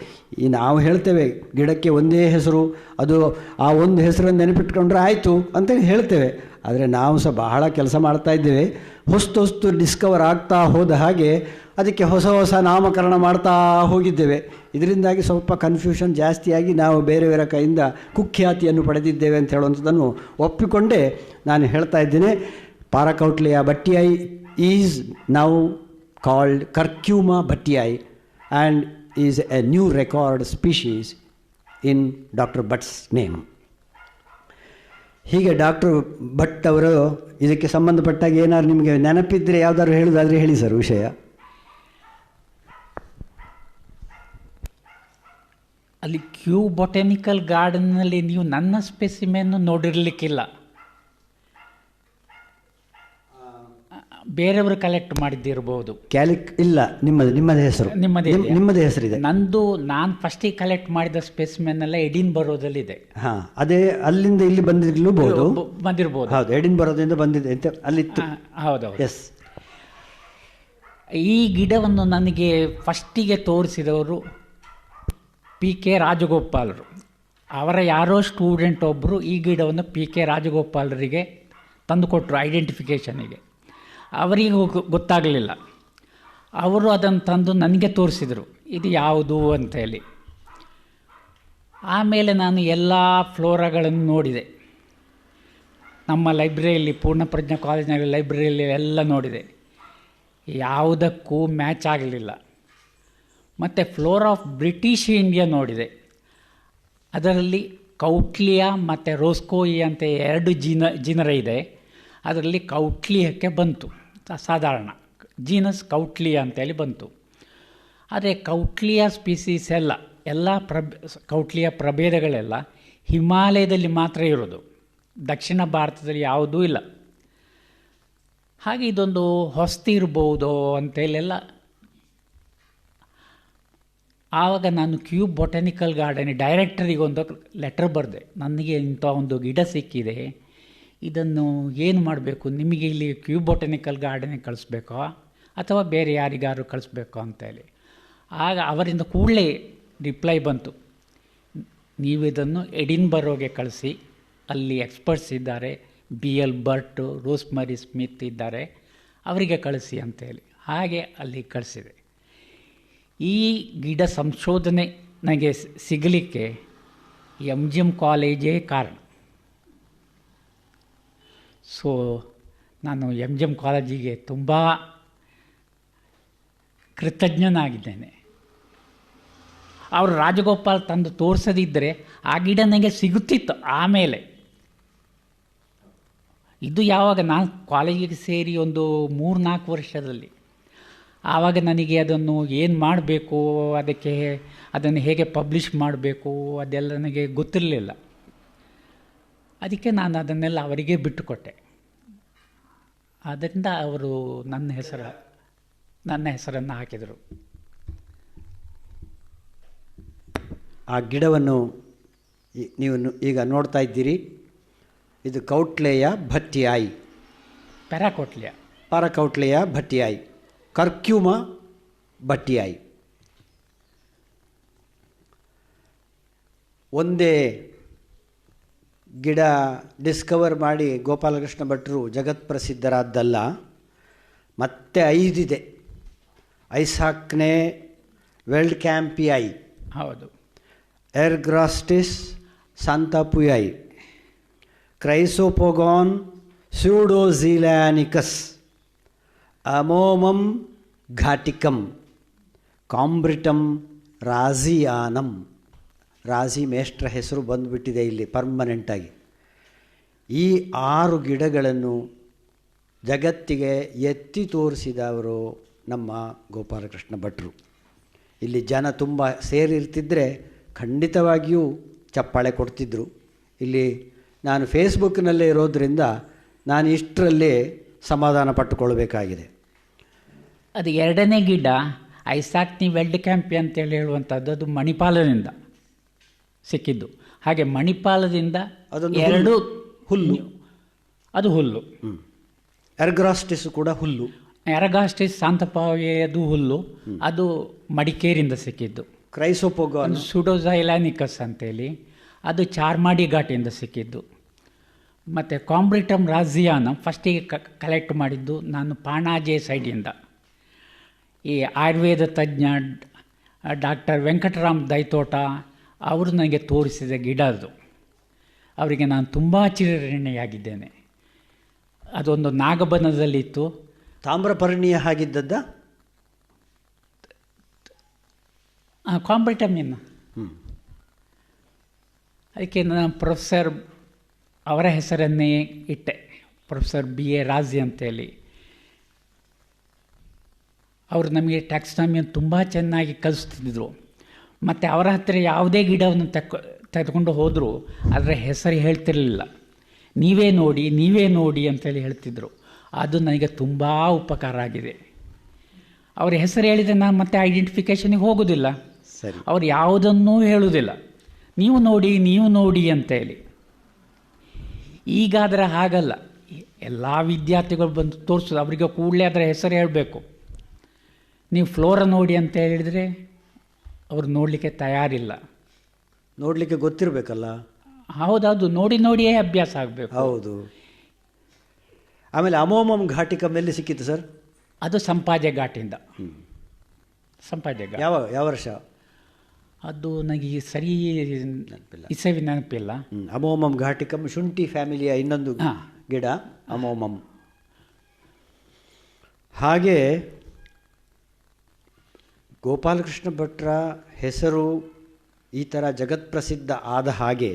ಈ ನಾವು ಹೇಳ್ತೇವೆ ಗಿಡಕ್ಕೆ ಒಂದೇ ಹೆಸರು, ಅದು ಆ ಒಂದು ಹೆಸರನ್ನು ನೆನಪಿಟ್ಕೊಂಡ್ರೆ ಆಯಿತು ಅಂತೇಳಿ ಹೇಳ್ತೇವೆ. ಆದರೆ ನಾವು ಸಹ ಬಹಳ ಕೆಲಸ ಮಾಡ್ತಾ ಇದ್ದೇವೆ. ಹೊಸ್ತು ಡಿಸ್ಕವರ್ ಆಗ್ತಾ ಹೋದ ಹಾಗೆ ಅದಕ್ಕೆ ಹೊಸ ನಾಮಕರಣ ಮಾಡ್ತಾ ಹೋಗಿದ್ದೇವೆ. ಇದರಿಂದಾಗಿ ಸ್ವಲ್ಪ ಕನ್ಫ್ಯೂಷನ್ ಜಾಸ್ತಿಯಾಗಿ ನಾವು ಬೇರೆ ಕೈಯಿಂದ ಕುಖ್ಯಾತಿಯನ್ನು ಪಡೆದಿದ್ದೇವೆ ಅಂತ ಹೇಳುವಂಥದ್ದನ್ನು ಒಪ್ಪಿಕೊಂಡೇ ನಾನು ಹೇಳ್ತಾ ಇದ್ದೇನೆ. ಪಾರಾಕೌಟ್ಲೇಯ ಭಟ್ಟಿಯಾಯಿ is now called Curcuma bhattiae and is a new record species in Dr. Bhatt's name. ಹೀಗೆ ಡಾಕ್ಟರ್ ಭಟ್ ಅವರು ಇದಕ್ಕೆ ಸಂಬಂಧಪಟ್ಟಾಗ ಏನಾದ್ರು ನಿಮಗೆ ನೆನಪಿದ್ದರೆ ಯಾವುದಾದ್ರು ಹೇಳೋದಾದರೆ ಹೇಳಿ ಸರ್ ವಿಷಯ. ಅಲ್ಲಿ ಕ್ಯೂ ಬೊಟಾನಿಕಲ್ ಗಾರ್ಡನ್ನಲ್ಲಿ ನೀವು ನನ್ನ ಸ್ಪೆಸಿಮೆನ್ ನೋಡಿರಲಿಕ್ಕಿಲ್ಲ. ಬೇರೆಯವರು ಕಲೆಕ್ಟ್ ಮಾಡಿದ್ದಿರ್ಬೋದು. ಕ್ಯಾಲಿಕ್ ಇಲ್ಲ, ನಿಮ್ಮದೇ ಹೆಸರು, ನಿಮ್ಮದೇ ಹೆಸರಿದೆ. ನಂದು ನಾನು ಫಸ್ಟಿಗೆ ಕಲೆಕ್ಟ್ ಮಾಡಿದ ಸ್ಪೆಸಿಮೆನ್ ಎಲ್ಲ ಎಡಿನ್ ಬರೋದಲ್ಲಿದೆ. ಹಾಂ, ಅದೇ ಅಲ್ಲಿಂದ ಇಲ್ಲಿ ಬಂದಿರಲೂಬಹುದು, ಬಂದಿರ್ಬೋದು. ಹೌದು, ಎಡಿನ್ ಬರೋದ್ರಿಂದ ಬಂದಿದೆ ಅಂತ ಅಲ್ಲಿತ್ತು. ಹೌದೌದು. ಎಸ್. ಈ ಗಿಡವನ್ನು ನನಗೆ ಫಸ್ಟಿಗೆ ತೋರಿಸಿದವರು PK ರಾಜಗೋಪಾಲರು. ಅವರ ಯಾರೋ ಸ್ಟೂಡೆಂಟ್ ಒಬ್ಬರು ಈ ಗಿಡವನ್ನು PK ರಾಜಗೋಪಾಲರಿಗೆ ತಂದುಕೊಟ್ರು ಐಡೆಂಟಿಫಿಕೇಷನಿಗೆ. ಅವರಿಗೆ ಗೊತ್ತಾಗಲಿಲ್ಲ. ಅವರು ಅದನ್ನು ತಂದು ನನಗೆ ತೋರಿಸಿದರು, ಇದು ಯಾವುದು ಅಂತೇಳಿ. ಆಮೇಲೆ ನಾನು ಎಲ್ಲ ಫ್ಲೋರಾಗಳನ್ನು ನೋಡಿದೆ. ನಮ್ಮ ಲೈಬ್ರರಿಯಲ್ಲಿ, ಪೂರ್ಣಪ್ರಜ್ಞಾ ಕಾಲೇಜಿನ ಲೈಬ್ರರಿಯಲ್ಲಿ ಎಲ್ಲ ನೋಡಿದೆ. ಯಾವುದಕ್ಕೂ ಮ್ಯಾಚ್ ಆಗಲಿಲ್ಲ. ಮತ್ತು ಫ್ಲೋರಾ ಆಫ್ ಬ್ರಿಟಿಷ್ ಇಂಡಿಯಾ ನೋಡಿದೆ. ಅದರಲ್ಲಿ ಕೌಟ್ಲಿಯ ಮತ್ತು ರೋಸ್ಕೋಯಿ ಅಂತ 2 ಜೀನರ ಇದೆ. ಅದರಲ್ಲಿ ಕೌಟ್ಲಿಯಕ್ಕೆ ಬಂತು, ಸಾಧಾರಣ ಜೀನಸ್ ಕೌಟ್ಲಿಯ ಅಂತೇಳಿ ಬಂತು. ಆದರೆ ಕೌಟ್ಲಿಯ ಸ್ಪೀಸೀಸ್ ಎಲ್ಲ ಕೌಟ್ಲಿಯ ಪ್ರಭೇದಗಳೆಲ್ಲ ಹಿಮಾಲಯದಲ್ಲಿ ಮಾತ್ರ ಇರೋದು, ದಕ್ಷಿಣ ಭಾರತದಲ್ಲಿ ಯಾವುದೂ ಇಲ್ಲ. ಹಾಗೆ ಇದೊಂದು ಹೊಸ್ತಿ ಇರ್ಬೋದು ಅಂತೇಳೆಲ್ಲ. ಆವಾಗ ನಾನು ಕ್ಯೂಬ್ ಬೊಟಾನಿಕಲ್ ಗಾರ್ಡನ್ ಡೈರೆಕ್ಟರಿಗೆ ಒಂದು ಲೆಟರ್ ಬರೆದೆ, ನನಗೆ ಇಂಥ ಒಂದು ಗಿಡ ಸಿಕ್ಕಿದೆ, ಇದನ್ನು ಏನು ಮಾಡಬೇಕು, ನಿಮಗೆ ಇಲ್ಲಿ ಕ್ಯೂಬ್ ಬೊಟಾನಿಕಲ್ ಗಾರ್ಡನಿಗೆ ಕಳಿಸ್ಬೇಕೋ ಅಥವಾ ಬೇರೆ ಯಾರಿಗಾರು ಕಳಿಸ್ಬೇಕೋ ಅಂತೇಳಿ. ಆಗ ಅವರಿಂದ ಕೂಡಲೇ ರಿಪ್ಲೈ ಬಂತು, ನೀವು ಇದನ್ನು ಎಡಿನ್ಬರೋಗೆ ಕಳಿಸಿ, ಅಲ್ಲಿ ಎಕ್ಸ್ಪರ್ಟ್ಸ್ ಇದ್ದಾರೆ, BL ಬರ್ಟ್, ರೋಸ್ಮರಿ ಸ್ಮಿತ್ ಇದ್ದಾರೆ, ಅವರಿಗೆ ಕಳಿಸಿ ಅಂತೇಳಿ. ಹಾಗೆ ಅಲ್ಲಿ ಕಳಿಸಿದೆ. ಈ ಗಿಡ ಸಂಶೋಧನೆ ನನಗೆ ಸಿಗಲಿಕ್ಕೆ MGM ಕಾಲೇಜೇ ಕಾರಣ. ಸೊ ನಾನು MGM ಕಾಲೇಜಿಗೆ ತುಂಬ ಕೃತಜ್ಞನಾಗಿದ್ದೇನೆ. ಅವರು ರಾಜಗೋಪಾಲ್ ತಂದು ತೋರಿಸದಿದ್ದರೆ ಆ ಗಿಡ ನನಗೆ ಸಿಗುತ್ತಿತ್ತು. ಆಮೇಲೆ ಇದು ಯಾವಾಗ ನಾನು ಕಾಲೇಜಿಗೆ ಸೇರಿ ಒಂದು 3-4 ವರ್ಷದಲ್ಲಿ, ಆವಾಗ ನನಗೆ ಅದನ್ನು ಏನು ಮಾಡಬೇಕು, ಅದನ್ನು ಹೇಗೆ ಪಬ್ಲಿಷ್ ಮಾಡಬೇಕು ಅದೆಲ್ಲ ನನಗೆ ಗೊತ್ತಿರಲಿಲ್ಲ. ಅದಕ್ಕೆ ನಾನು ಅದನ್ನೆಲ್ಲ ಅವರಿಗೆ ಬಿಟ್ಟುಕೊಟ್ಟೆ. ಆದ್ದರಿಂದ ಅವರು ನನ್ನ ಹೆಸರನ್ನು ಹಾಕಿದರು. ಆ ಗಿಡವನ್ನು ನೀವು ಈಗ ನೋಡ್ತಾ ಇದ್ದೀರಿ. ಇದು ಕೌಟ್ಲೆಯ ಭಟ್ಟಿಯಾಯಿ, ಪಾರಕೌಟ್ಲೆಯ ಭಟ್ಟಿಯಾಯಿ, ಕರ್ಕ್ಯೂಮ ಭಟ್ಟಿಯಾಯಿ. ಒಂದೇ ಗಿಡ ಡಿಸ್ಕವರ್ ಮಾಡಿ ಗೋಪಾಲಕೃಷ್ಣ ಭಟ್ರು ಜಗತ್ಪ್ರಸಿದ್ಧರಾದ್ದಲ್ಲ, ಮತ್ತೆ 5 ಇದೆ. ಐಸಾಕ್ನೆ ವೆಲ್ಡ್ಕ್ಯಾಂಪಿಯಾಯಿ, ಹೌದು, ಎರ್ಗ್ರಾಸ್ಟಿಸ್ ಸಾಂತಾಪುಯಾಯಿ, ಕ್ರೈಸೋಪೊಗಾನ್ ಸ್ಯೂಡೋಝಿಲ್ಯಾನಿಕಸ್, ಅಮೋಮಮ್ ಘಾಟಿಕಂ, ಕಾಂಬ್ರಿಟಮ್ ರಾಜಿಯಾನಮ್. ರಾಜಿ ಮೇಷ್ಟ್ರ ಹೆಸರು ಬಂದುಬಿಟ್ಟಿದೆ ಇಲ್ಲಿ ಪರ್ಮನೆಂಟಾಗಿ. ಈ 6 ಗಿಡಗಳನ್ನು ಜಗತ್ತಿಗೆ ಎತ್ತಿ ತೋರಿಸಿದವರು ನಮ್ಮ ಗೋಪಾಲಕೃಷ್ಣ ಭಟ್ರು. ಇಲ್ಲಿ ಜನ ತುಂಬ ಸೇರಿರ್ತಿದ್ದರೆ ಖಂಡಿತವಾಗಿಯೂ ಚಪ್ಪಾಳೆ ಕೊಡ್ತಿದ್ದರು. ಇಲ್ಲಿ ನಾನು ಫೇಸ್ಬುಕ್ನಲ್ಲೇ ಇರೋದರಿಂದ ನಾನು ಇಷ್ಟರಲ್ಲೇ ಸಮಾಧಾನ ಪಟ್ಟುಕೊಳ್ಬೇಕಾಗಿದೆ. ಅದು 2ನೇ ಗಿಡ ಐಸಾಕ್ನಿ ವೆಲ್ಡ್ಕ್ಯಾಂಪಿ ಅಂತೇಳಿ ಹೇಳುವಂಥದ್ದು, ಅದು ಮಣಿಪಾಲದಿಂದ ಸಿಕ್ಕಿದ್ದು. ಹಾಗೆ ಮಣಿಪಾಲದಿಂದ ಅದೊಂದು 2 ಹುಲ್ಲು, ಅದು ಹುಲ್ಲು. ಎರ್ಗ್ರಾಸ್ಟಿಸ್ ಕೂಡ ಹುಲ್ಲು. ಎರಗಾಸ್ಟಿಸ್ ಸಾಂತಪಾವಿಯದು ಹುಲ್ಲು, ಅದು ಮಡಿಕೇರಿಯಿಂದ ಸಿಕ್ಕಿದ್ದು. ಕ್ರೈಸೋಪೊಗಾನ್ ಸುಡೋಝೈಲಾನಿಕಸ್ ಅಂತೇಳಿ, ಅದು ಚಾರ್ಮಾಡಿ ಘಾಟಿಯಿಂದ ಸಿಕ್ಕಿದ್ದು. ಮತ್ತು ಕಾಂಬ್ರಿಟಮ್ ರಾಜಿಯಾನ ಫಸ್ಟಿಗೆ ಕಲೆಕ್ಟ್ ಮಾಡಿದ್ದು ನಾನು ಪಾಣಾಜೆ ಸೈಡಿಂದ. ಈ ಆಯುರ್ವೇದ ತಜ್ಞ ಡಾಕ್ಟರ್ ವೆಂಕಟರಾಮ್ ದೈತೋಟ ಅವರು ನನಗೆ ತೋರಿಸಿದ ಗಿಡ ಅದು. ಅವರಿಗೆ ನಾನು ತುಂಬ ಚಿರಋಣಿಯಾಗಿದ್ದೇನೆ. ಅದೊಂದು ನಾಗಬನದಲ್ಲಿತ್ತು. ತಾಮ್ರಪರ್ಣಿಯ ಹಾಗಿದ್ದದ್ದ ಕಾಂಬ್ರಿಟಮಿನ್. ಅದಕ್ಕೆ ನಾನು ಪ್ರೊಫೆಸರ್ ಅವರ ಹೆಸರನ್ನೇ ಇಟ್ಟೆ, ಪ್ರೊಫೆಸರ್ BA ರಾಜಿ ಅಂತೇಳಿ. ಅವರು ನಮಗೆ ಟ್ಯಾಕ್ಸಾನಮಿಯನ್ನು ತುಂಬ ಚೆನ್ನಾಗಿ ಕಲಿಸ್ತಿದ್ರು. ಮತ್ತು ಅವರ ಹತ್ತಿರ ಯಾವುದೇ ಗಿಡವನ್ನು ತೆಗೆದುಕೊಂಡು ಹೋದರೂ ಅದರ ಹೆಸರು ಹೇಳ್ತಿರಲಿಲ್ಲ. ನೀವೇ ನೋಡಿ ಅಂತೇಳಿ ಹೇಳ್ತಿದ್ರು. ಅದು ನನಗೆ ತುಂಬ ಉಪಕಾರ ಆಗಿದೆ. ಅವ್ರ ಹೆಸರು ಹೇಳಿದರೆ ನಾನು ಮತ್ತೆ ಐಡೆಂಟಿಫಿಕೇಷನಿಗೆ ಹೋಗೋದಿಲ್ಲ. ಸರಿ. ಅವ್ರು ಯಾವುದನ್ನೂ ಹೇಳುವುದಿಲ್ಲ, ನೀವು ನೋಡಿ ಅಂತೇಳಿ. ಈಗಾದರೆ ಹಾಗಲ್ಲ, ಎಲ್ಲ ವಿದ್ಯಾರ್ಥಿಗಳು ಬಂದು ತೋರಿಸೋದು, ಅವರಿಗೆ ಕೂಡಲೇ ಅದರ ಹೆಸರು ಹೇಳಬೇಕು. ನೀವು ಫ್ಲೋರ ನೋಡಿ ಅಂತ ಹೇಳಿದರೆ ಅವರು ನೋಡಲಿಕ್ಕೆ ತಯಾರಿಲ್ಲ. ನೋಡಲಿಕ್ಕೆ ಗೊತ್ತಿರಬೇಕಲ್ಲ. ಹೌದೌದು, ನೋಡಿಯೇ ಅಭ್ಯಾಸ ಆಗಬೇಕು. ಹೌದು. ಆಮೇಲೆ ಅಮೋಮಮ್ ಘಾಟಿಕಮ್ ಎಲ್ಲಿ ಸಿಕ್ಕಿತ್ತು ಸರ್? ಅದು ಸಂಪಾಜೆ ಘಾಟಿಂದ. ಸಂಪಾಜೆ ಘಾಟ್ ಯಾವ ವರ್ಷ? ಅದು ನನಗೆ ಸರಿ ನೆನಪಿಲ್ಲ, ಇಸವಿ ನೆನಪಿಲ್ಲ. ಅಮೋಮಮ್ ಘಾಟಿಕಮ್ ಶುಂಠಿ ಫ್ಯಾಮಿಲಿಯ ಇನ್ನೊಂದು ಗಿಡ ಅಮೋಮಮ್. ಹಾಗೆ ಗೋಪಾಲಕೃಷ್ಣ ಭಟ್ರ ಹೆಸರು ಈ ಥರ ಜಗತ್ಪ್ರಸಿದ್ಧ ಆದ ಹಾಗೆ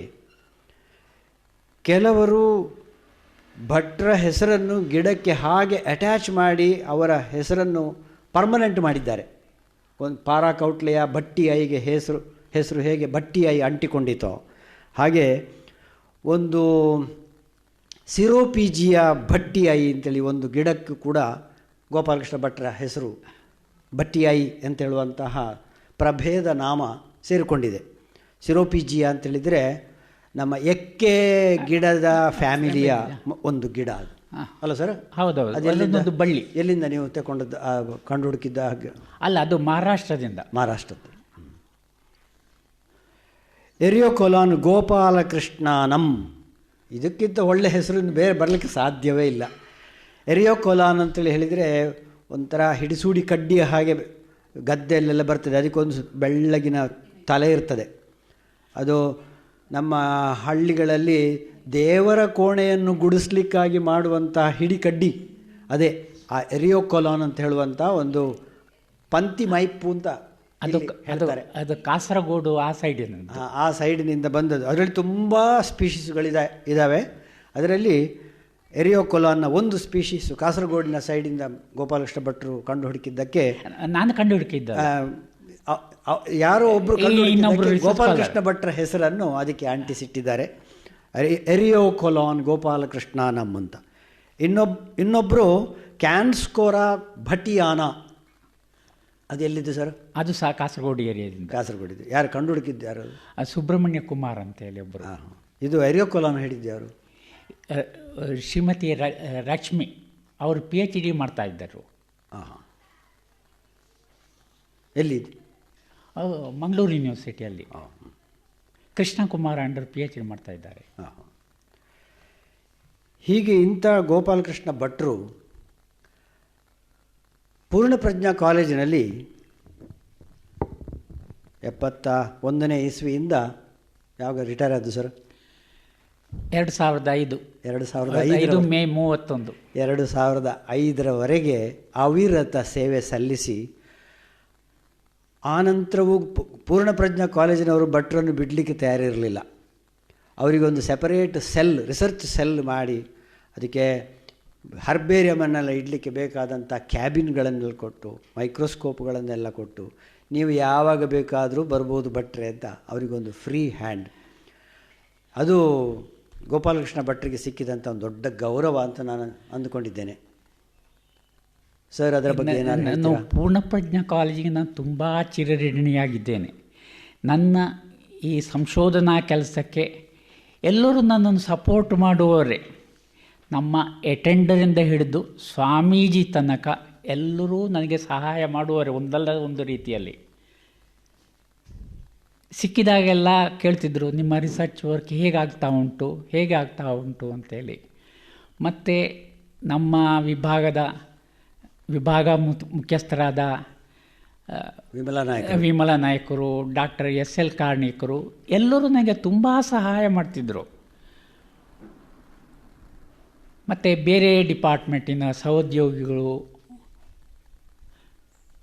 ಕೆಲವರು ಭಟ್ರ ಹೆಸರನ್ನು ಗಿಡಕ್ಕೆ ಹಾಗೆ ಅಟ್ಯಾಚ್ ಮಾಡಿ ಅವರ ಹೆಸರನ್ನು ಪರ್ಮನೆಂಟ್ ಮಾಡಿದ್ದಾರೆ. ಒಂದು ಪಾರಾಕೌಟ್ಲೆಯ ಭಟ್ಟಿ ಐಗೆ ಹೆಸರು ಹೇಗೆ ಭಟ್ಟಿ ಐ ಅಂಟಿಕೊಂಡಿತೋ ಹಾಗೆ ಒಂದು ಸಿರೋಪಿಜಿಯ ಭಟ್ಟಿ ಐ ಅಂತೇಳಿ ಒಂದು ಗಿಡಕ್ಕೂ ಕೂಡ ಗೋಪಾಲಕೃಷ್ಣ ಭಟ್ರ ಹೆಸರು ಭಟ್ಟಿ ಐ ಅಂತ ಹೇಳುವಂತಹ ಪ್ರಭೇದ ನಾಮ ಸೇರಿಕೊಂಡಿದೆ. ಸಿರೋಪಿಜಿಯಾ ಅಂತೇಳಿದರೆ ನಮ್ಮ ಎಕ್ಕೆ ಗಿಡದ ಫ್ಯಾಮಿಲಿಯ ಒಂದು ಗಿಡ ಅದು ಅಲ್ಲ ಸರ್? ಹೌದೌದು, ಅದೊಂದು ಬಳ್ಳಿ. ಎಲ್ಲಿಂದ ನೀವು ತಗೊಂಡದ್ದು ಕಂಡು ಹುಡುಕಿದ್ದ? ಅಲ್ಲ, ಅದು ಮಹಾರಾಷ್ಟ್ರದಿಂದ. ಮಹಾರಾಷ್ಟ್ರದ್ದು. ಎರಿಯೋಕೊಲಾನ್ ಗೋಪಾಲಕೃಷ್ಣನಂ, ಇದಕ್ಕಿಂತ ಒಳ್ಳೆ ಹೆಸರು ಬೇರೆ ಬರಲಿಕ್ಕೆ ಸಾಧ್ಯವೇ ಇಲ್ಲ. ಎರಿಯೋಕೊಲಾನ್ ಅಂತೇಳಿ ಹೇಳಿದರೆ ಒಂಥರ ಹಿಡಿಸೂಡಿ ಕಡ್ಡಿಯ ಹಾಗೆ ಗದ್ದೆಯಲ್ಲೆಲ್ಲ ಬರ್ತದೆ. ಅದಕ್ಕೊಂದು ಬೆಳ್ಳಗಿನ ತಲೆ ಇರ್ತದೆ. ಅದು ನಮ್ಮ ಹಳ್ಳಿಗಳಲ್ಲಿ ದೇವರ ಕೋಣೆಯನ್ನು ಗುಡಿಸ್ಲಿಕ್ಕಾಗಿ ಮಾಡುವಂಥ ಹಿಡಿಕಡ್ಡಿ ಅದೇ ಆ ಎರಿಯೋಕೊಲಾನ್ ಅಂತ ಹೇಳುವಂಥ ಒಂದು ಪಂತಿ ಮೈಪು ಅಂತ ಹೇಳ್ತಾರೆ. ಅದು ಕಾಸರಗೋಡು ಆ ಸೈಡಿನಿಂದ ಬಂದದ್ದು. ಅದರಲ್ಲಿ ತುಂಬ ಸ್ಪೀಷೀಸ್ಗಳಿದ್ದಾವೆ. ಅದರಲ್ಲಿ ಎರಿಯೋಕೊಲಾನ್ನ ಒಂದು ಸ್ಪೀಷೀಸು ಕಾಸರಗೋಡಿನ ಸೈಡಿಂದ ಗೋಪಾಲಕೃಷ್ಣ ಭಟ್ರು ಕಂಡು ಹುಡುಕಿದ್ದಕ್ಕೆ ನಾನು ಕಂಡು ಹುಡುಕಿದ್ದ ಯಾರೋ ಒಬ್ಬರು ಗೋಪಾಲಕೃಷ್ಣ ಭಟ್ರ ಹೆಸರನ್ನು ಅದಕ್ಕೆ ಅಂಟಿಸಿಟ್ಟಿದ್ದಾರೆ. ಎರಿಯೋಕೊಲಾನ್ ಗೋಪಾಲಕೃಷ್ಣನಂ ಅಂತ. ಇನ್ನೊಬ್ಬರು ಕ್ಯಾನ್ಸ್ಕೋರಾ ಭಟಿಯಾನ, ಅದು ಎಲ್ಲಿದೆ ಸರ್? ಅದು ಸಹ ಕಾಸರಗೋಡು ಏರಿಯಾದಿಂದ. ಕಾಸರಗೋಡಿದ್ದು. ಯಾರು ಕಂಡು ಹುಡುಕಿದ್ದು? ಯಾರು? ಸುಬ್ರಹ್ಮಣ್ಯ ಕುಮಾರ್ ಅಂತ ಹೇಳಿ ಒಬ್ಬರು. ಇದು ಎರಿಯೋಕೊಲಾನ್ ಹೇಳಿದ್ದು ಯಾರು? ಶ್ರೀಮತಿ ಲಕ್ಷ್ಮಿ, ಅವರು PhD ಮಾಡ್ತಾ ಇದ್ದರು. ಎಲ್ಲಿ? ಮಂಗಳೂರು ಯೂನಿವರ್ಸಿಟಿಯಲ್ಲಿ. ಕೃಷ್ಣ ಕುಮಾರ್ ಅಂಡರ್ PhD ಮಾಡ್ತಾ ಇದ್ದಾರೆ. ಹೀಗೆ ಇಂಥ ಗೋಪಾಲಕೃಷ್ಣ ಭಟ್ರು ಪೂರ್ಣಪ್ರಜ್ಞಾ ಕಾಲೇಜಿನಲ್ಲಿ 71ನೇ ಇಸ್ವಿಯಿಂದ ಯಾವಾಗ ರಿಟೈರ್ ಆದ್ದು ಸರ್? 2005 ಮೇ 31. 2005ರವರೆಗೆ ಅವಿರತ ಸೇವೆ ಸಲ್ಲಿಸಿ ಆನಂತರವೂ ಪೂರ್ಣಪ್ರಜ್ಞಾ ಕಾಲೇಜಿನವರು ಭಟ್ರನ್ನು ಬಿಡಲಿಕ್ಕೆ ತಯಾರಿರಲಿಲ್ಲ. ಅವರಿಗೊಂದು ಸೆಪರೇಟ್ ಸೆಲ್, ರಿಸರ್ಚ್ ಸೆಲ್ ಮಾಡಿ ಅದಕ್ಕೆ ಹರ್ಬೇರಿಯಮನ್ನೆಲ್ಲ ಇಡಲಿಕ್ಕೆ ಬೇಕಾದಂಥ ಕ್ಯಾಬಿನ್ಗಳನ್ನೆಲ್ಲ ಕೊಟ್ಟು, ಮೈಕ್ರೋಸ್ಕೋಪ್ಗಳನ್ನೆಲ್ಲ ಕೊಟ್ಟು, ನೀವು ಯಾವಾಗ ಬೇಕಾದರೂ ಬರ್ಬೋದು ಭಟ್ರೆ ಅಂತ ಅವರಿಗೊಂದು ಫ್ರೀ ಹ್ಯಾಂಡ್. ಅದು ಗೋಪಾಲಕೃಷ್ಣ ಭಟ್ರಿಗೆ ಸಿಕ್ಕಿದಂಥ ಒಂದು ದೊಡ್ಡ ಗೌರವ ಅಂತ ನಾನು ಅಂದುಕೊಂಡಿದ್ದೇನೆ. ಸರ್, ಅದರ ಬಗ್ಗೆ ಏನಾದ್ರು? ನಾನು ಪೂರ್ಣಪ್ರಜ್ಞಾ ಕಾಲೇಜಿಗೆ ನಾನು ತುಂಬ ಚಿರಋಣಿಯಾಗಿದ್ದೇನೆ. ನನ್ನ ಈ ಸಂಶೋಧನಾ ಕೆಲಸಕ್ಕೆ ಎಲ್ಲರೂ ನನ್ನನ್ನು ಸಪೋರ್ಟ್ ಮಾಡುವವರೇ. ನಮ್ಮ ಅಟೆಂಡರಿಂದ ಹಿಡಿದು ಸ್ವಾಮೀಜಿ ತನಕ ಎಲ್ಲರೂ ನನಗೆ ಸಹಾಯ ಮಾಡುವವರೇ, ಒಂದಲ್ಲ ಒಂದು ರೀತಿಯಲ್ಲಿ. ಸಿಕ್ಕಿದಾಗೆಲ್ಲ ಕೇಳ್ತಿದ್ರು, ನಿಮ್ಮ ರಿಸರ್ಚ್ ವರ್ಕ್ ಹೇಗೆ ಆಗ್ತಾ ಉಂಟು ಅಂತೇಳಿ. ಮತ್ತು ನಮ್ಮ ವಿಭಾಗ ಮುಖ್ಯಸ್ಥರಾದ ವಿಮಲಾ ನಾಯಕರು, ಡಾಕ್ಟರ್ SL ಕಾರ್ಣಿಕರು ಎಲ್ಲರೂ ನನಗೆ ತುಂಬ ಸಹಾಯ ಮಾಡ್ತಿದ್ದರು. ಮತ್ತು ಬೇರೆ ಡಿಪಾರ್ಟ್ಮೆಂಟಿನ ಸಹೋದ್ಯೋಗಿಗಳು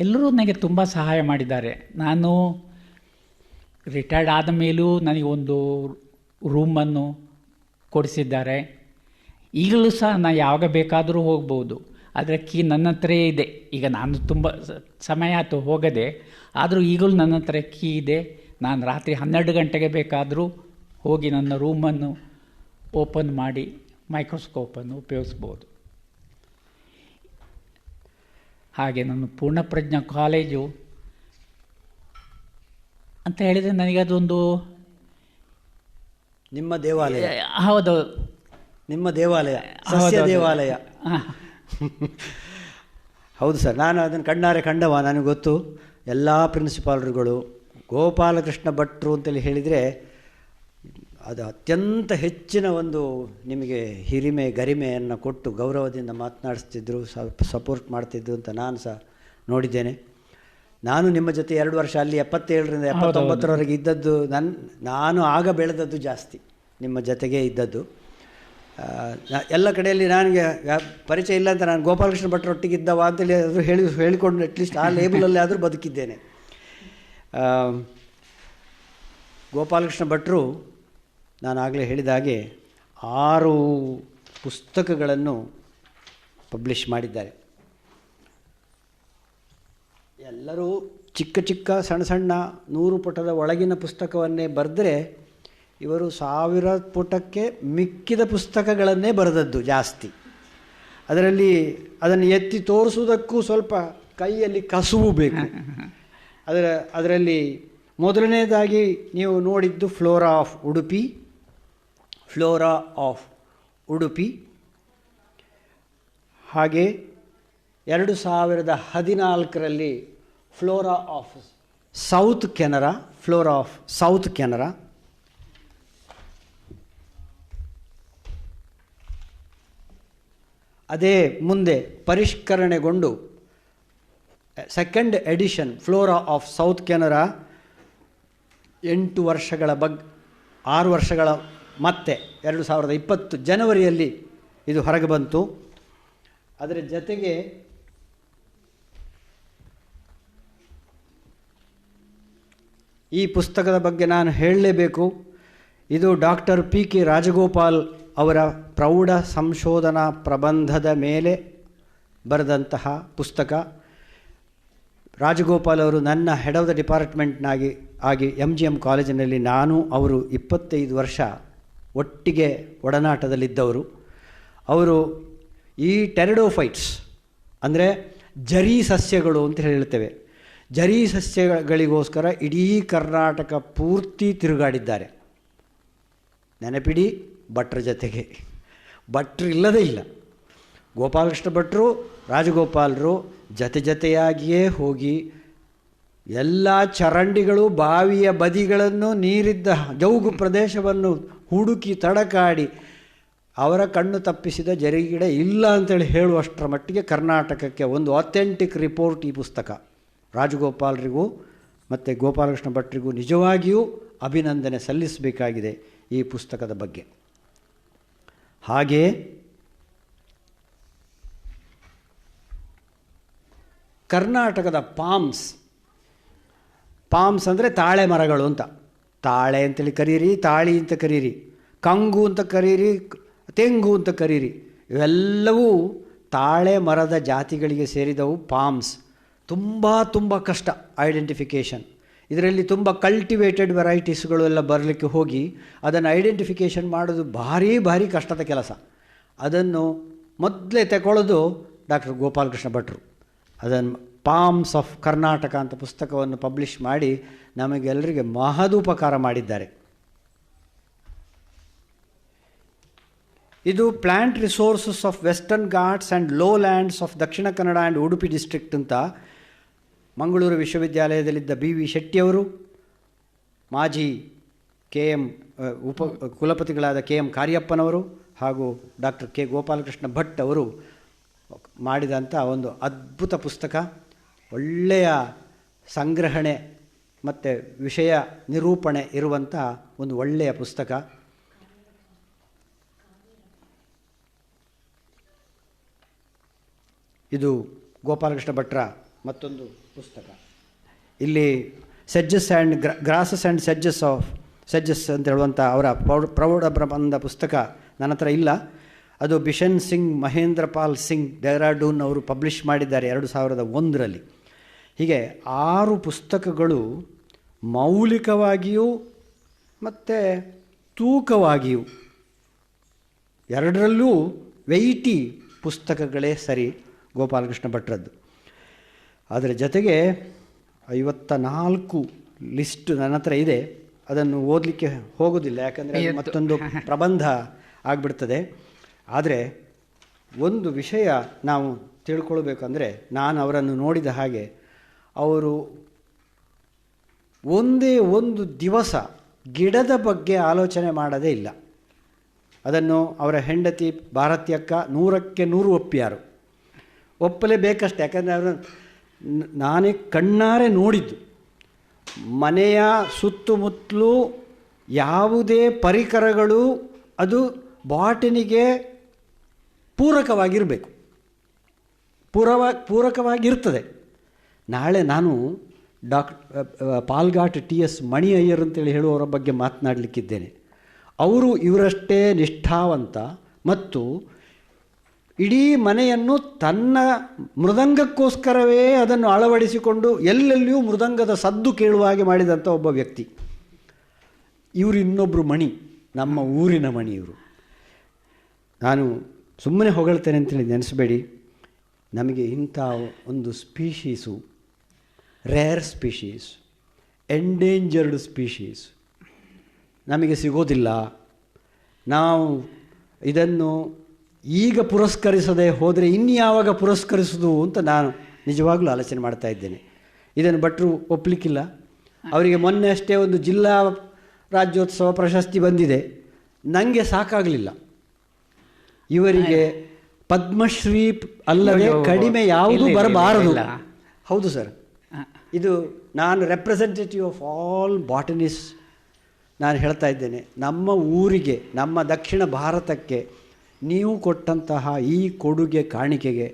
ಎಲ್ಲರೂ ನನಗೆ ತುಂಬ ಸಹಾಯ ಮಾಡಿದ್ದಾರೆ. ನಾನು ರಿಟೈರ್ಡ್ ಆದ ಮೇಲೂ ನನಗೆ ಒಂದು ರೂಮನ್ನು ಕೊಡಿಸಿದ್ದಾರೆ. ಈಗಲೂ ಸಹ ನಾನು ಯಾವಾಗ ಬೇಕಾದರೂ ಹೋಗ್ಬೋದು, ಅದರ ಕೀ ನನ್ನ ಹತ್ರ ಇದೆ. ಈಗ ನಾನು ತುಂಬ ಸಮಯ ಆಯಿತು ಹೋಗದೆ, ಆದರೂ ಈಗಲೂ ನನ್ನ ಹತ್ರ ಕೀ ಇದೆ. ನಾನು ರಾತ್ರಿ 12 ಗಂಟೆಗೆ ಬೇಕಾದರೂ ಹೋಗಿ ನನ್ನ ರೂಮನ್ನು ಓಪನ್ ಮಾಡಿ ಮೈಕ್ರೋಸ್ಕೋಪನ್ನು ಉಪಯೋಗಿಸ್ಬೋದು. ಹಾಗೆ ನಾನು ಪೂರ್ಣಪ್ರಜ್ಞಾ ಕಾಲೇಜು ಅಂತ ಹೇಳಿದರೆ ನನಗೆ ಅದೊಂದು ನಿಮ್ಮ ದೇವಾಲಯ. ಹೌದು, ನಿಮ್ಮ ದೇವಾಲಯ, ಸಸ್ಯ ದೇವಾಲಯ. ಹೌದು ಸರ್, ನಾನು ಅದನ್ನು ಕಣ್ಣಾರೆ ಕಂಡವ, ನನಗೆ ಗೊತ್ತು. ಎಲ್ಲ ಪ್ರಿನ್ಸಿಪಾಲ್ರುಗಳು ಗೋಪಾಲಕೃಷ್ಣ ಭಟ್ರು ಅಂತೇಳಿ ಹೇಳಿದರೆ ಅದು ಅತ್ಯಂತ ಹೆಚ್ಚಿನ ಒಂದು ನಿಮಗೆ ಹಿರಿಮೆ ಗರಿಮೆಯನ್ನು ಕೊಟ್ಟು ಗೌರವದಿಂದ ಮಾತನಾಡಿಸ್ತಿದ್ರು, ಸಪೋರ್ಟ್ ಮಾಡ್ತಿದ್ರು ಅಂತ ನಾನು ಸಹ ನೋಡಿದ್ದೇನೆ. ನಾನು ನಿಮ್ಮ ಜೊತೆ 2 ವರ್ಷ ಅಲ್ಲಿ 77ರಿಂದ 79ರವರೆಗೆ ಇದ್ದದ್ದು. ನಾನು ಆಗ ಬೆಳೆದದ್ದು ಜಾಸ್ತಿ, ನಿಮ್ಮ ಜೊತೆಗೆ ಇದ್ದದ್ದು. ಎಲ್ಲ ಕಡೆಯಲ್ಲಿ ನನಗೆ ಪರಿಚಯ ಇಲ್ಲ ಅಂತ ನಾನು ಗೋಪಾಲಕೃಷ್ಣ ಭಟ್ರೊಟ್ಟಿಗೆ ಇದ್ದವ ಅಂತೇಳಿ ಆದರೂ ಹೇಳಿಕೊಂಡು ಅಟ್ಲೀಸ್ಟ್ ಆ ಲೇಬಲಲ್ಲಿ ಆದರೂ ಬದುಕಿದ್ದೇನೆ. ಗೋಪಾಲಕೃಷ್ಣ ಭಟ್ರು ನಾನು ಆಗಲೇ ಹೇಳಿದ ಹಾಗೆ 6 ಪುಸ್ತಕಗಳನ್ನು ಪಬ್ಲಿಷ್ ಮಾಡಿದ್ದಾರೆ. ಎಲ್ಲರೂ ಚಿಕ್ಕ ಚಿಕ್ಕ ಸಣ್ಣ ಸಣ್ಣ 100 ಪುಟದ ಒಳಗಿನ ಪುಸ್ತಕವನ್ನೇ ಬರೆದರೆ, ಇವರು 1000 ಪುಟಕ್ಕೆ ಮಿಕ್ಕಿದ ಪುಸ್ತಕಗಳನ್ನೇ ಬರೆದದ್ದು ಜಾಸ್ತಿ. ಅದನ್ನು ಎತ್ತಿ ತೋರಿಸುವುದಕ್ಕೂ ಸ್ವಲ್ಪ ಕೈಯಲ್ಲಿ ಕಸುವು ಬೇಕು. ಅದರಲ್ಲಿ ಮೊದಲನೇದಾಗಿ ನೀವು ನೋಡಿದ್ದು ಫ್ಲೋರಾ ಆಫ್ ಉಡುಪಿ. ಹಾಗೆ 2014ರಲ್ಲಿ ಫ್ಲೋರಾ ಆಫ್ ಸೌತ್ ಕೆನರಾ. ಅದೇ ಮುಂದೆ ಪರಿಷ್ಕರಣೆಗೊಂಡು 2nd edition flora of south Canara 6 ವರ್ಷಗಳ ಮತ್ತೆ 2020 ಜನವರಿಯಲ್ಲಿ ಇದು ಹೊರಗೆ ಬಂತು. ಅದರ ಜೊತೆಗೆ ಈ ಪುಸ್ತಕದ ಬಗ್ಗೆ ನಾನು ಹೇಳಲೇಬೇಕು. ಇದು ಡಾಕ್ಟರ್ PK ರಾಜಗೋಪಾಲ್ ಅವರ ಪ್ರೌಢ ಸಂಶೋಧನಾ ಪ್ರಬಂಧದ ಮೇಲೆ ಬರೆದಂತಹ ಪುಸ್ತಕ. ರಾಜಗೋಪಾಲ್ ಅವರು ನನ್ನ ಹೆಡ್ ಆಫ್ ದ ಡಿಪಾರ್ಟ್ಮೆಂಟ್ನಾಗಿ MGM ಕಾಲೇಜಿನಲ್ಲಿ ನಾನು ಅವರು 25 ವರ್ಷ ಒಟ್ಟಿಗೆ ಒಡನಾಟದಲ್ಲಿದ್ದವರು. ಅವರು ಈ ಟೆರಿಡೋಫೈಟ್ಸ್ ಅಂದರೆ ಜರಿ ಸಸ್ಯಗಳು ಅಂತ ಹೇಳ್ತೇವೆ, ಜರಿ ಸಸ್ಯಗಳಿಗೋಸ್ಕರ ಇಡೀ ಕರ್ನಾಟಕ ಪೂರ್ತಿ ತಿರುಗಾಡಿದ್ದಾರೆ. ನೆನಪಿಡಿ, ಭಟ್ರ ಜೊತೆಗೆ. ಭಟ್ರು ಇಲ್ಲದೇ ಇಲ್ಲ. ಗೋಪಾಲಕೃಷ್ಣ ಭಟ್ರು ರಾಜಗೋಪಾಲರು ಜೊತೆಯಾಗಿಯೇ ಹೋಗಿ ಎಲ್ಲ ಚರಂಡಿಗಳು, ಬಾವಿಯ ಬದಿಗಳನ್ನು, ನೀರಿದ್ದ ಜೌಗು ಪ್ರದೇಶವನ್ನು ಹುಡುಕಿ ತಡಕಾಡಿ ಅವರ ಕಣ್ಣು ತಪ್ಪಿಸಿದ ಜರಿಗಿಡ ಇಲ್ಲ ಅಂತೇಳಿ ಹೇಳುವಷ್ಟರ ಮಟ್ಟಿಗೆ ಕರ್ನಾಟಕಕ್ಕೆ ಒಂದು ಆಥೆಂಟಿಕ್ ರಿಪೋರ್ಟ್ ಈ ಪುಸ್ತಕ. ರಾಜಗೋಪಾಲರಿಗೂ ಮತ್ತು ಗೋಪಾಲಕೃಷ್ಣ ಭಟ್ರಿಗೂ ನಿಜವಾಗಿಯೂ ಅಭಿನಂದನೆ ಸಲ್ಲಿಸಬೇಕಾಗಿದೆ ಈ ಪುಸ್ತಕದ ಬಗ್ಗೆ. ಹಾಗೆಯೇ ಕರ್ನಾಟಕದ ಪಾಮ್ಸ್ ಅಂದರೆ ತಾಳೆ ಮರಗಳು ಅಂತ. ತಾಳೆ ಅಂತೇಳಿ ಕರೀರಿ, ತಾಳಿ ಅಂತ ಕರೀರಿ, ಕಂಗು ಅಂತ ಕರೀರಿ, ತೆಂಗು ಅಂತ ಕರೀರಿ, ಇವೆಲ್ಲವೂ ತಾಳೆ ಮರದ ಜಾತಿಗಳಿಗೆ ಸೇರಿದವು ಪಾಮ್ಸ್. ತುಂಬ ಕಷ್ಟ ಐಡೆಂಟಿಫಿಕೇಷನ್. ಇದರಲ್ಲಿ ತುಂಬ ಕಲ್ಟಿವೇಟೆಡ್ ವೆರೈಟೀಸ್ಗಳು ಎಲ್ಲ ಬರಲಿಕ್ಕೆ ಹೋಗಿ ಅದನ್ನು ಐಡೆಂಟಿಫಿಕೇಷನ್ ಮಾಡೋದು ಭಾರಿ ಕಷ್ಟದ ಕೆಲಸ. ಅದನ್ನು ಮೊದಲೇ ತಗೊಳ್ಳೋದು ಡಾಕ್ಟರ್ ಗೋಪಾಲಕೃಷ್ಣ ಭಟ್ರು. ಅದನ್ನು ಪಾಮ್ಸ್ ಆಫ್ ಕರ್ನಾಟಕ ಅಂತ ಪುಸ್ತಕವನ್ನು ಪಬ್ಲಿಷ್ ಮಾಡಿ ನಮಗೆಲ್ಲರಿಗೆ ಮಹದುಪಕಾರ ಮಾಡಿದ್ದಾರೆ. ಇದು plant resources of western Ghats and lowlands of Dakshina Kannada and Udupi district ಅಂತ ಮಂಗಳೂರು ವಿಶ್ವವಿದ್ಯಾಲಯದಲ್ಲಿದ್ದ BV ಶೆಟ್ಟಿಯವರು, ಮಾಜಿ KM ಕುಲಪತಿಗಳಾದ KM ಕಾರ್ಯಪ್ಪನವರು ಹಾಗೂ ಡಾಕ್ಟರ್ K ಗೋಪಾಲಕೃಷ್ಣ ಭಟ್ ಅವರು ಮಾಡಿದಂಥ ಒಂದು ಅದ್ಭುತ ಪುಸ್ತಕ. ಒಳ್ಳೆಯ ಸಂಗ್ರಹಣೆ ಮತ್ತು ವಿಷಯ ನಿರೂಪಣೆ ಇರುವಂಥ ಒಂದು ಒಳ್ಳೆಯ ಪುಸ್ತಕ. ಇದು ಗೋಪಾಲಕೃಷ್ಣ ಭಟ್ರ ಮತ್ತೊಂದು ಪುಸ್ತಕ. ಇಲ್ಲಿ ಸೆಜ್ಜಸ್ ಆ್ಯಂಡ್ ಗ್ರಾಸಸ್ ಆ್ಯಂಡ್ ಸೆಜ್ಜಸ್ ಅಂತ ಹೇಳುವಂಥ ಅವರ ಪ್ರೌಢ ಪ್ರಬಂಧ ಪುಸ್ತಕ ನನ್ನ ಹತ್ರ ಇಲ್ಲ. ಅದು ಬಿಷನ್ ಸಿಂಗ್ ಮಹೇಂದ್ರ ಪಾಲ್ ಸಿಂಗ್ ಡೆಹ್ರಾಡೂನ್ ಅವರು ಪಬ್ಲಿಷ್ ಮಾಡಿದ್ದಾರೆ 2001ರಲ್ಲಿ. ಹೀಗೆ 6 ಪುಸ್ತಕಗಳು ಮೌಲಿಕವಾಗಿಯೂ ಮತ್ತು ತೂಕವಾಗಿಯೂ ಎರಡರಲ್ಲೂ ವೆಯ್ಟಿ ಪುಸ್ತಕಗಳೇ ಸರಿ ಗೋಪಾಲಕೃಷ್ಣ ಭಟ್ರದ್ದು. ಅದರ ಜೊತೆಗೆ 54 ಲಿಸ್ಟ್ ನನ್ನ ಹತ್ರ ಇದೆ. ಅದನ್ನು ಓದಲಿಕ್ಕೆ ಹೋಗೋದಿಲ್ಲ, ಯಾಕಂದರೆ ಮತ್ತೊಂದು ಪ್ರಬಂಧ ಆಗಿಬಿಡ್ತದೆ. ಆದರೆ ಒಂದು ವಿಷಯ ನಾವು ತಿಳ್ಕೊಳ್ಬೇಕಂದ್ರೆ, ನಾನು ಅವರನ್ನು ನೋಡಿದ ಹಾಗೆ ಅವರು ಒಂದೇ ಒಂದು ದಿವಸ ಗಿಡದ ಬಗ್ಗೆ ಆಲೋಚನೆ ಮಾಡದೇ ಇಲ್ಲ. ಅದನ್ನು ಅವರ ಹೆಂಡತಿ ಭಾರತೀಯಕ್ಕ 100ಕ್ಕೆ 100 ಒಪ್ಪಿಯಾರು. ಒಪ್ಪಲೇಬೇಕಷ್ಟೆ, ಯಾಕಂದರೆ ಅವರು ನಾನೇ ಕಣ್ಣಾರೆ ನೋಡಿದ್ದು. ಮನೆಯ ಸುತ್ತಮುತ್ತಲೂ ಯಾವುದೇ ಪರಿಕರಗಳು ಅದು ಬಾಟನಿಗೆ ಪೂರಕವಾಗಿರಬೇಕು, ಪೂರಕವಾಗಿರ್ತದೆ. ನಾಳೆ ನಾನು ಪಾಲ್ಘಾಟ್ TS ಮಣಿ ಅಯ್ಯರ್ ಅಂತೇಳಿ ಹೇಳುವವರ ಬಗ್ಗೆ ಮಾತನಾಡಲಿಕ್ಕಿದ್ದೇನೆ. ಅವರು ಇವರಷ್ಟೇ ನಿಷ್ಠಾವಂತ ಮತ್ತು ಇಡೀ ಮನೆಯನ್ನು ತನ್ನ ಮೃದಂಗಕ್ಕೋಸ್ಕರವೇ ಅದನ್ನು ಅಳವಡಿಸಿಕೊಂಡು ಎಲ್ಲೆಲ್ಲಿಯೂ ಮೃದಂಗದ ಸದ್ದು ಕೇಳುವ ಹಾಗೆ ಮಾಡಿದಂಥ ಒಬ್ಬ ವ್ಯಕ್ತಿ. ಇವರು ಇನ್ನೊಬ್ಬರು ಮಣಿ, ನಮ್ಮ ಊರಿನ ಮಣಿ ಇವರು. ನಾನು ಸುಮ್ಮನೆ ಹೊಗಳ್ತೇನೆ ಅಂತೇಳಿ ನೆನೆಸಬೇಡಿ. ನಮಗೆ ಇಂಥ ಒಂದು species, rare species, endangered species ನಮಗೆ ಸಿಗೋದಿಲ್ಲ. ನಾವು ಇದನ್ನು ಈಗ ಪುರಸ್ಕರಿಸದೆ ಹೋದರೆ ಇನ್ಯಾವಾಗ ಪುರಸ್ಕರಿಸೋದು ಅಂತ ನಾನು ನಿಜವಾಗ್ಲೂ ಆಲೋಚನೆ ಮಾಡ್ತಾ ಇದ್ದೇನೆ. ಇದನ್ನು ಭಟ್ರು ಒಪ್ಪಲಿಕ್ಕಿಲ್ಲ. ಅವರಿಗೆ ಮೊನ್ನೆ ಅಷ್ಟೇ ಒಂದು ಜಿಲ್ಲಾ ರಾಜ್ಯೋತ್ಸವ ಪ್ರಶಸ್ತಿ ಬಂದಿದೆ. ನನಗೆ ಸಾಕಾಗಲಿಲ್ಲ. ಇವರಿಗೆ ಪದ್ಮಶ್ರೀ ಅಲ್ಲದೆ ಕಡಿಮೆ ಯಾವುದೂ ಬರಬಾರದು. ಹೌದು ಸರ್, ಇದು ನಾನು ರೆಪ್ರೆಸೆಂಟೇಟಿವ್ ಆಫ್ ಆಲ್ ಬಾಟನಿಸ್ಟ್ ನಾನು ಹೇಳ್ತಾ ಇದ್ದೇನೆ. ನಮ್ಮ ಊರಿಗೆ, ನಮ್ಮ ದಕ್ಷಿಣ ಭಾರತಕ್ಕೆ ನೀವು ಕೊಟ್ಟಂತಹ ಈ ಕೊಡುಗೆ, ಕಾಣಿಕೆಗೆ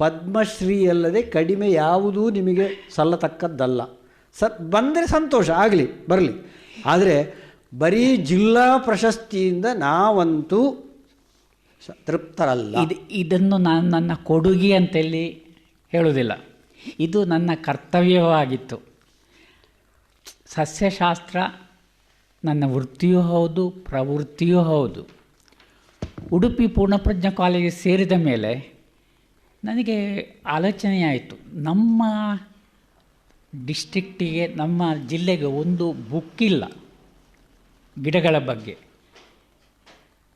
ಪದ್ಮಶ್ರೀ ಅಲ್ಲದೆ ಕಡಿಮೆ ಯಾವುದೂ ನಿಮಗೆ ಸಲ್ಲತಕ್ಕದ್ದಲ್ಲ. ಬಂದರೆ ಸಂತೋಷ, ಆಗಲಿ, ಬರಲಿ. ಆದರೆ ಬರೀ ಜಿಲ್ಲಾ ಪ್ರಶಸ್ತಿಯಿಂದ ನಾವಂತೂ ತೃಪ್ತರಲ್ಲ. ಇದನ್ನು ನಾನು ನನ್ನ ಕೊಡುಗೆ ಅಂತೇಳಿ ಹೇಳುವುದಿಲ್ಲ, ಇದು ನನ್ನ ಕರ್ತವ್ಯವಾಗಿತ್ತು. ಸಸ್ಯಶಾಸ್ತ್ರ ನನ್ನ ವೃತ್ತಿಯೂ ಹೌದು, ಪ್ರವೃತ್ತಿಯೂ ಹೌದು. ಉಡುಪಿ ಪೂರ್ಣಪ್ರಜ್ಞ ಕಾಲೇಜಿಗೆ ಸೇರಿದ ಮೇಲೆ ನನಗೆ ಆಲೋಚನೆಯಾಯಿತು, ನಮ್ಮ ಡಿಸ್ಟ್ರಿಕ್ಟಿಗೆ, ನಮ್ಮ ಜಿಲ್ಲೆಗೆ ಒಂದು ಬುಕ್ ಇಲ್ಲ ಗಿಡಗಳ ಬಗ್ಗೆ.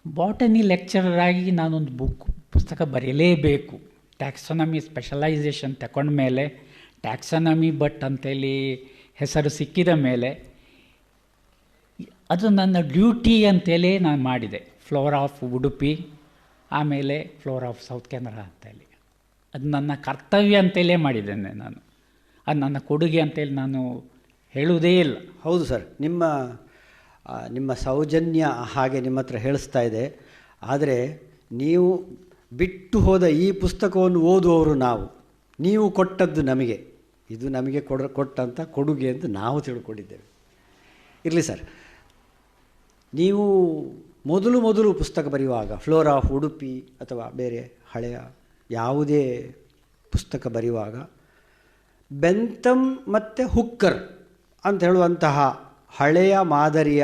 ಬಾಟನಿ ಲೆಕ್ಚರರ್ ಆಗಿ ನಾನೊಂದು ಪುಸ್ತಕ ಬರೆಯಲೇಬೇಕು. ಟ್ಯಾಕ್ಸಾನಮಿ ಸ್ಪೆಷಲೈಸೇಷನ್ ತಗೊಂಡ ಮೇಲೆ, ಟ್ಯಾಕ್ಸಾನಮಿ ಬಟ್ ಅಂತೇಳಿ ಹೆಸರು ಸಿಕ್ಕಿದ ಮೇಲೆ ಅದು ನನ್ನ ಡ್ಯೂಟಿ ಅಂತೇಳಿ ನಾನು ಮಾಡಿದೆ. ಫ್ಲೋರಾ ಆಫ್ ಉಡುಪಿ, ಆಮೇಲೆ ಫ್ಲೋರಾ ಆಫ್ ಸೌತ್ ಕೆನರಾ ಅಂತೇಳಿ. ಅದು ನನ್ನ ಕರ್ತವ್ಯ ಅಂತೇಳೇ ಮಾಡಿದ್ದೇನೆ ನಾನು. ಅದು ನನ್ನ ಕೊಡುಗೆ ಅಂತೇಳಿ ನಾನು ಹೇಳುವುದೇ ಇಲ್ಲ. ಹೌದು ಸರ್, ನಿಮ್ಮ ಸೌಜನ್ಯ ಹಾಗೆ ನಿಮ್ಮ ಹತ್ರ ಹೇಳಿಸ್ತಾ ಇದೆ. ಆದರೆ ನೀವು ಬಿಟ್ಟು ಹೋದ ಈ ಪುಸ್ತಕವನ್ನು ಓದುವವರು ನಾವು, ನೀವು ಕೊಟ್ಟದ್ದು ನಮಗೆ, ಇದು ನಮಗೆ ಕೊಟ್ಟಂಥ ಕೊಡುಗೆ ಅಂತ ನಾವು ತಿಳ್ಕೊಂಡಿದ್ದೇವೆ. ಇರಲಿ ಸರ್, ನೀವು ಮೊದಲು ಪುಸ್ತಕ ಬರೆಯುವಾಗ ಫ್ಲೋರಾ ಆಫ್ ಉಡುಪಿ ಅಥವಾ ಬೇರೆ ಹಳೆಯ ಯಾವುದೇ ಪುಸ್ತಕ ಬರೆಯುವಾಗ ಬೆಂತಮ್ ಮತ್ತು ಹುಕ್ಕರ್ ಅಂತ ಹೇಳುವಂತಹ ಹಳೆಯ ಮಾದರಿಯ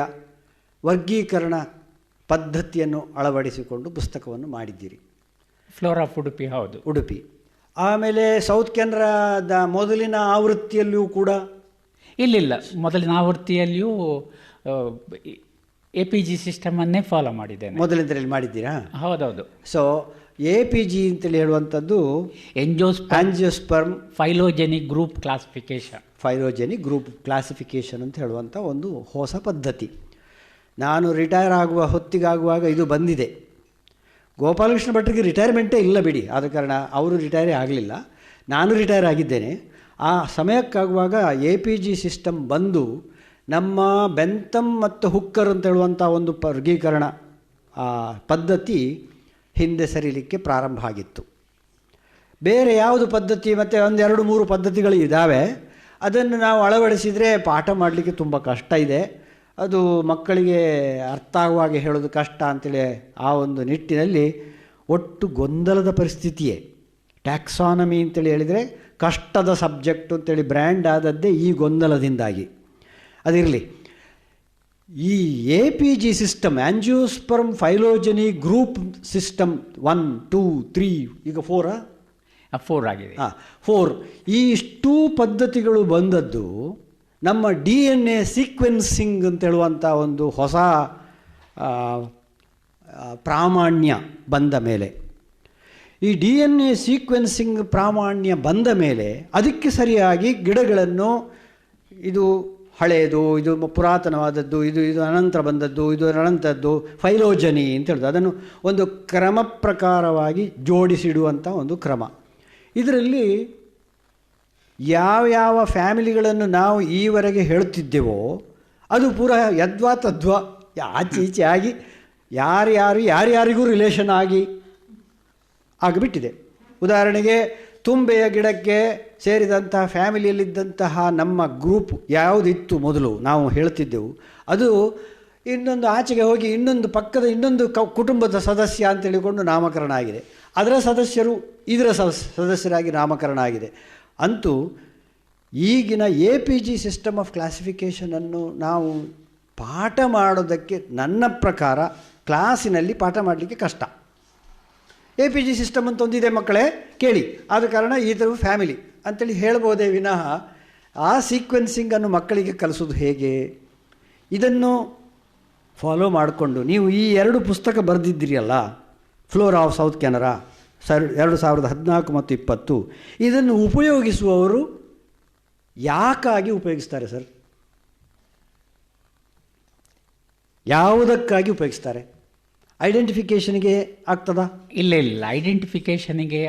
ವರ್ಗೀಕರಣ ಪದ್ಧತಿಯನ್ನು ಅಳವಡಿಸಿಕೊಂಡು ಪುಸ್ತಕವನ್ನು ಮಾಡಿದ್ದೀರಿ. ಫ್ಲೋರಾ ಆಫ್ ಉಡುಪಿ, ಹೌದು, ಉಡುಪಿ. ಆಮೇಲೆ ಸೌತ್ ಕೆನರಾದ ಮೊದಲಿನ ಆವೃತ್ತಿಯಲ್ಲಿಯೂ ಕೂಡ ಇಲ್ಲಿಲ್ಲ, ಮೊದಲಿನ ಆವೃತ್ತಿಯಲ್ಲಿಯೂ APG ಸಿಸ್ಟಮನ್ನೇ ಫಾಲೋ ಮಾಡಿದ್ದೇನೆ. ಮೊದಲಿಂದರಲ್ಲಿ ಮಾಡಿದ್ದೀರಾ? ಹೌದೌದು. ಸೊ APG ಅಂತೇಳಿ ಹೇಳುವಂಥದ್ದು ಆಂಜಿಯೋಸ್ಪರ್ಮ್ ಫೈಲೋಜೆನಿಕ್ ಗ್ರೂಪ್ ಕ್ಲಾಸಿಫಿಕೇಷನ್ ಅಂತ ಹೇಳುವಂಥ ಒಂದು ಹೊಸ ಪದ್ಧತಿ. ನಾನು ರಿಟೈರ್ ಆಗುವ ಹೊತ್ತಿಗಾಗುವಾಗ ಇದು ಬಂದಿದೆ. ಗೋಪಾಲಕೃಷ್ಣ ಭಟ್ರಿಗೆ ರಿಟೈರ್ಮೆಂಟೇ ಇಲ್ಲ ಬಿಡಿ, ಆದ ಕಾರಣ ಅವರು ರಿಟೈರೇ ಆಗಲಿಲ್ಲ, ನಾನು ರಿಟೈರ್ ಆಗಿದ್ದೇನೆ. ಆ ಸಮಯಕ್ಕಾಗುವಾಗ APG ಸಿಸ್ಟಮ್ ಬಂದು ನಮ್ಮ ಬೆಂತಮ್ ಮತ್ತು ಹುಕ್ಕರ್ ಅಂತ ಹೇಳುವಂಥ ಒಂದು ವರ್ಗೀಕರಣ ಪದ್ಧತಿ ಹಿಂದೆ ಸರಿಲಿಕ್ಕೆ ಪ್ರಾರಂಭ ಆಗಿತ್ತು. ಬೇರೆ ಯಾವುದು ಪದ್ಧತಿ ಮತ್ತು 1-2-3 ಪದ್ಧತಿಗಳು ಇದ್ದಾವೆ. ಅದನ್ನು ನಾವು ಅಳವಡಿಸಿದರೆ ಪಾಠ ಮಾಡಲಿಕ್ಕೆ ತುಂಬ ಕಷ್ಟ ಇದೆ. ಅದು ಮಕ್ಕಳಿಗೆ ಅರ್ಥ ಆಗುವಾಗೆ ಹೇಳೋದು ಕಷ್ಟ ಅಂತೇಳಿ ಆ ಒಂದು ನಿಟ್ಟಿನಲ್ಲಿ ಒಟ್ಟು ಗೊಂದಲದ ಪರಿಸ್ಥಿತಿಯೇ. ಟ್ಯಾಕ್ಸಾನಮಿ ಅಂತೇಳಿ ಹೇಳಿದರೆ ಕಷ್ಟದ ಸಬ್ಜೆಕ್ಟು ಅಂತೇಳಿ ಬ್ರ್ಯಾಂಡ್ ಆದದ್ದೇ ಈ ಗೊಂದಲದಿಂದಾಗಿ. ಅದಿರಲಿ, ಈ APG system, angiosperm phylogeny group system 1, 2, 3, ಈಗ 4 4 ಆಗಿದೆ. 4. ಈ ಇಷ್ಟೂ ಪದ್ಧತಿಗಳು ಬಂದದ್ದು ನಮ್ಮ DNA ಸೀಕ್ವೆನ್ಸಿಂಗ್ ಅಂತ ಹೇಳುವಂಥ ಒಂದು ಹೊಸ ಪ್ರಾಮಾಣ್ಯ ಬಂದ ಮೇಲೆ, ಈ DNA ಸೀಕ್ವೆನ್ಸಿಂಗ್ ಪ್ರಾಮಾಣ್ಯ ಬಂದ ಮೇಲೆ ಅದಕ್ಕೆ ಸರಿಯಾಗಿ ಗಿಡಗಳನ್ನು ಇದು ಹಳೆಯದು, ಇದು ಪುರಾತನವಾದದ್ದು, ಇದು ಅನಂತರ ಬಂದದ್ದು, ಇದು ಅನಂತದ್ದು, ಫೈಲೋಜನಿ ಅಂತ ಹೇಳೋದು, ಅದನ್ನು ಒಂದು ಕ್ರಮ ಪ್ರಕಾರವಾಗಿ ಜೋಡಿಸಿಡುವಂಥ ಒಂದು ಕ್ರಮ. ಇದರಲ್ಲಿ ಯಾವ್ಯಾವ ಫ್ಯಾಮಿಲಿಗಳನ್ನು ನಾವು ಈವರೆಗೆ ಹೇಳುತ್ತಿದ್ದೆವೋ ಅದು ಪೂರಾ ಯದ್ವಾ ತದ್ವಾ ಆಚೆ ಈಚೆ ಆಗಿ ಯಾರ್ಯಾರಿಗೂ ರಿಲೇಷನ್ ಆಗಿಬಿಟ್ಟಿದೆ. ಉದಾಹರಣೆಗೆ ತುಂಬೆಯ ಗಿಡಕ್ಕೆ ಸೇರಿದಂತಹ ಫ್ಯಾಮಿಲಿಯಲ್ಲಿದ್ದಂತಹ ನಮ್ಮ ಗ್ರೂಪ್ ಯಾವುದಿತ್ತು ಮೊದಲು ನಾವು ಹೇಳ್ತಿದ್ದೆವು, ಅದು ಇನ್ನೊಂದು ಆಚೆಗೆ ಹೋಗಿ ಇನ್ನೊಂದು ಪಕ್ಕದ ಇನ್ನೊಂದು ಕುಟುಂಬದ ಸದಸ್ಯ ಅಂತೇಳಿಕೊಂಡು ನಾಮಕರಣ ಆಗಿದೆ. ಅದರ ಸದಸ್ಯರು ಇದರ ಸದಸ್ಯರಾಗಿ ನಾಮಕರಣ ಆಗಿದೆ. ಅಂತೂ ಈಗಿನ APG ಸಿಸ್ಟಮ್ ಆಫ್ ಕ್ಲಾಸಿಫಿಕೇಷನನ್ನು ನಾವು ಪಾಠ ಮಾಡೋದಕ್ಕೆ ನನ್ನ ಪ್ರಕಾರ ಕ್ಲಾಸಿನಲ್ಲಿ ಪಾಠ ಮಾಡಲಿಕ್ಕೆ ಕಷ್ಟ. APG ಸಿಸ್ಟಮ್ ಅಂತ ಒಂದಿದೆ ಮಕ್ಕಳೇ, ಕೇಳಿ. ಆದ ಕಾರಣ ಈ ಥರ ಫ್ಯಾಮಿಲಿ ಅಂತೇಳಿ ಹೇಳ್ಬೋದೇ ವಿನಃ ಆ ಸೀಕ್ವೆನ್ಸಿಂಗನ್ನು ಮಕ್ಕಳಿಗೆ ಕಲಿಸೋದು ಹೇಗೆ, ಇದನ್ನು ಫಾಲೋ ಮಾಡಿಕೊಂಡು ನೀವು ಈ 2 ಪುಸ್ತಕ ಬರೆದಿದ್ದೀರಿಯಲ್ಲ, ಫ್ಲೋರಾ ಆಫ್ ಸೌತ್ ಕೆನರಾ 2014 ಮತ್ತು 20, ಇದನ್ನು ಉಪಯೋಗಿಸುವವರು ಯಾಕಾಗಿ ಉಪಯೋಗಿಸ್ತಾರೆ ಸರ್? ಯಾವುದಕ್ಕಾಗಿ ಉಪಯೋಗಿಸ್ತಾರೆ? ಐಡೆಂಟಿಫಿಕೇಷನ್ಗೆ ಆಗ್ತದಾ? ಇಲ್ಲ, ಐಡೆಂಟಿಫಿಕೇಷನಿಗೆ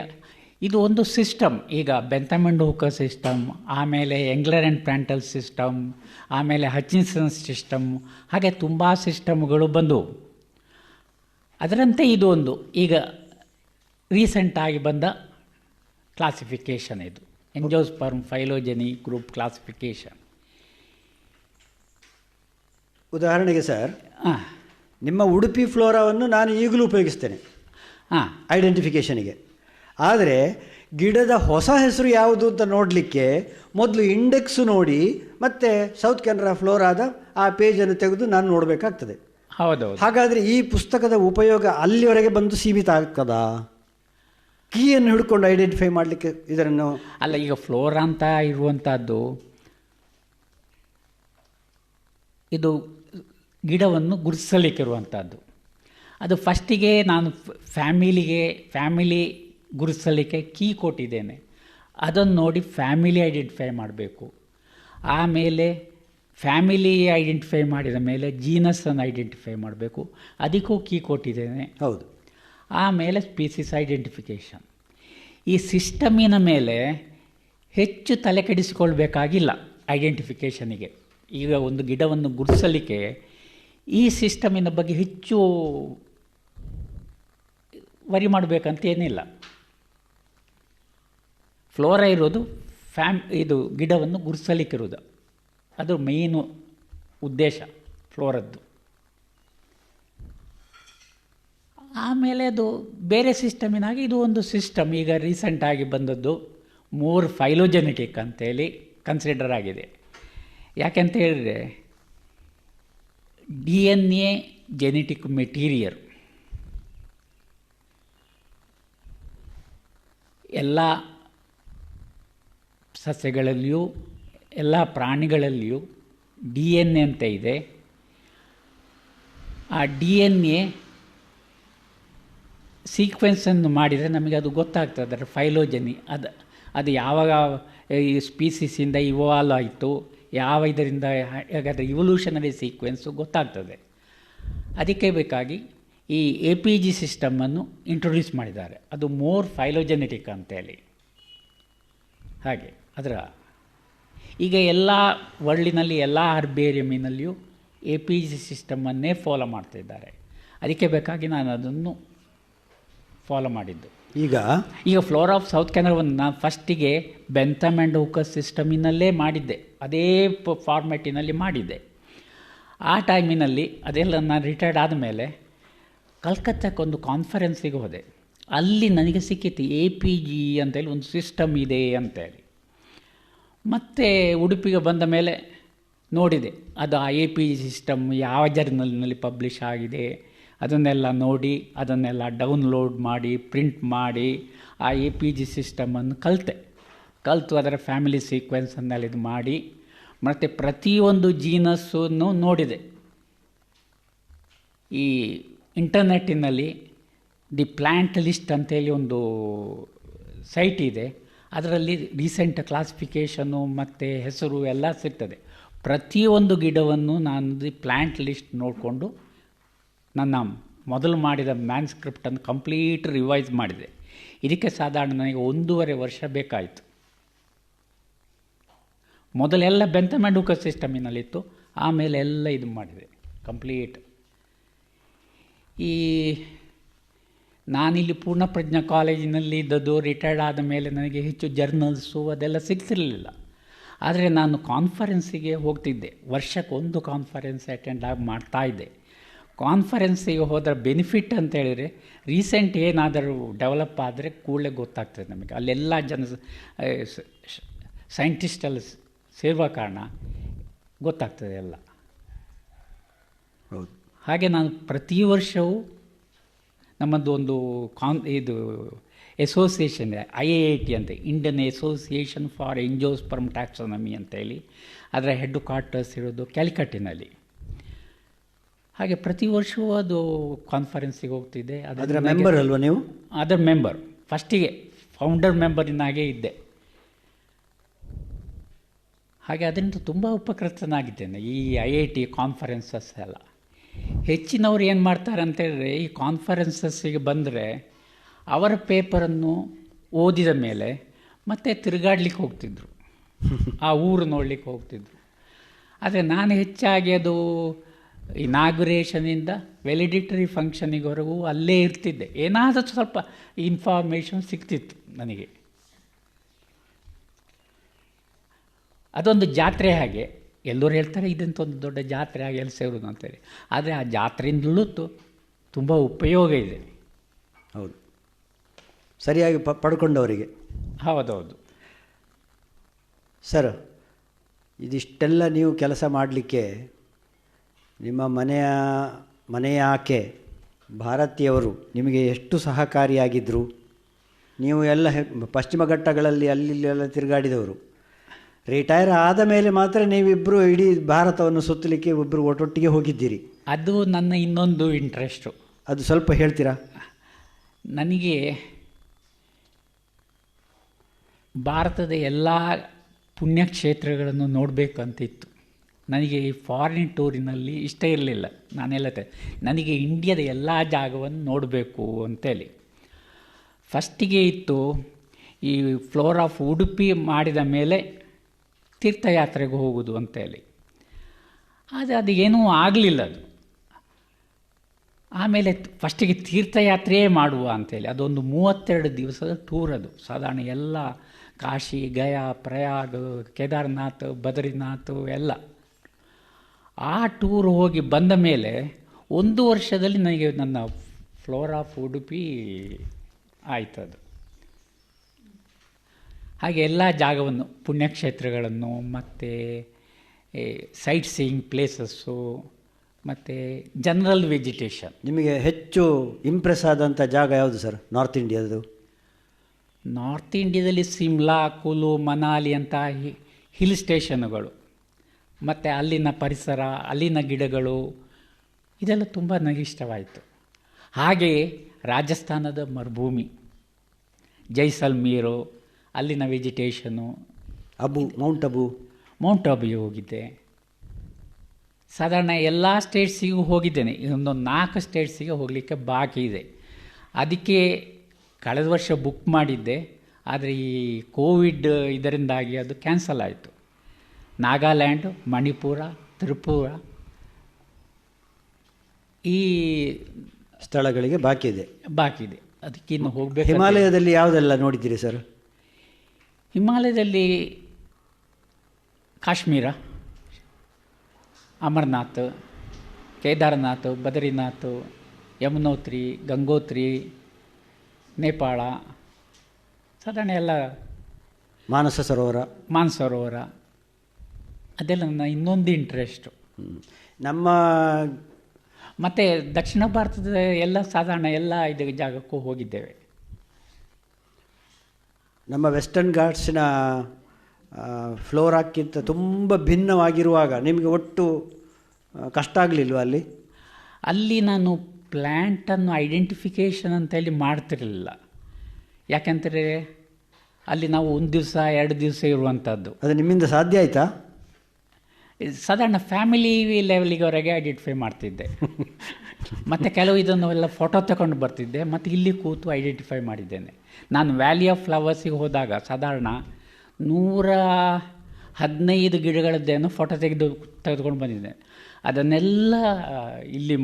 ಇದು ಒಂದು ಸಿಸ್ಟಮ್. ಈಗ ಬೆಂಥಮ್ ಅಂಡ್ ಹೂಕರ್ ಸಿಸ್ಟಮ್, ಆಮೇಲೆ ಎಂಗ್ಲರ್ ಆ್ಯಂಡ್ ಪ್ರ್ಯಾಂಟಲ್ ಸಿಸ್ಟಮ್, ಆಮೇಲೆ ಹಚಿನ್ಸನ್ ಸಿಸ್ಟಮ್, ಹಾಗೆ ತುಂಬ ಸಿಸ್ಟಮ್ಗಳು ಬಂದವು. ಅದರಂತೆ ಇದು ಒಂದು ಈಗ ರೀಸೆಂಟಾಗಿ ಬಂದ ಕ್ಲಾಸಿಫಿಕೇಷನ್, ಇದು ಎಂಜೋಸ್ಪರ್ಮ್ ಫೈಲೋಜನಿ ಗ್ರೂಪ್ ಕ್ಲಾಸಿಫಿಕೇಷನ್. ಉದಾಹರಣೆಗೆ ಸರ್, ನಿಮ್ಮ ಉಡುಪಿ ಫ್ಲೋರಾವನ್ನು ನಾನು ಈಗಲೂ ಉಪಯೋಗಿಸ್ತೇನೆ ಐಡೆಂಟಿಫಿಕೇಷನಿಗೆ. ಆದರೆ ಗಿಡದ ಹೊಸ ಹೆಸರು ಯಾವುದು ಅಂತ ನೋಡಲಿಕ್ಕೆ ಮೊದಲು ಇಂಡೆಕ್ಸು ನೋಡಿ ಮತ್ತು ಸೌತ್ ಕೆನರಾ ಫ್ಲೋರಾದ ಆ ಪೇಜನ್ನು ತೆಗೆದು ನಾನು ನೋಡಬೇಕಾಗ್ತದೆ. ಹೌದೌದು. ಹಾಗಾದರೆ ಈ ಪುಸ್ತಕದ ಉಪಯೋಗ ಅಲ್ಲಿವರೆಗೆ ಬಂದು ಸೀಮಿತ ಆಗ್ತದಾ? ಕೀಯನ್ನು ಹಿಡ್ಕೊಂಡು ಐಡೆಂಟಿಫೈ ಮಾಡಲಿಕ್ಕೆ ಇದನ್ನು ಅಲ್ಲ, ಈಗ ಫ್ಲೋರಾ ಅಂತ ಇರುವಂಥದ್ದು ಇದು ಗಿಡವನ್ನು ಗುರುತಿಸಲಿಕ್ಕಿರುವಂಥದ್ದು. ಅದು ಫಸ್ಟಿಗೆ ನಾನು ಫ್ಯಾಮಿಲಿ ಗುರುತಿಸಲಿಕ್ಕೆ ಕೀ ಕೊಟ್ಟಿದ್ದೇನೆ. ಅದನ್ನು ನೋಡಿ ಫ್ಯಾಮಿಲಿ ಐಡೆಂಟಿಫೈ ಮಾಡಬೇಕು. ಆಮೇಲೆ ಫ್ಯಾಮಿಲಿ ಐಡೆಂಟಿಫೈ ಮಾಡಿದ ಮೇಲೆ ಜೀನಸ್ಸನ್ನು ಐಡೆಂಟಿಫೈ ಮಾಡಬೇಕು, ಅದಕ್ಕೂ ಕೀ ಕೊಟ್ಟಿದ್ದೇನೆ. ಹೌದು. ಆಮೇಲೆ ಸ್ಪೀಸಿಸ್ ಐಡೆಂಟಿಫಿಕೇಷನ್. ಈ ಸಿಸ್ಟಮಿನ ಮೇಲೆ ಹೆಚ್ಚು ತಲೆ ಕೆಡಿಸಿಕೊಳ್ಬೇಕಾಗಿಲ್ಲ ಐಡೆಂಟಿಫಿಕೇಷನಿಗೆ. ಈಗ ಒಂದು ಗಿಡವನ್ನು ಗುರುತಿಸಲಿಕ್ಕೆ ಈ ಸಿಸ್ಟಮಿನ ಬಗ್ಗೆ ಹೆಚ್ಚು ವರಿ ಮಾಡಬೇಕಂತ ಏನಿಲ್ಲ. ಫ್ಲೋರಾ ಇರೋದು ಇದು ಗಿಡವನ್ನು ಗುರುತಿಸಲಿಕ್ಕಿರೋದು, ಅದು ಮೇಯ್ನು ಉದ್ದೇಶ ಫ್ಲೋರದ್ದು. ಆಮೇಲೆ ಅದು ಬೇರೆ ಸಿಸ್ಟಮಿನಾಗಿ ಇದು ಒಂದು ಸಿಸ್ಟಮ್ ಈಗ ರೀಸೆಂಟಾಗಿ ಬಂದದ್ದು ಮೋರ್ ಫೈಲೋಜೆನೆಟಿಕ್ ಅಂತೇಳಿ ಕನ್ಸಿಡರ್ ಆಗಿದೆ. ಯಾಕೆಂತ ಹೇಳಿದರೆ DNA ಜೆನೆಟಿಕ್ ಮೆಟೀರಿಯಲ್ ಎಲ್ಲ ಸಸ್ಯಗಳಲ್ಲಿಯೂ ಎಲ್ಲ ಪ್ರಾಣಿಗಳಲ್ಲಿಯೂ DNA ಅಂತ ಇದೆ. ಆ DNA ಸೀಕ್ವೆನ್ಸನ್ನು ಮಾಡಿದರೆ ನಮಗೆ ಅದು ಗೊತ್ತಾಗ್ತದೆ, ಅದರ ಫೈಲೋಜನಿ ಅದು ಯಾವಾಗ ಈ ಸ್ಪೀಸಿಸಿಂದ ಇವಾಲ್ವ್ ಆಯಿತು, ಯಾವ ಇದರಿಂದ ಹಾಗಾದರೆ ಇವಲ್ಯೂಷನರಿ ಸೀಕ್ವೆನ್ಸು ಗೊತ್ತಾಗ್ತದೆ. ಅದಕ್ಕೆ ಬೇಕಾಗಿ ಈ APG ಸಿಸ್ಟಮನ್ನು ಇಂಟ್ರೊಡ್ಯೂಸ್ ಮಾಡಿದ್ದಾರೆ. ಅದು ಮೋರ್ ಫೈಲೋಜೆನೆಟಿಕ್ ಅಂತೇಳಿ. ಹಾಗೆ ಅದರ ಈಗ ಎಲ್ಲ ವರ್ಲ್ಡಿನಲ್ಲಿ ಎಲ್ಲ ಹರ್ಬೇರಿಯಮಿನಲ್ಲಿಯೂ APG ಸಿಸ್ಟಮನ್ನೇ ಫಾಲೋ ಮಾಡ್ತಾಯಿದ್ದಾರೆ. ಅದಕ್ಕೆ ಬೇಕಾಗಿ ನಾನು ಅದನ್ನು ಫಾಲೋ ಮಾಡಿದ್ದು. ಈಗ ಫ್ಲೋರಾ ಆಫ್ ಸೌತ್ ಕೆನರಾವನ್ನು ನಾನು ಫಸ್ಟಿಗೆ ಬೆಂಥಮ್ ಆ್ಯಂಡ್ ಹೂಕರ್ ಸಿಸ್ಟಮಿನಲ್ಲೇ ಮಾಡಿದ್ದೆ, ಅದೇ ಫಾರ್ಮ್ಯಾಟಿನಲ್ಲಿ ಮಾಡಿದ್ದೆ. ಆ ಟೈಮಿನಲ್ಲಿ ಅದೆಲ್ಲ ನಾನು ರಿಟೈರ್ಡ್ ಆದಮೇಲೆ ಕಲ್ಕತ್ತಾಕ್ಕೊಂದು ಕಾನ್ಫರೆನ್ಸಿಗೆ ಹೋದೆ. ಅಲ್ಲಿ ನನಗೆ ಸಿಕ್ಕಿತ್ತು APG ಅಂತೇಳಿ ಒಂದು ಸಿಸ್ಟಮ್ ಇದೆ ಅಂತೇಳಿ. ಮತ್ತು ಉಡುಪಿಗೆ ಬಂದ ಮೇಲೆ ನೋಡಿದೆ ಅದು ಆ APG ಸಿಸ್ಟಮ್ ಯಾವ ಜರ್ನಲ್ನಲ್ಲಿ ಪಬ್ಲಿಷ್ ಆಗಿದೆ, ಅದನ್ನೆಲ್ಲ ನೋಡಿ ಅದನ್ನೆಲ್ಲ ಡೌನ್ಲೋಡ್ ಮಾಡಿ ಪ್ರಿಂಟ್ ಮಾಡಿ ಆ APG ಸಿಸ್ಟಮನ್ನು ಕಲಿತು ಅದರ ಫ್ಯಾಮಿಲಿ ಸೀಕ್ವೆನ್ಸನ್ನೆಲ್ಲ ಇದು ಮಾಡಿ ಮತ್ತು ಪ್ರತಿಯೊಂದು ಜೀನಸ್ಸನ್ನು ನೋಡಿದೆ. ಈ ಇಂಟರ್ನೆಟ್ಟಿನಲ್ಲಿ ದಿ ಪ್ಲ್ಯಾಂಟ್ ಲಿಸ್ಟ್ ಅಂತೇಳಿ ಒಂದು ಸೈಟ್ ಇದೆ. ಅದರಲ್ಲಿ ರೀಸೆಂಟ್ ಕ್ಲಾಸಿಫಿಕೇಷನು ಮತ್ತು ಹೆಸರು ಎಲ್ಲ ಸಿಗ್ತದೆ. ಪ್ರತಿಯೊಂದು ಗಿಡವನ್ನು ನಾನು ದಿ ಪ್ಲ್ಯಾಂಟ್ ಲಿಸ್ಟ್ ನೋಡಿಕೊಂಡು ನನ್ನ ಮೊದಲು ಮಾಡಿದ ಮ್ಯಾನ್ಸ್ಕ್ರಿಪ್ಟನ್ನು ಕಂಪ್ಲೀಟ್ ರಿವೈಸ್ ಮಾಡಿದೆ. ಇದಕ್ಕೆ ಸಾಧಾರಣ ನನಗೆ 1.5 ವರ್ಷ ಬೇಕಾಯಿತು. ಮೊದಲೆಲ್ಲ ಬೆಂತಮೆಂಡುಕ ಸಿಸ್ಟಮಿನಲ್ಲಿತ್ತು, ಆಮೇಲೆ ಎಲ್ಲ ಇದು ಮಾಡಿದೆ ಕಂಪ್ಲೀಟ್. ಈ ನಾನಿಲ್ಲಿ ಪೂರ್ಣಪ್ರಜ್ಞಾ ಕಾಲೇಜಿನಲ್ಲಿ ಇದ್ದದ್ದು, ರಿಟೈರ್ಡ್ ಆದ ಮೇಲೆ ನನಗೆ ಹೆಚ್ಚು ಜರ್ನಲ್ಸು ಅದೆಲ್ಲ ಸಿಗ್ತಿರಲಿಲ್ಲ. ಆದರೆ ನಾನು ಕಾನ್ಫರೆನ್ಸಿಗೆ ಹೋಗ್ತಿದ್ದೆ, ವರ್ಷಕ್ಕೊಂದು ಕಾನ್ಫರೆನ್ಸ್ ಅಟೆಂಡ್ ಮಾಡ್ತಾಯಿದ್ದೆ. ಕಾನ್ಫರೆನ್ಸಿಗೆ ಹೋದರೆ ಬೆನಿಫಿಟ್ ಅಂತ ಹೇಳಿದರೆ ರೀಸೆಂಟ್ ಏನಾದರೂ ಡೆವಲಪ್ ಆದರೆ ಕೂಡಲೇ ಗೊತ್ತಾಗ್ತದೆ ನಮಗೆ. ಅಲ್ಲೆಲ್ಲ ಸೈಂಟಿಸ್ಟೆಲ್ಲ ಸೇರುವ ಕಾರಣ ಗೊತ್ತಾಗ್ತದೆ ಎಲ್ಲ. ಹೌದು. ಹಾಗೆ ನಾನು ಪ್ರತಿ ವರ್ಷವೂ ನಮ್ಮದು ಒಂದು ಇದು ಅಸೋಸಿಯೇಷನ್ ಇದೆ, IAT ಅಂತ, ಇಂಡಿಯನ್ ಅಸೋಸಿಯೇಷನ್ ಫಾರ್ ಎಂಜಿಯೋಸ್ಪರ್ಮ್ ಟ್ಯಾಕ್ಸಾನಮಿ ಅಂತೇಳಿ. ಅದರ ಹೆಡ್ ಕ್ವಾರ್ಟರ್ಸ್ ಇರೋದು ಕ್ಯಾಲಿಕಟ್ಟಿನಲ್ಲಿ. ಹಾಗೆ ಪ್ರತಿ ವರ್ಷವೂ ಅದು ಕಾನ್ಫರೆನ್ಸಿಗೆ ಹೋಗ್ತಿದ್ದೆ. ಅದರ ಮೆಂಬರ್ ಅಲ್ವಾ ನೀವು? ಅದರ ಮೆಂಬರ್, ಫಸ್ಟಿಗೆ ಫೌಂಡರ್ ಮೆಂಬರಿನಾಗೆ ಇದ್ದೆ. ಹಾಗೆ ಅದರಿಂದ ತುಂಬ ಉಪಕೃತನಾಗಿದ್ದೇನೆ ಈ IAT ಕಾನ್ಫರೆನ್ಸಸ್ ಎಲ್ಲ. ಹೆಚ್ಚಿನವರು ಏನು ಮಾಡ್ತಾರೆ ಅಂತೇಳಿದ್ರೆ, ಈ ಕಾನ್ಫರೆನ್ಸಸ್ಸಿಗೆ ಬಂದರೆ ಅವರ ಪೇಪರನ್ನು ಓದಿದ ಮೇಲೆ ಮತ್ತೆ ತಿರುಗಾಡ್ಲಿಕ್ಕೆ ಹೋಗ್ತಿದ್ರು, ಆ ಊರು ನೋಡಲಿಕ್ಕೆ ಹೋಗ್ತಿದ್ರು. ಆದರೆ ನಾನು ಹೆಚ್ಚಾಗಿ ಅದು ಇನಾಗ್ಯುರೇಷನಿಂದ ವ್ಯಾಲಿಡಿಟರಿ ಫಂಕ್ಷನಿವರೆಗೂ ಅಲ್ಲೇ ಇರ್ತಿದ್ದೆ. ಏನಾದರೂ ಸ್ವಲ್ಪ ಇನ್ಫಾರ್ಮೇಷನ್ ಸಿಗ್ತಿತ್ತು ನನಗೆ. ಅದೊಂದು ಜಾತ್ರೆ ಹಾಗೆ. ಎಲ್ಲರೂ ಹೇಳ್ತಾರೆ ಇದಂತ ಒಂದು ದೊಡ್ಡ ಜಾತ್ರೆ ಆಗಿ ಎಲ್ಲಿ ಸೇರೋದು ಅಂತೇಳಿ. ಆದರೆ ಆ ಜಾತ್ರೆಯಿಂದಲೂ ತುಂಬ ಉಪಯೋಗ ಇದೆ. ಹೌದು, ಸರಿಯಾಗಿ ಪಡ್ಕೊಂಡವರಿಗೆ. ಹೌದೌದು ಸರ್. ಇದಿಷ್ಟೆಲ್ಲ ನೀವು ಕೆಲಸ ಮಾಡಲಿಕ್ಕೆ ನಿಮ್ಮ ಮನೆಯ ಆಕೆ ಭಾರತೀಯವರು ನಿಮಗೆ ಎಷ್ಟು ಸಹಕಾರಿಯಾಗಿದ್ದರು? ನೀವು ಎಲ್ಲ ಪಶ್ಚಿಮ ಘಟ್ಟಗಳಲ್ಲಿ ಅಲ್ಲಿಲ್ಲ ತಿರುಗಾಡಿದವರು. ರಿಟೈರ್ ಆದ ಮೇಲೆ ಮಾತ್ರ ನೀವಿಬ್ಬರು ಇಡೀ ಭಾರತವನ್ನು ಸುತ್ತಲಿಕ್ಕೆ ಇಬ್ಬರು ಒಟ್ಟೊಟ್ಟಿಗೆ ಹೋಗಿದ್ದೀರಿ. ಅದು ನನ್ನ ಇನ್ನೊಂದು ಇಂಟ್ರೆಸ್ಟು. ಅದು ಸ್ವಲ್ಪ ಹೇಳ್ತೀರಾ? ನನಗೆ ಭಾರತದ ಎಲ್ಲ ಪುಣ್ಯಕ್ಷೇತ್ರಗಳನ್ನು ನೋಡಬೇಕಂತಿತ್ತು. ನನಗೆ ಈ ಫಾರಿನ್ ಟೂರಿನಲ್ಲಿ ಇಷ್ಟ ಇರಲಿಲ್ಲ. ನನಗೆ ಇಂಡಿಯಾದ ಎಲ್ಲ ಜಾಗವನ್ನು ನೋಡಬೇಕು ಅಂತೇಳಿ ಫಸ್ಟಿಗೆ ಇತ್ತು. ಈ ಫ್ಲೋರ್ ಆಫ್ ಉಡುಪಿ ಮಾಡಿದ ಮೇಲೆ ತೀರ್ಥಯಾತ್ರೆಗೆ ಹೋಗೋದು ಅಂತೇಳಿ. ಆದರೆ ಅದು ಏನೂ ಆಗಲಿಲ್ಲ ಅದು. ಆಮೇಲೆ ಫಸ್ಟಿಗೆ ತೀರ್ಥಯಾತ್ರೆಯೇ ಮಾಡುವ ಅಂಥೇಳಿ ಅದೊಂದು 32 ದಿವಸದ ಟೂರ್. ಅದು ಸಾಧಾರಣ ಎಲ್ಲ ಕಾಶಿ, ಗಯಾ, ಪ್ರಯಾಗ್, ಕೇದಾರ್ನಾಥ್, ಬದ್ರಿನಾಥ್ ಎಲ್ಲ ಆ ಟೂರ್ ಹೋಗಿ ಬಂದ ಮೇಲೆ 1 ವರ್ಷದಲ್ಲಿ ನನಗೆ ನನ್ನ ಫ್ಲೋರ್ ಆಫ್ ಉಡುಪಿ ಆಯ್ತದು. ಹಾಗೆ ಎಲ್ಲ ಜಾಗವನ್ನು, ಪುಣ್ಯಕ್ಷೇತ್ರಗಳನ್ನು ಮತ್ತು ಸೈಟ್ ಸೀಯಿಂಗ್ ಪ್ಲೇಸಸ್ಸು ಮತ್ತು ಜನರಲ್ ವೆಜಿಟೇಷನ್. ನಿಮಗೆ ಹೆಚ್ಚು ಇಂಪ್ರೆಸ್ ಆದಂಥ ಜಾಗ ಯಾವುದು ಸರ್ ನಾರ್ತ್ ಇಂಡಿಯಾದು? ನಾರ್ತ್ ಇಂಡಿಯಾದಲ್ಲಿ ಸಿಮ್ಲಾ, ಕುಲು, ಮನಾಲಿ ಅಂತ ಹಿಲ್ ಸ್ಟೇಷನ್ಗಳು ಮತ್ತು ಅಲ್ಲಿನ ಪರಿಸರ, ಅಲ್ಲಿನ ಗಿಡಗಳು, ಇದೆಲ್ಲ ತುಂಬ ನನಗೆ ಇಷ್ಟವಾಯಿತು. ಹಾಗೆಯೇ ರಾಜಸ್ಥಾನದ ಮರುಭೂಮಿ, ಜೈಸಲ್ಮೀರು, ಅಲ್ಲಿನ ವೆಜಿಟೇಷನು, ಮೌಂಟ್ ಅಬು ಹೋಗಿದ್ದೆ. ಸಾಧಾರಣ ಎಲ್ಲ ಸ್ಟೇಟ್ಸಿಗೂ ಹೋಗಿದ್ದೇನೆ. ಇನ್ನೊಂದು 4 ಸ್ಟೇಟ್ಸಿಗೆ ಹೋಗಲಿಕ್ಕೆ ಬಾಕಿ ಇದೆ. ಅದಕ್ಕೆ ಕಳೆದ ವರ್ಷ ಬುಕ್ ಮಾಡಿದ್ದೆ, ಆದರೆ ಈ ಕೋವಿಡ್ ಇದರಿಂದಾಗಿ ಅದು ಕ್ಯಾನ್ಸಲ್ ಆಯಿತು. ನಾಗಾಲ್ಯಾಂಡ್, ಮಣಿಪುರ, ತ್ರಿಪುರ ಈ ಸ್ಥಳಗಳಿಗೆ ಬಾಕಿ ಇದೆ. ಅದಕ್ಕೆ ಇನ್ನು ಹೋಗಬೇಕು. ಹಿಮಾಲಯದಲ್ಲಿ ಯಾವುದೆಲ್ಲ ನೋಡಿದ್ದೀರಿ ಸರ್? ಹಿಮಾಲಯದಲ್ಲಿ ಕಾಶ್ಮೀರ, ಅಮರನಾಥ್, ಕೇದಾರನಾಥ್, ಬದ್ರಿನಾಥ್, ಯಮುನೋತ್ರಿ, ಗಂಗೋತ್ರಿ, ನೇಪಾಳ, ಸಾಧಾರಣ ಎಲ್ಲ, ಮಾನಸ ಸರೋವರ ಅದೆಲ್ಲ ನನ್ನ ಇನ್ನೊಂದು ಇಂಟ್ರೆಸ್ಟು. ನಮ್ಮ ಮತ್ತು ದಕ್ಷಿಣ ಭಾರತದ ಎಲ್ಲ ಸಾಧಾರಣ ಎಲ್ಲ ಇದು ಜಾಗಕ್ಕೂ ಹೋಗಿದ್ದೇವೆ. ನಮ್ಮ ವೆಸ್ಟರ್ನ್ ಘಾಟ್ಸಿನ ಫ್ಲೋರಾಕ್ಕಿಂತ ತುಂಬ ಭಿನ್ನವಾಗಿರುವಾಗ ನಿಮಗೆ ಒಟ್ಟು ಕಷ್ಟ ಆಗಲಿಲ್ವ ಅಲ್ಲಿ? ಅಲ್ಲಿ ನಾನು ಪ್ಲ್ಯಾಂಟನ್ನು ಐಡೆಂಟಿಫಿಕೇಷನ್ ಅಂತೇಳಿ ಮಾಡ್ತಿರಲಿಲ್ಲ. ಯಾಕೆಂದರೆ ಅಲ್ಲಿ ನಾವು 1 ದಿವಸ 2 ದಿವಸ ಇರುವಂಥದ್ದು. ಅದು ನಿಮ್ಮಿಂದ ಸಾಧ್ಯ ಆಯಿತಾ? ಸಾಧಾರಣ ಫ್ಯಾಮಿಲಿ ಲೆವೆಲಿಗೆವರೆಗೆ ಐಡೆಂಟಿಫೈ ಮಾಡ್ತಿದ್ದೆ. ಮತ್ತು ಕೆಲವು ಇದನ್ನೆಲ್ಲ ಫೋಟೋ ತಗೊಂಡು ಬರ್ತಿದ್ದೆ, ಮತ್ತು ಇಲ್ಲಿ ಕೂತು ಐಡೆಂಟಿಫೈ ಮಾಡಿದ್ದೇನೆ. ನಾನು ವ್ಯಾಲಿ ಆಫ್ ಫ್ಲವರ್ಸಿಗೆ ಹೋದಾಗ ಸಾಧಾರಣ 115 ಗಿಡಗಳದ್ದೇನೋ ಫೋಟೋ ತೆಗೆದುಕೊಂಡು ಬಂದಿದ್ದೇನೆ. ಅದನ್ನೆಲ್ಲ ಇಲ್ಲಿ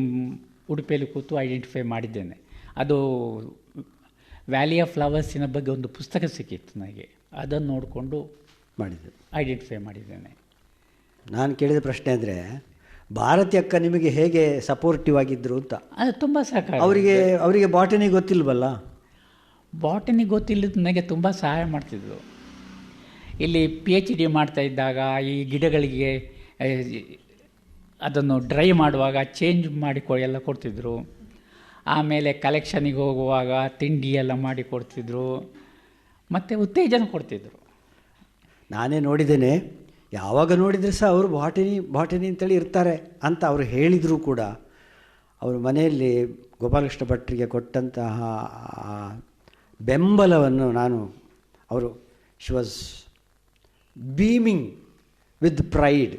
ಉಡುಪಿಯಲ್ಲಿ ಕೂತು ಐಡೆಂಟಿಫೈ ಮಾಡಿದ್ದೇನೆ. ಅದು ವ್ಯಾಲಿ ಆಫ್ ಫ್ಲವರ್ಸಿನ ಬಗ್ಗೆ ಒಂದು ಪುಸ್ತಕ ಸಿಕ್ಕಿತ್ತು ನನಗೆ, ಅದನ್ನು ನೋಡಿಕೊಂಡು ಐಡೆಂಟಿಫೈ ಮಾಡಿದ್ದೇನೆ. ನಾನು ಕೇಳಿದ ಪ್ರಶ್ನೆ ಅಂದರೆ, ಭಾರತಿ ಅಕ್ಕ ನಿಮಗೆ ಹೇಗೆ ಸಪೋರ್ಟಿವ್ ಆಗಿದ್ದರು ಅಂತ. ಅದು ತುಂಬ ಸಹಕಾರ. ಅವರಿಗೆ ಬಾಟನಿ ಗೊತ್ತಿಲ್ವಲ್ಲ? ಬಾಟನಿ ಗೊತ್ತಿಲ್ಲದ ನನಗೆ ತುಂಬ ಸಹಾಯ ಮಾಡ್ತಿದ್ರು. ಇಲ್ಲಿ PhD ಮಾಡ್ತಾ ಇದ್ದಾಗ ಈ ಗಿಡಗಳಿಗೆ ಅದನ್ನು ಡ್ರೈ ಮಾಡುವಾಗ ಚೇಂಜ್ ಮಾಡಿ ಎಲ್ಲ ಕೊಡ್ತಿದ್ರು. ಆಮೇಲೆ ಕಲೆಕ್ಷನಿಗೆ ಹೋಗುವಾಗ ತಿಂಡಿ ಎಲ್ಲ ಮಾಡಿ ಕೊಡ್ತಿದ್ರು, ಮತ್ತು ಉತ್ತೇಜನ ಕೊಡ್ತಿದ್ರು. ನಾನೇ ನೋಡಿದ್ದೇನೆ, ಯಾವಾಗ ನೋಡಿದರೆ ಸಹ ಅವರು ಬಾಟನಿ ಅಂತೇಳಿ ಇರ್ತಾರೆ ಅಂತ ಅವರು ಹೇಳಿದರೂ ಕೂಡ ಅವರು ಮನೆಯಲ್ಲಿ ಗೋಪಾಲಕೃಷ್ಣ ಭಟ್ರಿಗೆ ಕೊಟ್ಟಂತಹ ಬೆಂಬಲವನ್ನು she was beaming with pride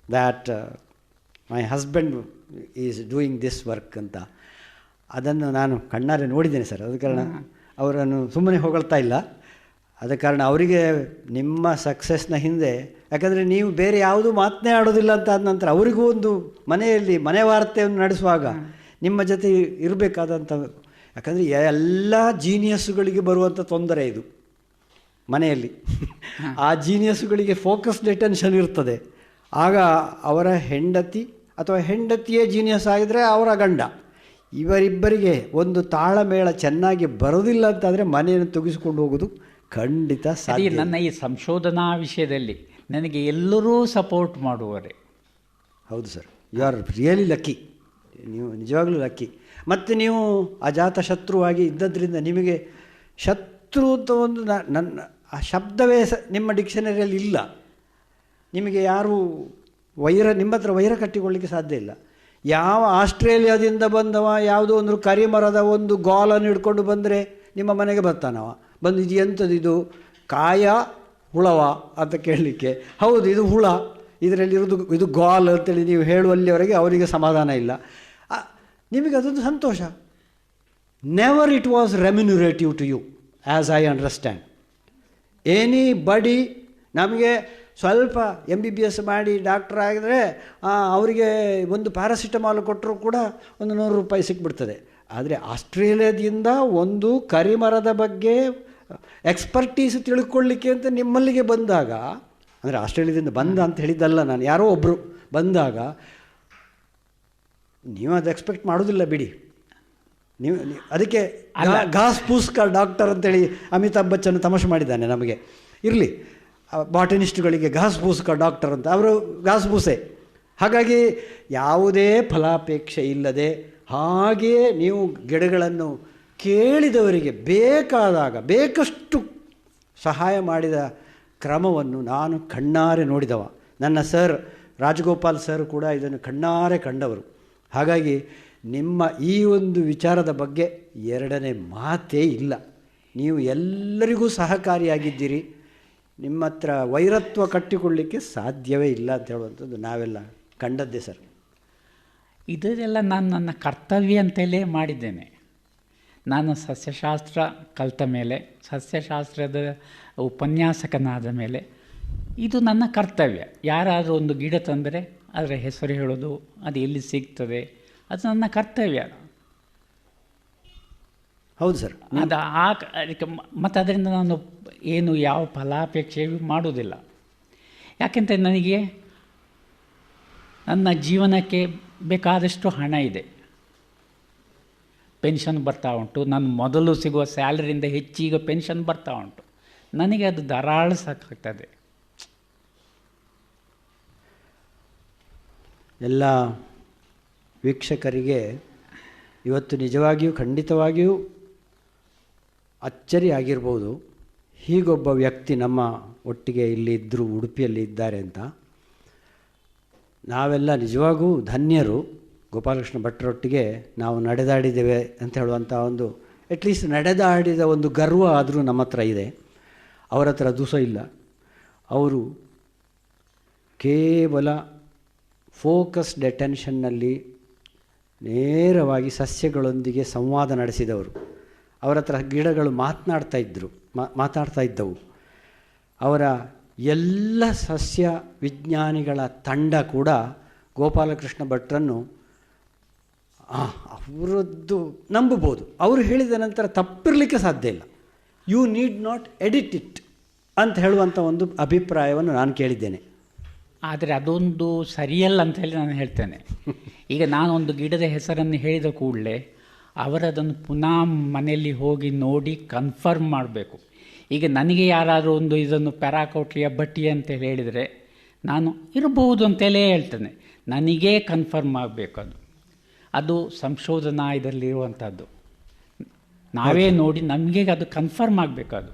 that my husband is doing this work ಅಂತ. ಅದನ್ನು ನಾನು ಕಣ್ಣಾರೆ ನೋಡಿದ್ದೇನೆ ಸರ್. ಅದ ಕಾರಣ ಅವರನ್ನು ಸುಮ್ಮನೆ ಹೊಗಳ್ತಾ ಇಲ್ಲ. ಆದ ಕಾರಣ ಅವರಿಗೆ ನಿಮ್ಮ ಸಕ್ಸಸ್ನ ಹಿಂದೆ, ಯಾಕಂದರೆ ನೀವು ಬೇರೆ ಯಾವುದೂ ಮಾತನೇ ಆಡೋದಿಲ್ಲ ಅಂತ ಆದ ನಂತರ ಅವರಿಗೂ ಒಂದು ಮನೆಯಲ್ಲಿ ಮನೆ ವಾರ್ತೆಯನ್ನು ನಡೆಸುವಾಗ ನಿಮ್ಮ ಜೊತೆ ಇರಬೇಕಾದಂಥ, ಯಾಕಂದರೆ ಎಲ್ಲ ಜೀನಿಯಸ್ಸುಗಳಿಗೆ ಬರುವಂಥ ತೊಂದರೆ ಇದು ಮನೆಯಲ್ಲಿ. ಆ ಜೀನಿಯಸ್ಸುಗಳಿಗೆ ಫೋಕಸ್ಡ್ ಅಟೆನ್ಷನ್ ಇರ್ತದೆ. ಆಗ ಅವರ ಹೆಂಡತಿ ಅಥವಾ ಹೆಂಡತಿಯೇ ಜೀನಿಯಸ್ ಆಗಿದರೆ ಅವರ ಗಂಡ, ಇವರಿಬ್ಬರಿಗೆ ಒಂದು ತಾಳಮೇಳ ಚೆನ್ನಾಗಿ ಬರೋದಿಲ್ಲ ಅಂತಾದರೆ ಮನೆಯನ್ನು ತೆಗೆಸಿಕೊಂಡು ಹೋಗೋದು ಖಂಡಿತ ಸಾಧ್ಯ. ನನ್ನ ಈ ಸಂಶೋಧನಾ ವಿಷಯದಲ್ಲಿ ನನಗೆ ಎಲ್ಲರೂ ಸಪೋರ್ಟ್ ಮಾಡುವರೆ. ಹೌದು sir, you are really lucky. ನೀವು ನಿಜವಾಗ್ಲೂ ಲಕ್ಕಿ. ಮತ್ತು ನೀವು ಅಜಾತ ಶತ್ರುವಾಗಿ ಇದ್ದದ್ರಿಂದ ನಿಮಗೆ ಶತ್ರು ಅಂತ ಒಂದು ನನ್ನ ಆ ಶಬ್ದವೇ ನಿಮ್ಮ ಡಿಕ್ಷನರಿಯಲ್ಲಿ ಇಲ್ಲ. ನಿಮಗೆ ಯಾರು ನಿಮ್ಮ ಹತ್ರ ವೈರ ಕಟ್ಟಿಕೊಳ್ಳಿಕ್ಕೆ ಸಾಧ್ಯ ಇಲ್ಲ. ಯಾವ ಆಸ್ಟ್ರೇಲಿಯಾದಿಂದ ಬಂದವ ಯಾವುದೋ ಒಂದು ಕರಿಮರದ ಒಂದು ಗಾಲನ್ನು ಹಿಡ್ಕೊಂಡು ಬಂದರೆ ನಿಮ್ಮ ಮನೆಗೆ ಬರ್ತಾನವ, ಬಂದು ಇದು ಎಂಥದ್ದು, ಕಾಯ ಹುಳವ ಅಂತ ಕೇಳಲಿಕ್ಕೆ, ಹೌದು ಇದು ಹುಳ, ಇದರಲ್ಲಿರೋದು ಇದು ಗಾಲ್ ಅಂತೇಳಿ ನೀವು ಹೇಳುವಲ್ಲಿವರೆಗೆ ಅವರಿಗೆ ಸಮಾಧಾನ ಇಲ್ಲ. ನಿಮಗೆ ಅದೊಂದು ಸಂತೋಷ. Never it was remunerative to you as I understand. Anybody ನಮಗೆ ಸ್ವಲ್ಪ MBBS ಮಾಡಿ ಡಾಕ್ಟ್ರ್ ಆಗಿದ್ರೆ ಅವರಿಗೆ ಒಂದು ಪ್ಯಾರಾಸಿಟಮಾಲ್ ಕೊಟ್ಟರೂ ಕೂಡ ಒಂದು 100 ರೂಪಾಯಿ ಸಿಕ್ಬಿಡ್ತದೆ. ಆದರೆ ಆಸ್ಟ್ರೇಲಿಯಾದಿಂದ ಒಂದು ಕರಿಮರದ ಬಗ್ಗೆ ಎಕ್ಸ್ಪರ್ಟೀಸ್ ತಿಳ್ಕೊಳ್ಳಿಕ್ಕೆ ಅಂತ ನಿಮ್ಮಲ್ಲಿಗೆ ಬಂದಾಗ, ಅಂದರೆ ಆಸ್ಟ್ರೇಲಿಯಾದಿಂದ ಬಂದ ಅಂತ ಹೇಳಿದ್ದಲ್ಲ ನಾನು, ಯಾರೋ ಒಬ್ಬರು ಬಂದಾಗ ನೀವು ಅದು ಎಕ್ಸ್ಪೆಕ್ಟ್ ಮಾಡೋದಿಲ್ಲ ಬಿಡಿ. ನೀವು ಅದಕ್ಕೆ ಘಾಸ್ ಪೂಸ್ಕ ಡಾಕ್ಟರ್ ಅಂತೇಳಿ ಅಮಿತಾಬ್ ಬಚ್ಚನ್ ತಮಾಷೆ ಮಾಡಿದ್ದಾನೆ ನಮಗೆ. ಇರಲಿ, ಬಾಟನಿಸ್ಟ್ಗಳಿಗೆ ಘಾಸ್ ಪೂಸ್ಕ ಡಾಕ್ಟರ್ ಅಂತ, ಅವರು ಘಾಸ್ ಪೂಸೆ. ಹಾಗಾಗಿ ಯಾವುದೇ ಫಲಾಪೇಕ್ಷೆ ಇಲ್ಲದೆ ಹಾಗೆಯೇ ನೀವು ಗಿಡಗಳನ್ನು ಕೇಳಿದವರಿಗೆ ಬೇಕಾದಾಗ ಬೇಕಷ್ಟು ಸಹಾಯ ಮಾಡಿದ ಕ್ರಮವನ್ನು ನಾನು ಕಣ್ಣಾರೆ ನೋಡಿದವ. ನನ್ನ ಸರ್ ರಾಜಗೋಪಾಲ್ ಸರ್ ಕೂಡ ಇದನ್ನು ಕಣ್ಣಾರೆ ಕಂಡವರು. ಹಾಗಾಗಿ ನಿಮ್ಮ ಈ ಒಂದು ವಿಚಾರದ ಬಗ್ಗೆ ಎರಡನೇ ಮಾತೇ ಇಲ್ಲ. ನೀವು ಎಲ್ಲರಿಗೂ ಸಹಕಾರಿಯಾಗಿದ್ದೀರಿ. ನಿಮ್ಮ ಹತ್ರ ವೈರತ್ವ ಕಟ್ಟಿಕೊಳ್ಳಿಕ್ಕೆ ಸಾಧ್ಯವೇ ಇಲ್ಲ ಅಂತ ಹೇಳುವಂಥದ್ದು ನಾವೆಲ್ಲ ಕಂಡದ್ದೇ ಸರ್. ಇದೆಲ್ಲ ನಾನು ನನ್ನ ಕರ್ತವ್ಯ ಅಂತಲೇ ಮಾಡಿದ್ದೇನೆ. ನಾನು ಸಸ್ಯಶಾಸ್ತ್ರ ಕಲಿತ ಮೇಲೆ, ಸಸ್ಯಶಾಸ್ತ್ರದ ಉಪನ್ಯಾಸಕನಾದ ಮೇಲೆ ಇದು ನನ್ನ ಕರ್ತವ್ಯ. ಯಾರಾದರೂ ಒಂದು ಗಿಡ ತಂದರೆ ಅದರ ಹೆಸರು ಹೇಳೋದು, ಅದು ಎಲ್ಲಿ ಸಿಗ್ತದೆ, ಅದು ನನ್ನ ಕರ್ತವ್ಯ. ಹೌದು ಸರ್. ಅದು ಅದಕ್ಕೆ ಮತ್ತು ಅದರಿಂದ ನಾನು ಏನು ಯಾವ ಫಲಾಪೇಕ್ಷೆಯೂ ಮಾಡುವುದಿಲ್ಲ. ಯಾಕೆಂದರೆ ನನಗೆ ನನ್ನ ಜೀವನಕ್ಕೆ ಬೇಕಾದಷ್ಟು ಹಣ ಇದೆ, ಪೆನ್ಷನ್ ಬರ್ತಾ ಉಂಟು. ನಾನು ಮೊದಲು ಸಿಗುವ ಸ್ಯಾಲರಿಯಿಂದ ಹೆಚ್ಚೀಗ ಪೆನ್ಷನ್ ಬರ್ತಾ ಉಂಟು. ನನಗೆ ಅದು ಧಾರಾಳ ಸಾಕಾಗ್ತದೆ. ಎಲ್ಲ ವೀಕ್ಷಕರಿಗೆ ಇವತ್ತು ನಿಜವಾಗಿಯೂ ಖಂಡಿತವಾಗಿಯೂ ಅಚ್ಚರಿ ಆಗಿರ್ಬೋದು. ಹೀಗೊಬ್ಬ ವ್ಯಕ್ತಿ ನಮ್ಮ ಒಟ್ಟಿಗೆ ಇಲ್ಲಿ ಇದ್ದರು, ಉಡುಪಿಯಲ್ಲಿ ಇದ್ದಾರೆ ಅಂತ ನಾವೆಲ್ಲ ನಿಜವಾಗೂ ಧನ್ಯರು. ಗೋಪಾಲಕೃಷ್ಣ ಭಟ್ರೊಟ್ಟಿಗೆ ನಾವು ನಡೆದಾಡಿದ್ದೇವೆ ಅಂತ ಹೇಳುವಂಥ ಒಂದು ಅಟ್ಲೀಸ್ಟ್ ನಡೆದಾಡಿದ ಒಂದು ಗರ್ವ ಆದರೂ ನಮ್ಮ ಹತ್ರ ಇದೆ. ಅವರ ಹತ್ರ ಅದು ಸಹ ಇಲ್ಲ. ಅವರು ಕೇವಲ ಫೋಕಸ್ಡ್ ಅಟೆನ್ಷನ್ನಲ್ಲಿ ನೇರವಾಗಿ ಸಸ್ಯಗಳೊಂದಿಗೆ ಸಂವಾದ ನಡೆಸಿದವರು. ಅವರ ಹತ್ರ ಗಿಡಗಳು ಮಾತಾಡ್ತಾ ಇದ್ದವು. ಅವರ ಎಲ್ಲ ಸಸ್ಯ ವಿಜ್ಞಾನಿಗಳ ತಂಡ ಕೂಡ ಗೋಪಾಲಕೃಷ್ಣ ಭಟ್ರನ್ನು ಅವರದ್ದು ನಂಬಬಹುದು. ಅವರು ಹೇಳಿದ ನಂತರ ತಪ್ಪಿರಲಿಕ್ಕೆ ಸಾಧ್ಯ ಇಲ್ಲ. You need not edit it ಅಂತ ಹೇಳುವಂಥ ಒಂದು ಅಭಿಪ್ರಾಯವನ್ನು ನಾನು ಕೇಳಿದ್ದೇನೆ. ಆದರೆ ಅದೊಂದು ಸರಿಯಲ್ಲ ಅಂತ ಹೇಳಿ ನಾನು ಹೇಳ್ತೇನೆ. ಈಗ ನಾನೊಂದು ಗಿಡದ ಹೆಸರನ್ನು ಹೇಳಿದ ಕೂಡಲೇ ಅವರದನ್ನು ಪುನಃ ಮನೆಯಲ್ಲಿ ಹೋಗಿ ನೋಡಿ ಕನ್ಫರ್ಮ್ ಮಾಡಬೇಕು. ಈಗ ನನಗೆ ಯಾರಾದರೂ ಒಂದು ಇದನ್ನು ಪ್ಯಾರಾಕೌಟ್ಲಿಯ ಬಟ್ಟಿ ಅಂತ ಹೇಳಿದರೆ ನಾನು ಇರಬಹುದು ಅಂತಲೇ ಹೇಳ್ತೇನೆ. ನನಗೇ ಕನ್ಫರ್ಮ್ ಆಗಬೇಕು. ಅದು ಸಂಶೋಧನಾ ಇದರಲ್ಲಿರುವಂಥದ್ದು. ನಾವೇ ನೋಡಿ ನಮಗೆ ಅದು ಕನ್ಫರ್ಮ್ ಆಗಬೇಕು. ಅದು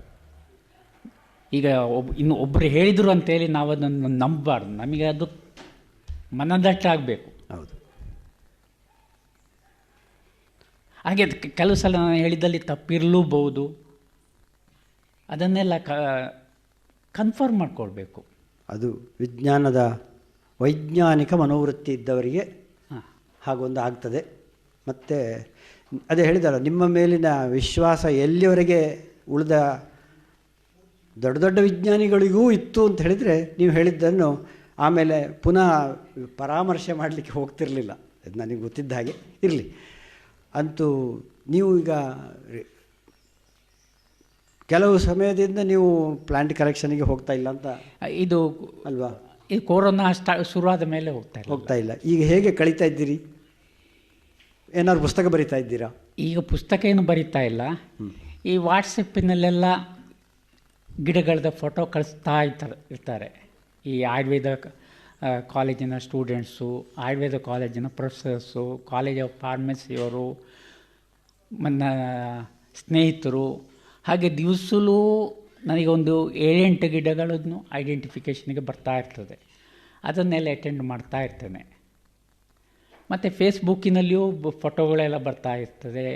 ಈಗ ಇನ್ನು ಒಬ್ಬರು ಹೇಳಿದರು ಅಂತೇಳಿ ನಾವು ಅದನ್ನು ನಂಬಬಾರ್ದು. ನಮಗೆ ಅದು ಮನದಟ್ಟಾಗಬೇಕು. ಹೌದು. ಹಾಗೆ ಕೆಲವು ಸಲ ನಾನು ಹೇಳಿದಲ್ಲಿ ತಪ್ಪಿರಲೂಬಹುದು. ಅದನ್ನೆಲ್ಲ ಕನ್ಫರ್ಮ್ ಮಾಡಿಕೊಳ್ಬೇಕು. ಅದು ವಿಜ್ಞಾನದ ವೈಜ್ಞಾನಿಕ ಮನೋವೃತ್ತಿ ಇದ್ದವರಿಗೆ ಹಾಗೊಂದು ಆಗ್ತದೆ. ಮತ್ತು ಅದೇ ಹೇಳಿದಲ್ಲ, ನಿಮ್ಮ ಮೇಲಿನ ವಿಶ್ವಾಸ ಎಲ್ಲಿವರೆಗೆ ಉಳಿದ ದೊಡ್ಡ ದೊಡ್ಡ ವಿಜ್ಞಾನಿಗಳಿಗೂ ಇತ್ತು ಅಂತ ಹೇಳಿದರೆ ನೀವು ಹೇಳಿದ್ದನ್ನು ಆಮೇಲೆ ಪುನಃ ಪರಾಮರ್ಶೆ ಮಾಡಲಿಕ್ಕೆ ಹೋಗ್ತಿರಲಿಲ್ಲ. ಅದು ನನಗೆ ಗೊತ್ತಿದ್ದ ಹಾಗೆ ಇರಲಿ. ಅಂತೂ ನೀವು ಈಗ ಕೆಲವು ಸಮಯದಿಂದ ನೀವು ಪ್ಲಾಂಟ್ ಕಲೆಕ್ಷನ್ಗೆ ಹೋಗ್ತಾ ಇಲ್ಲ ಅಂತ ಇದು ಅಲ್ವಾ? ಈ ಕೊರೋನಾ ಶುರುವಾದ ಮೇಲೆ ಹೋಗ್ತಾ ಇಲ್ಲ. ಈಗ ಹೇಗೆ ಕಳೀತಾ ಇದ್ದೀರಿ? ಏನಾದ್ರು ಪುಸ್ತಕ ಬರಿತಾ ಇದ್ದೀರಾ? ಈಗ ಪುಸ್ತಕ ಏನು ಬರಿತಾ ಇಲ್ಲ. ಈ ವಾಟ್ಸಪ್ಪಿನಲ್ಲೆಲ್ಲ ಗಿಡಗಳದ ಫೋಟೋ ಕಳಿಸ್ತಾ ಇರ್ತಾರೆ. ಈ ಆಯುರ್ವೇದ ಕಾಲೇಜಿನ ಸ್ಟೂಡೆಂಟ್ಸು, ಆಯುರ್ವೇದ ಕಾಲೇಜಿನ ಪ್ರೊಫೆಸರ್ಸು, ಕಾಲೇಜ್ ಆಫ್ ಫಾರ್ಮಸಿಯವರು, ನನ್ನ ಸ್ನೇಹಿತರು. ಹಾಗೆ ದಿವಸಲೂ ನನಗೊಂದು 7-8 ಗಿಡಗಳನ್ನು ಐಡೆಂಟಿಫಿಕೇಷನ್ಗೆ ಬರ್ತಾ ಇರ್ತದೆ. ಅದನ್ನೆಲ್ಲ ಅಟೆಂಡ್ ಮಾಡ್ತಾ ಇರ್ತೇನೆ. ಮತ್ತು ಫೇಸ್ಬುಕ್ಕಿನಲ್ಲಿಯೂ ಫೋಟೋಗಳೆಲ್ಲ ಬರ್ತಾ ಇರ್ತದೆ,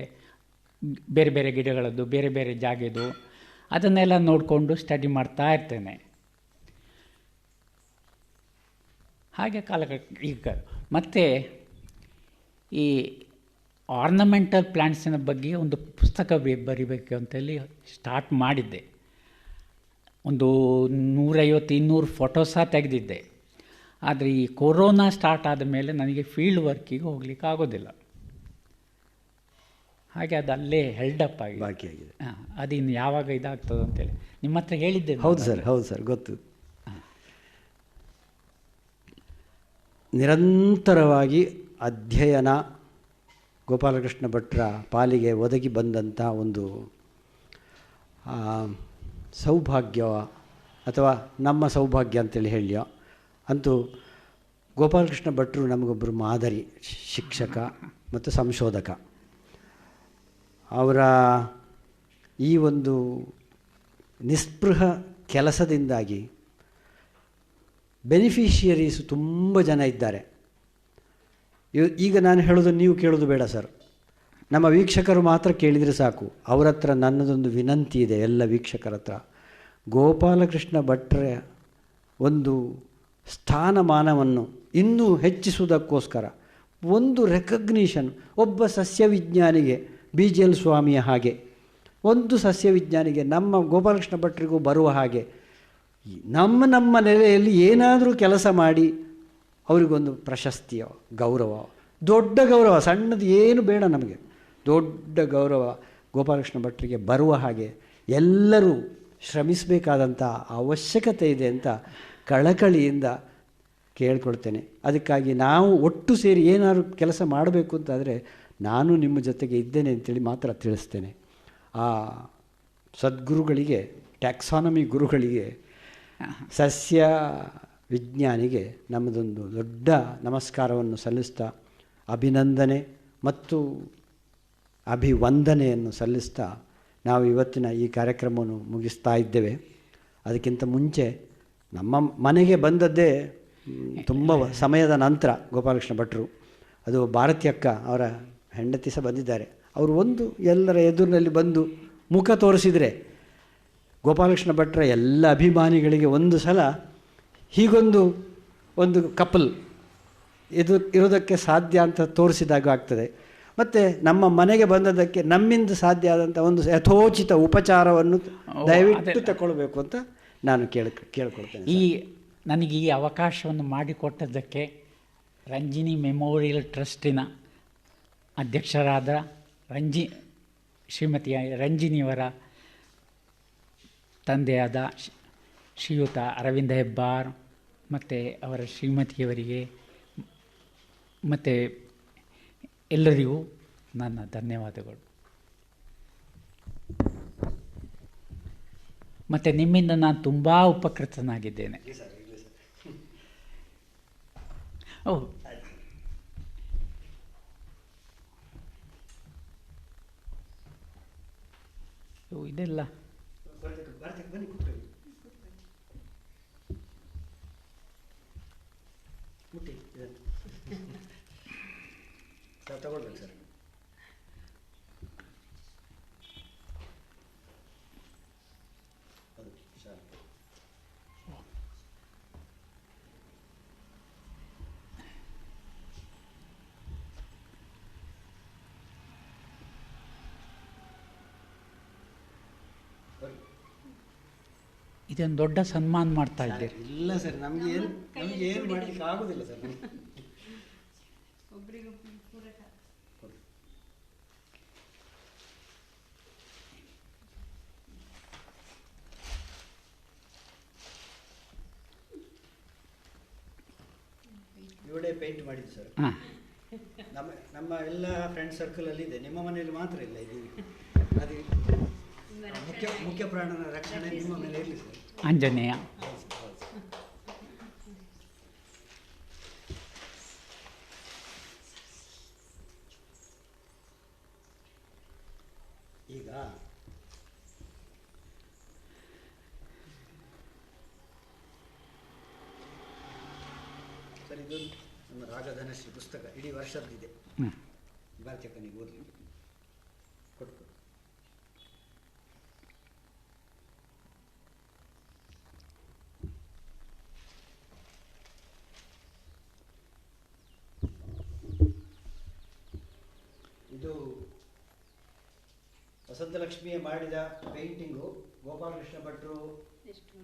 ಬೇರೆ ಬೇರೆ ಗಿಡಗಳದ್ದು, ಬೇರೆ ಬೇರೆ ಜಾಗದ್ದು. ಅದನ್ನೆಲ್ಲ ನೋಡಿಕೊಂಡು ಸ್ಟಡಿ ಮಾಡ್ತಾ ಇರ್ತೇನೆ. ಹಾಗೆ ಈಗ ಮತ್ತು ಈ ಆರ್ನಮೆಂಟಲ್ ಪ್ಲ್ಯಾಂಟ್ಸಿನ ಬಗ್ಗೆ ಒಂದು ಪುಸ್ತಕ ಬರಿಬೇಕು ಅಂತೇಳಿ ಸ್ಟಾರ್ಟ್ ಮಾಡಿದ್ದೆ. ಒಂದು 150-200 ಫೋಟೋ ಸಹ ತೆಗೆದಿದ್ದೆ. ಆದರೆ ಈ ಕೊರೋನಾ ಸ್ಟಾರ್ಟ್ ಆದ ಮೇಲೆ ನನಗೆ ಫೀಲ್ಡ್ ವರ್ಕಿಗೆ ಹೋಗ್ಲಿಕ್ಕೆ ಆಗೋದಿಲ್ಲ. ಹಾಗೆ ಅದು ಅಲ್ಲೇ ಹೆಲ್ಡಪ್ ಆಗಿ ಬಾಕಿಯಾಗಿದೆ. ಅದಿನ್ನು ಯಾವಾಗ ಇದಾಗ್ತದೆ ಅಂತೇಳಿ ನಿಮ್ಮ ಹತ್ರ ಹೇಳಿದ್ದೆ. ಹೌದು ಸರ್ ಗೊತ್ತು. ನಿರಂತರವಾಗಿ ಅಧ್ಯಯನ ಗೋಪಾಲಕೃಷ್ಣ ಭಟ್ರ ಪಾಲಿಗೆ ಒದಗಿ ಬಂದಂಥ ಒಂದು ಸೌಭಾಗ್ಯ ಅಥವಾ ನಮ್ಮ ಸೌಭಾಗ್ಯ ಅಂತೇಳಿ ಹೇಳಿಯೋ. ಅಂತೂ ಗೋಪಾಲಕೃಷ್ಣ ಭಟ್ರು ನಮಗೊಬ್ಬರು ಮಾದರಿ ಶಿಕ್ಷಕ ಮತ್ತು ಸಂಶೋಧಕ. ಅವರ ಈ ಒಂದು ನಿಸ್ಪೃಹ ಕೆಲಸದಿಂದಾಗಿ ಬೆನಿಫಿಷಿಯರೀಸು ತುಂಬ ಜನ ಇದ್ದಾರೆ. ಈಗ ನಾನು ಹೇಳೋದು ನೀವು ಕೇಳೋದು ಬೇಡ ಸರ್, ನಮ್ಮ ವೀಕ್ಷಕರು ಮಾತ್ರ ಕೇಳಿದರೆ ಸಾಕು. ಅವರ ಹತ್ರ ನನ್ನದೊಂದು ವಿನಂತಿ ಇದೆ, ಎಲ್ಲ ವೀಕ್ಷಕರ ಹತ್ರ. ಗೋಪಾಲಕೃಷ್ಣ ಭಟ್ರ ಒಂದು ಸ್ಥಾನಮಾನವನ್ನು ಇನ್ನೂ ಹೆಚ್ಚಿಸುವುದಕ್ಕೋಸ್ಕರ ಒಂದು ರೆಕಗ್ನಿಷನ್, ಒಬ್ಬ ಸಸ್ಯವಿಜ್ಞಾನಿಗೆ BGL ಸ್ವಾಮಿಯ ಹಾಗೆ ಒಂದು ಸಸ್ಯವಿಜ್ಞಾನಿಗೆ ನಮ್ಮ ಗೋಪಾಲಕೃಷ್ಣ ಭಟ್ರಿಗೂ ಬರುವ ಹಾಗೆ ನಮ್ಮ ನೆಲೆಯಲ್ಲಿ ಏನಾದರೂ ಕೆಲಸ ಮಾಡಿ ಅವರಿಗೊಂದು ಪ್ರಶಸ್ತಿಯ ಗೌರವ, ದೊಡ್ಡ ಗೌರವ, ಸಣ್ಣದು ಏನು ಬೇಡ ನಮಗೆ, ದೊಡ್ಡ ಗೌರವ ಗೋಪಾಲಕೃಷ್ಣ ಭಟ್ರಿಗೆ ಬರುವ ಹಾಗೆ ಎಲ್ಲರೂ ಶ್ರಮಿಸಬೇಕಾದಂಥ ಅವಶ್ಯಕತೆ ಇದೆ ಅಂತ ಕಳಕಳಿಯಿಂದ ಕೇಳ್ಕೊಳ್ತೇನೆ. ಅದಕ್ಕಾಗಿ ನಾವು ಒಟ್ಟು ಸೇರಿ ಏನಾದರೂ ಕೆಲಸ ಮಾಡಬೇಕು ಅಂತಾದರೆ ನಾನು ನಿಮ್ಮ ಜೊತೆಗೆ ಇದ್ದೇನೆ ಅಂತೇಳಿ ಮಾತ್ರ ತಿಳಿಸ್ತೇನೆ. ಆ ಸದ್ಗುರುಗಳಿಗೆ, ಟ್ಯಾಕ್ಸಾನಮಿ ಗುರುಗಳಿಗೆ, ಸಸ್ಯ ವಿಜ್ಞಾನಿಗೆ ನಮ್ಮದೊಂದು ದೊಡ್ಡ ನಮಸ್ಕಾರವನ್ನು ಸಲ್ಲಿಸ್ತಾ, ಅಭಿನಂದನೆ ಮತ್ತು ಅಭಿವಂದನೆಯನ್ನು ಸಲ್ಲಿಸ್ತಾ ನಾವು ಇವತ್ತಿನ ಈ ಕಾರ್ಯಕ್ರಮವನ್ನು ಮುಗಿಸ್ತಾ ಇದ್ದೇವೆ. ಅದಕ್ಕಿಂತ ಮುಂಚೆ ನಮ್ಮ ಮನೆಗೆ ಬಂದದ್ದೇ ತುಂಬ ಸಮಯದ ನಂತರ ಗೋಪಾಲಕೃಷ್ಣ ಭಟ್ರು, ಅದು ಭಾರತಿ ಅಕ್ಕ ಅವರ ಹೆಂಡತಿ ಸಹ ಬಂದಿದ್ದಾರೆ. ಅವರು ಒಂದು ಎಲ್ಲರ ಎದುರಿನಲ್ಲಿ ಬಂದು ಮುಖ ತೋರಿಸಿದರೆ ಗೋಪಾಲಕೃಷ್ಣ ಭಟ್ರ ಎಲ್ಲ ಅಭಿಮಾನಿಗಳಿಗೆ ಒಂದು ಸಲ ಒಂದು ಕಪಲ್ ಇದು ಇರೋದಕ್ಕೆ ಸಾಧ್ಯ ಅಂತ ತೋರಿಸಿದಾಗ ಆಗ್ತದೆ. ಮತ್ತು ನಮ್ಮ ಮನೆಗೆ ಬಂದದ್ದಕ್ಕೆ ನಮ್ಮಿಂದ ಸಾಧ್ಯ ಆದಂಥ ಒಂದು ಯಥೋಚಿತ ಉಪಚಾರವನ್ನು ದಯವಿಟ್ಟು ತಗೊಳ್ಬೇಕು ಅಂತ ನಾನು ಕೇಳ್ಕೊಳ್ತೇನೆ. ನನಗೆ ಈ ಅವಕಾಶವನ್ನು ಮಾಡಿಕೊಟ್ಟದ್ದಕ್ಕೆ ರಂಜಿನಿ ಮೆಮೋರಿಯಲ್ ಟ್ರಸ್ಟಿನ ಅಧ್ಯಕ್ಷರಾದ ಶ್ರೀಮತಿ ರಂಜಿನಿಯವರ ತಂದೆಯಾದ ಶ್ರೀಯುತ ಅರವಿಂದ ಹೆಬ್ಬಾರ್ ಮತ್ತು ಅವರ ಶ್ರೀಮತಿಯವರಿಗೆ ಮತ್ತು ಎಲ್ಲರಿಗೂ ನನ್ನ ಧನ್ಯವಾದಗಳು. ಮತ್ತು ನಿಮ್ಮಿಂದ ನಾನು ತುಂಬ ಉಪಕೃತನಾಗಿದ್ದೇನೆ. ಇದೆಲ್ಲ ತಗೊಳ್ಬೇಕು ಸರ್. ಇದೊಂದು ದೊಡ್ಡ ಸನ್ಮಾನ ಮಾಡ್ತಾ ಇದ್ದೀರಿ. ಇಲ್ಲ ಸರ್, ನಮಗೆ ಏನು ಮಾಡಲಿಕ್ಕೆ ಆಗೋದಿಲ್ಲ ಸರ್. ಇವಳೇ ಪೇಂಟ್ ಮಾಡಿದ್ದು ಸರ್. ನಮ್ಮ ಎಲ್ಲ ಫ್ರೆಂಡ್ ಸರ್ಕಲಲ್ಲಿ ಇದೆ, ನಿಮ್ಮ ಮನೆಯಲ್ಲಿ ಮಾತ್ರ ಇಲ್ಲ. ಇದು ಅದು ಮುಖ್ಯ ಪ್ರಾಣನ ರಕ್ಷಣೆ ನಿಮ್ಮ ಮೇಲೆ ಇರಲಿ ಸರ್. ಆಂಜನೇಯ. ಈಗ ಸರ್, ಇದು ನಮ್ಮ ರಾಗಧನಶ್ರೀ ಪುಸ್ತಕ ಇಡೀ ವರ್ಷದ್ದಿದೆ. ಭಾರತಕ್ಕನಿಗೆ ಓದಲಿಕ್ಕೆ ಕೊಟ್ಟು. ಇದು ವಸಂತಲಕ್ಷ್ಮಿಯ ಮಾಡಿದ ಪೇಂಟಿಂಗು. ಗೋಪಾಲಕೃಷ್ಣ ಭಟ್ರು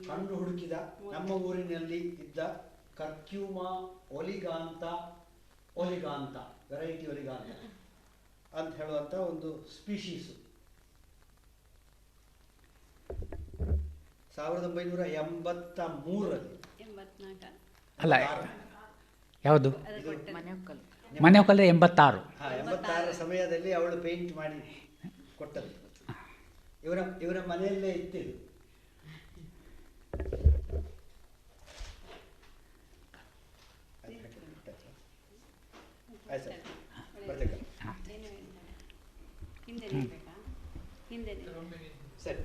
ಕಂಡು ಹುಡುಕಿದ ನಮ್ಮ ಊರಿನಲ್ಲಿ ಇದ್ದ ಕರ್ಕ್ಯೂಮಾ ಒಲಿಗಾಂತ ವೆರೈಟಿ ಒಲಿಗಾಂತ ಅಂತ ಹೇಳುವಂಥ ಒಂದು ಸ್ಪೀಶೀಸು 1983ರಲ್ಲಿ ಅಲ್ಲ, ಯಾವುದು ಮನೆಯೊಕ್ಕಲ್ರೆ 86. 86ರ ಸಮಯದಲ್ಲಿ ಅವಳು ಪೇಂಟ್ ಮಾಡಿ ಕೊಟ್ಟದ್ದು. ಇವರ ಮನೆಯಲ್ಲೇ ಇತ್ತಿದ್ದು. ಆಯ್ತು ಸರ್, ಬರ್ತೇನೆ ಸರಿ.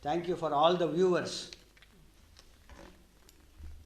Thank you for all the viewers.